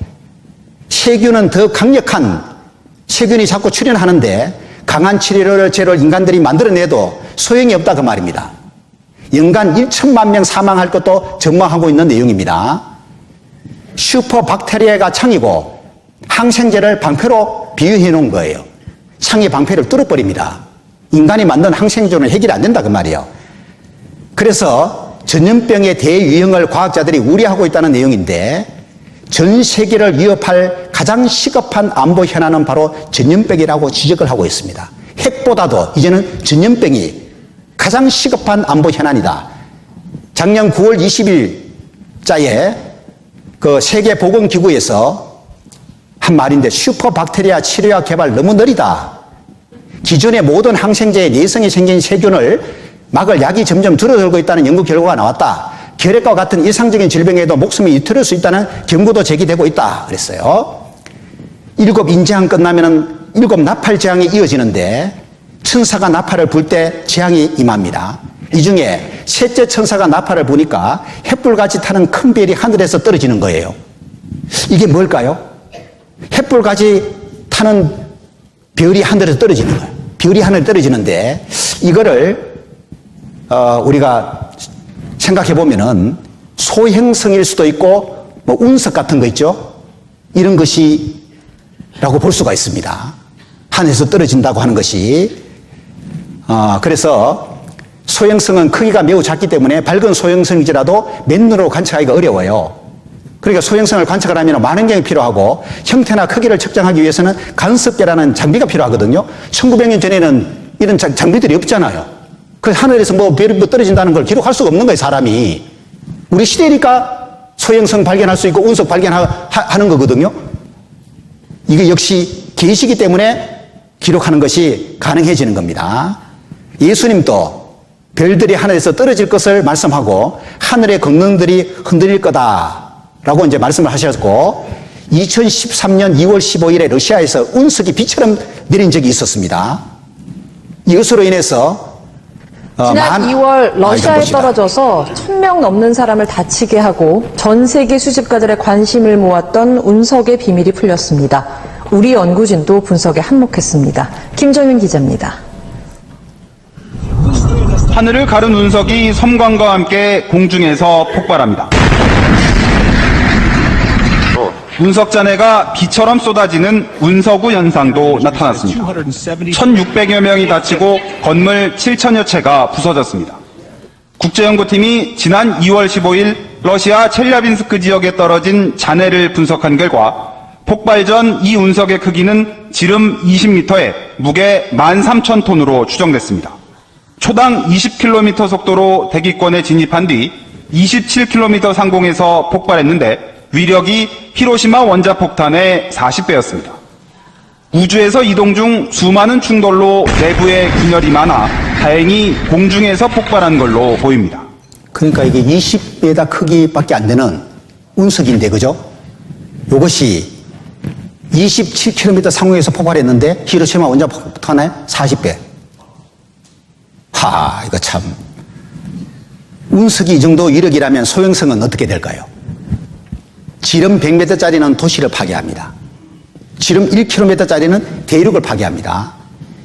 세균은 더 강력한 세균이 자꾸 출현하는데 강한 치료제를 인간들이 만들어내도 소용이 없다 그 말입니다. 연간 1천만 명 사망할 것도 전망하고 있는 내용입니다. 슈퍼 박테리아가 창이고 항생제를 방패로 비유해 놓은 거예요. 창이 방패를 뚫어버립니다. 인간이 만든 항생제는 해결이 안 된다 그 말이에요. 그래서 전염병의 대유행을 과학자들이 우려하고 있다는 내용인데, 전 세계를 위협할 가장 시급한 안보 현안은 바로 전염병이라고 지적을 하고 있습니다. 핵보다도 이제는 전염병이 가장 시급한 안보 현안이다. 작년 9월 20일자에 그 세계보건기구에서 한 말인데, 슈퍼박테리아 치료약 개발 너무 느리다. 기존의 모든 항생제에 내성이 생긴 세균을 막을 약이 점점 줄어들고 있다는 연구 결과가 나왔다. 결핵과 같은 일상적인 질병에도 목숨이 이틀을 수 있다는 경고도 제기되고 있다. 그랬어요. 7 인재앙 끝나면은 7 나팔 재앙이 이어지는데, 천사가 나팔을 불 때 재앙이 임합니다. 이 중에 셋째 천사가 나팔을 부니까 횃불같이 타는 큰 별이 하늘에서 떨어지는 거예요. 이게 뭘까요? 횃불같이 타는 별이 하늘에서 떨어지는 거예요. 별이 하늘에 떨어지는데, 이거를 우리가 생각해 보면은 소행성일 수도 있고 뭐 운석 같은 거 있죠? 이런 것이라고 볼 수가 있습니다. 하늘에서 떨어진다고 하는 것이. 그래서 소행성은 크기가 매우 작기 때문에 밝은 소행성이지라도 맨눈으로 관측하기가 어려워요. 그러니까 소행성을 관측을 하면 만원경이 필요하고 형태나 크기를 측정하기 위해서는 간섭계라는 장비가 필요하거든요. 1900년 전에는 이런 장비들이 없잖아요. 그 하늘에서 뭐 별이 떨어진다는 걸 기록할 수가 없는 거예요, 사람이. 우리 시대니까 소행성 발견할 수 있고 운석 발견하는 거거든요. 이게 역시 계시기 때문에 기록하는 것이 가능해지는 겁니다. 예수님도 별들이 하늘에서 떨어질 것을 말씀하고 하늘의 권능들이 흔들릴 거다라고 이제 말씀을 하셨고 2013년 2월 15일에 러시아에서 운석이 비처럼 내린 적이 있었습니다. 이것으로 인해서 지난 2월 러시아에 떨어져서 1000명 넘는 사람을 다치게 하고 전 세계 수집가들의 관심을 모았던 운석의 비밀이 풀렸습니다. 우리 연구진도 분석에 한몫했습니다. 김정윤 기자입니다. 하늘을 가른 운석이 섬광과 함께 공중에서 폭발합니다. 운석 잔해가 비처럼 쏟아지는 운석우 현상도 나타났습니다. 1600여 명이 다치고 건물 7000여 채가 부서졌습니다. 국제연구팀이 지난 2월 15일 러시아 첼리아빈스크 지역에 떨어진 잔해를 분석한 결과 폭발 전 이 운석의 크기는 지름 20m에 무게 13,000톤으로 추정됐습니다. 초당 20km 속도로 대기권에 진입한 뒤 27km 상공에서 폭발했는데 위력이 히로시마 원자폭탄의 40배였습니다. 우주에서 이동 중 수많은 충돌로 내부에 균열이 많아 다행히 공중에서 폭발한 걸로 보입니다. 그러니까 이게 20m 크기밖에 안 되는 운석인데, 그죠? 이것이 27km 상공에서 폭발했는데 히로시마 원자폭탄의 40배. 이거 참. 운석이 이 정도 위력이라면 소행성은 어떻게 될까요? 지름 100m짜리는 도시를 파괴합니다. 지름 1km짜리는 대륙을 파괴합니다.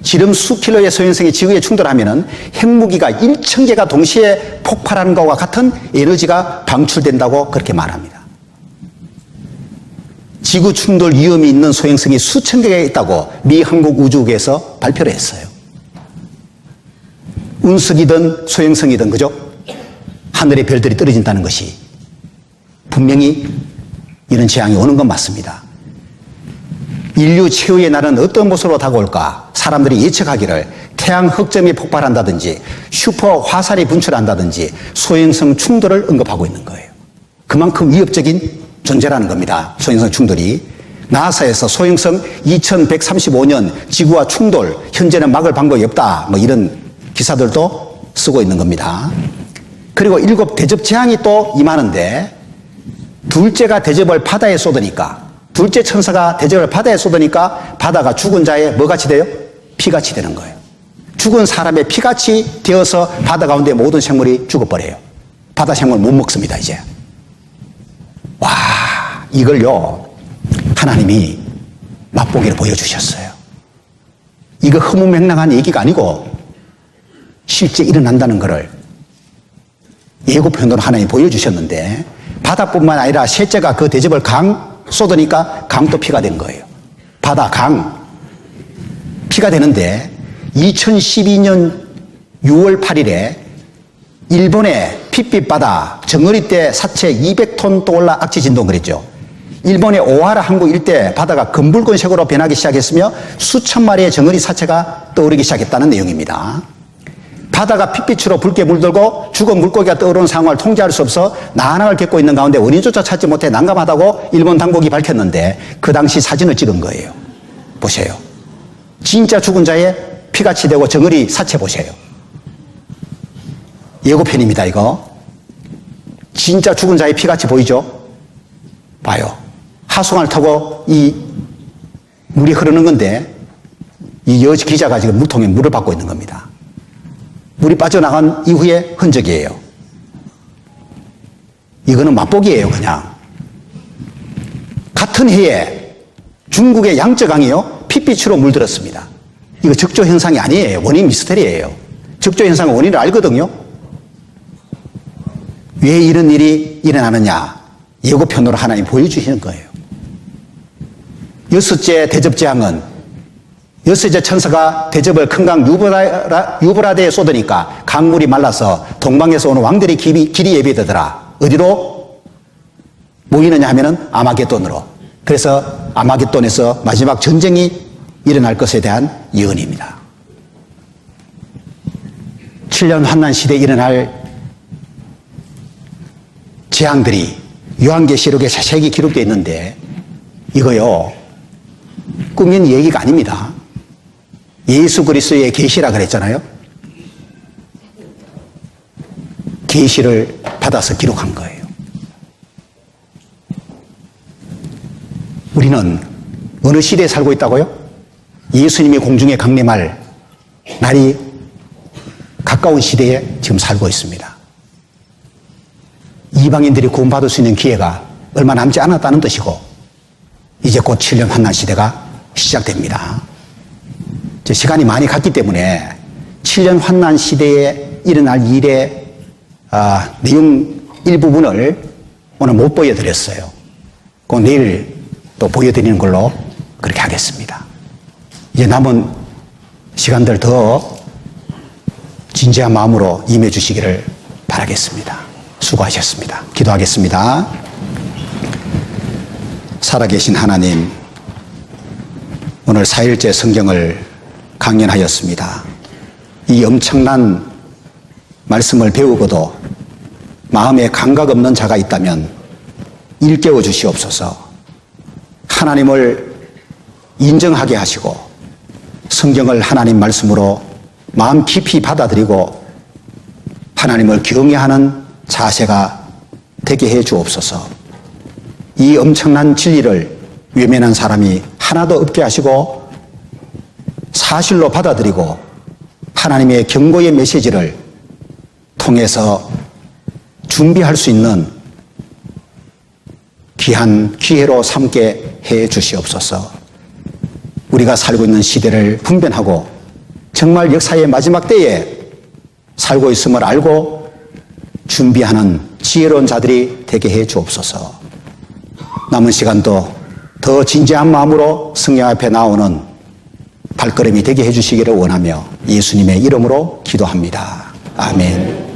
지름 수킬로의 소행성이 지구에 충돌하면 핵무기가 1000개가 동시에 폭발하는 것과 같은 에너지가 방출된다고 그렇게 말합니다. 지구 충돌 위험이 있는 소행성이 수천 개가 있다고 미 한국우주국에서 발표를 했어요. 운석이든 소행성이든, 그죠? 하늘에 별들이 떨어진다는 것이 분명히 이런 재앙이 오는 건 맞습니다. 인류 최후의 날은 어떤 모습으로 다가올까? 사람들이 예측하기를 태양 흑점이 폭발한다든지 슈퍼 화살이 분출한다든지 소행성 충돌을 언급하고 있는 거예요. 그만큼 위협적인 존재라는 겁니다. 소행성 충돌이. 나사에서 소행성 2135년 지구와 충돌, 현재는 막을 방법이 없다, 뭐 이런 기사들도 쓰고 있는 겁니다. 그리고 7 대접 재앙이 또 임하는데, 둘째가 대접을 바다에 쏟으니까, 둘째 천사가 대접을 바다에 쏟으니까 바다가 죽은 자의 뭐같이 돼요? 피같이 되는 거예요. 죽은 사람의 피같이 되어서 바다 가운데 모든 생물이 죽어버려요. 바다 생물 못 먹습니다, 이제. 와, 이걸요, 하나님이 맛보기를 보여주셨어요. 이거 허무맹랑한 얘기가 아니고 실제 일어난다는 것을 예고편으로 하나님이 보여주셨는데, 바다뿐만 아니라 셋째가 그 대접을 강 쏟으니까 강도 피가 된 거예요. 바다, 강. 피가 되는데 2012년 6월 8일에 일본의 핏빛 바다 정어리 때 사체 200톤 떠올라 악취 진동 그랬죠. 일본의 오하라 항구 일대 바다가 검붉은색으로 변하기 시작했으며 수천 마리의 정어리 사체가 떠오르기 시작했다는 내용입니다. 바다가 핏빛으로 붉게 물들고 죽은 물고기가 떠오르는 상황을 통제할 수 없어 난항을 겪고 있는 가운데 원인조차 찾지 못해 난감하다고 일본 당국이 밝혔는데, 그 당시 사진을 찍은 거예요. 보세요. 진짜 죽은 자의 피같이 되고 정어리 사체 보세요. 예고편입니다, 이거. 진짜 죽은 자의 피같이 보이죠? 봐요. 하수관을 타고 이 물이 흐르는 건데, 이 여 기자가 지금 물통에 물을 받고 있는 겁니다. 물이 빠져나간 이후의 흔적이에요. 이거는 맛보기예요, 그냥. 같은 해에 중국의 양쯔강이요, 핏빛으로 물들었습니다. 이거 적조 현상이 아니에요. 원인 미스터리예요. 적조 현상은 원인을 알거든요. 왜 이런 일이 일어나느냐? 예고편으로 하나님 보여주시는 거예요. 여섯째 대접 재앙은 여섯째 천사가 대접을 큰 강 유브라데에 쏟으니까 강물이 말라서 동방에서 오는 왕들의 길이 예비되더라. 어디로 모이느냐 하면은 아마겟돈으로. 그래서 아마겟돈에서 마지막 전쟁이 일어날 것에 대한 예언입니다. 7년 환난 시대에 일어날 재앙들이 요한계시록에 자세히 기록되어 있는데 이거요 꾸민 얘기가 아닙니다. 예수 그리스도의 계시라 그랬잖아요. 계시를 받아서 기록한 거예요. 우리는 어느 시대에 살고 있다고요? 예수님이 공중에 강림할 날이 가까운 시대에 지금 살고 있습니다. 이방인들이 구원받을 수 있는 기회가 얼마 남지 않았다는 뜻이고 이제 곧 7년 환난 시대가 시작됩니다. 시간이 많이 갔기 때문에 7년 환난 시대에 일어날 일의 내용 일부분을 오늘 못 보여드렸어요. 그 내일 또 보여드리는 걸로 그렇게 하겠습니다. 이제 남은 시간들 더 진지한 마음으로 임해 주시기를 바라겠습니다. 수고하셨습니다. 기도하겠습니다. 살아계신 하나님, 오늘 4일째 성경을 강연하였습니다. 이 엄청난 말씀을 배우고도 마음에 감각 없는 자가 있다면 일깨워 주시옵소서. 하나님을 인정하게 하시고 성경을 하나님 말씀으로 마음 깊이 받아들이고 하나님을 경외하는 자세가 되게 해 주옵소서. 이 엄청난 진리를 외면한 사람이 하나도 없게 하시고 사실로 받아들이고 하나님의 경고의 메시지를 통해서 준비할 수 있는 귀한 기회로 삼게 해 주시옵소서. 우리가 살고 있는 시대를 분별하고 정말 역사의 마지막 때에 살고 있음을 알고 준비하는 지혜로운 자들이 되게 해 주옵소서. 남은 시간도 더 진지한 마음으로 성령 앞에 나오는 발걸음이 되게 해 주시기를 원하며 예수님의 이름으로 기도합니다. 아멘.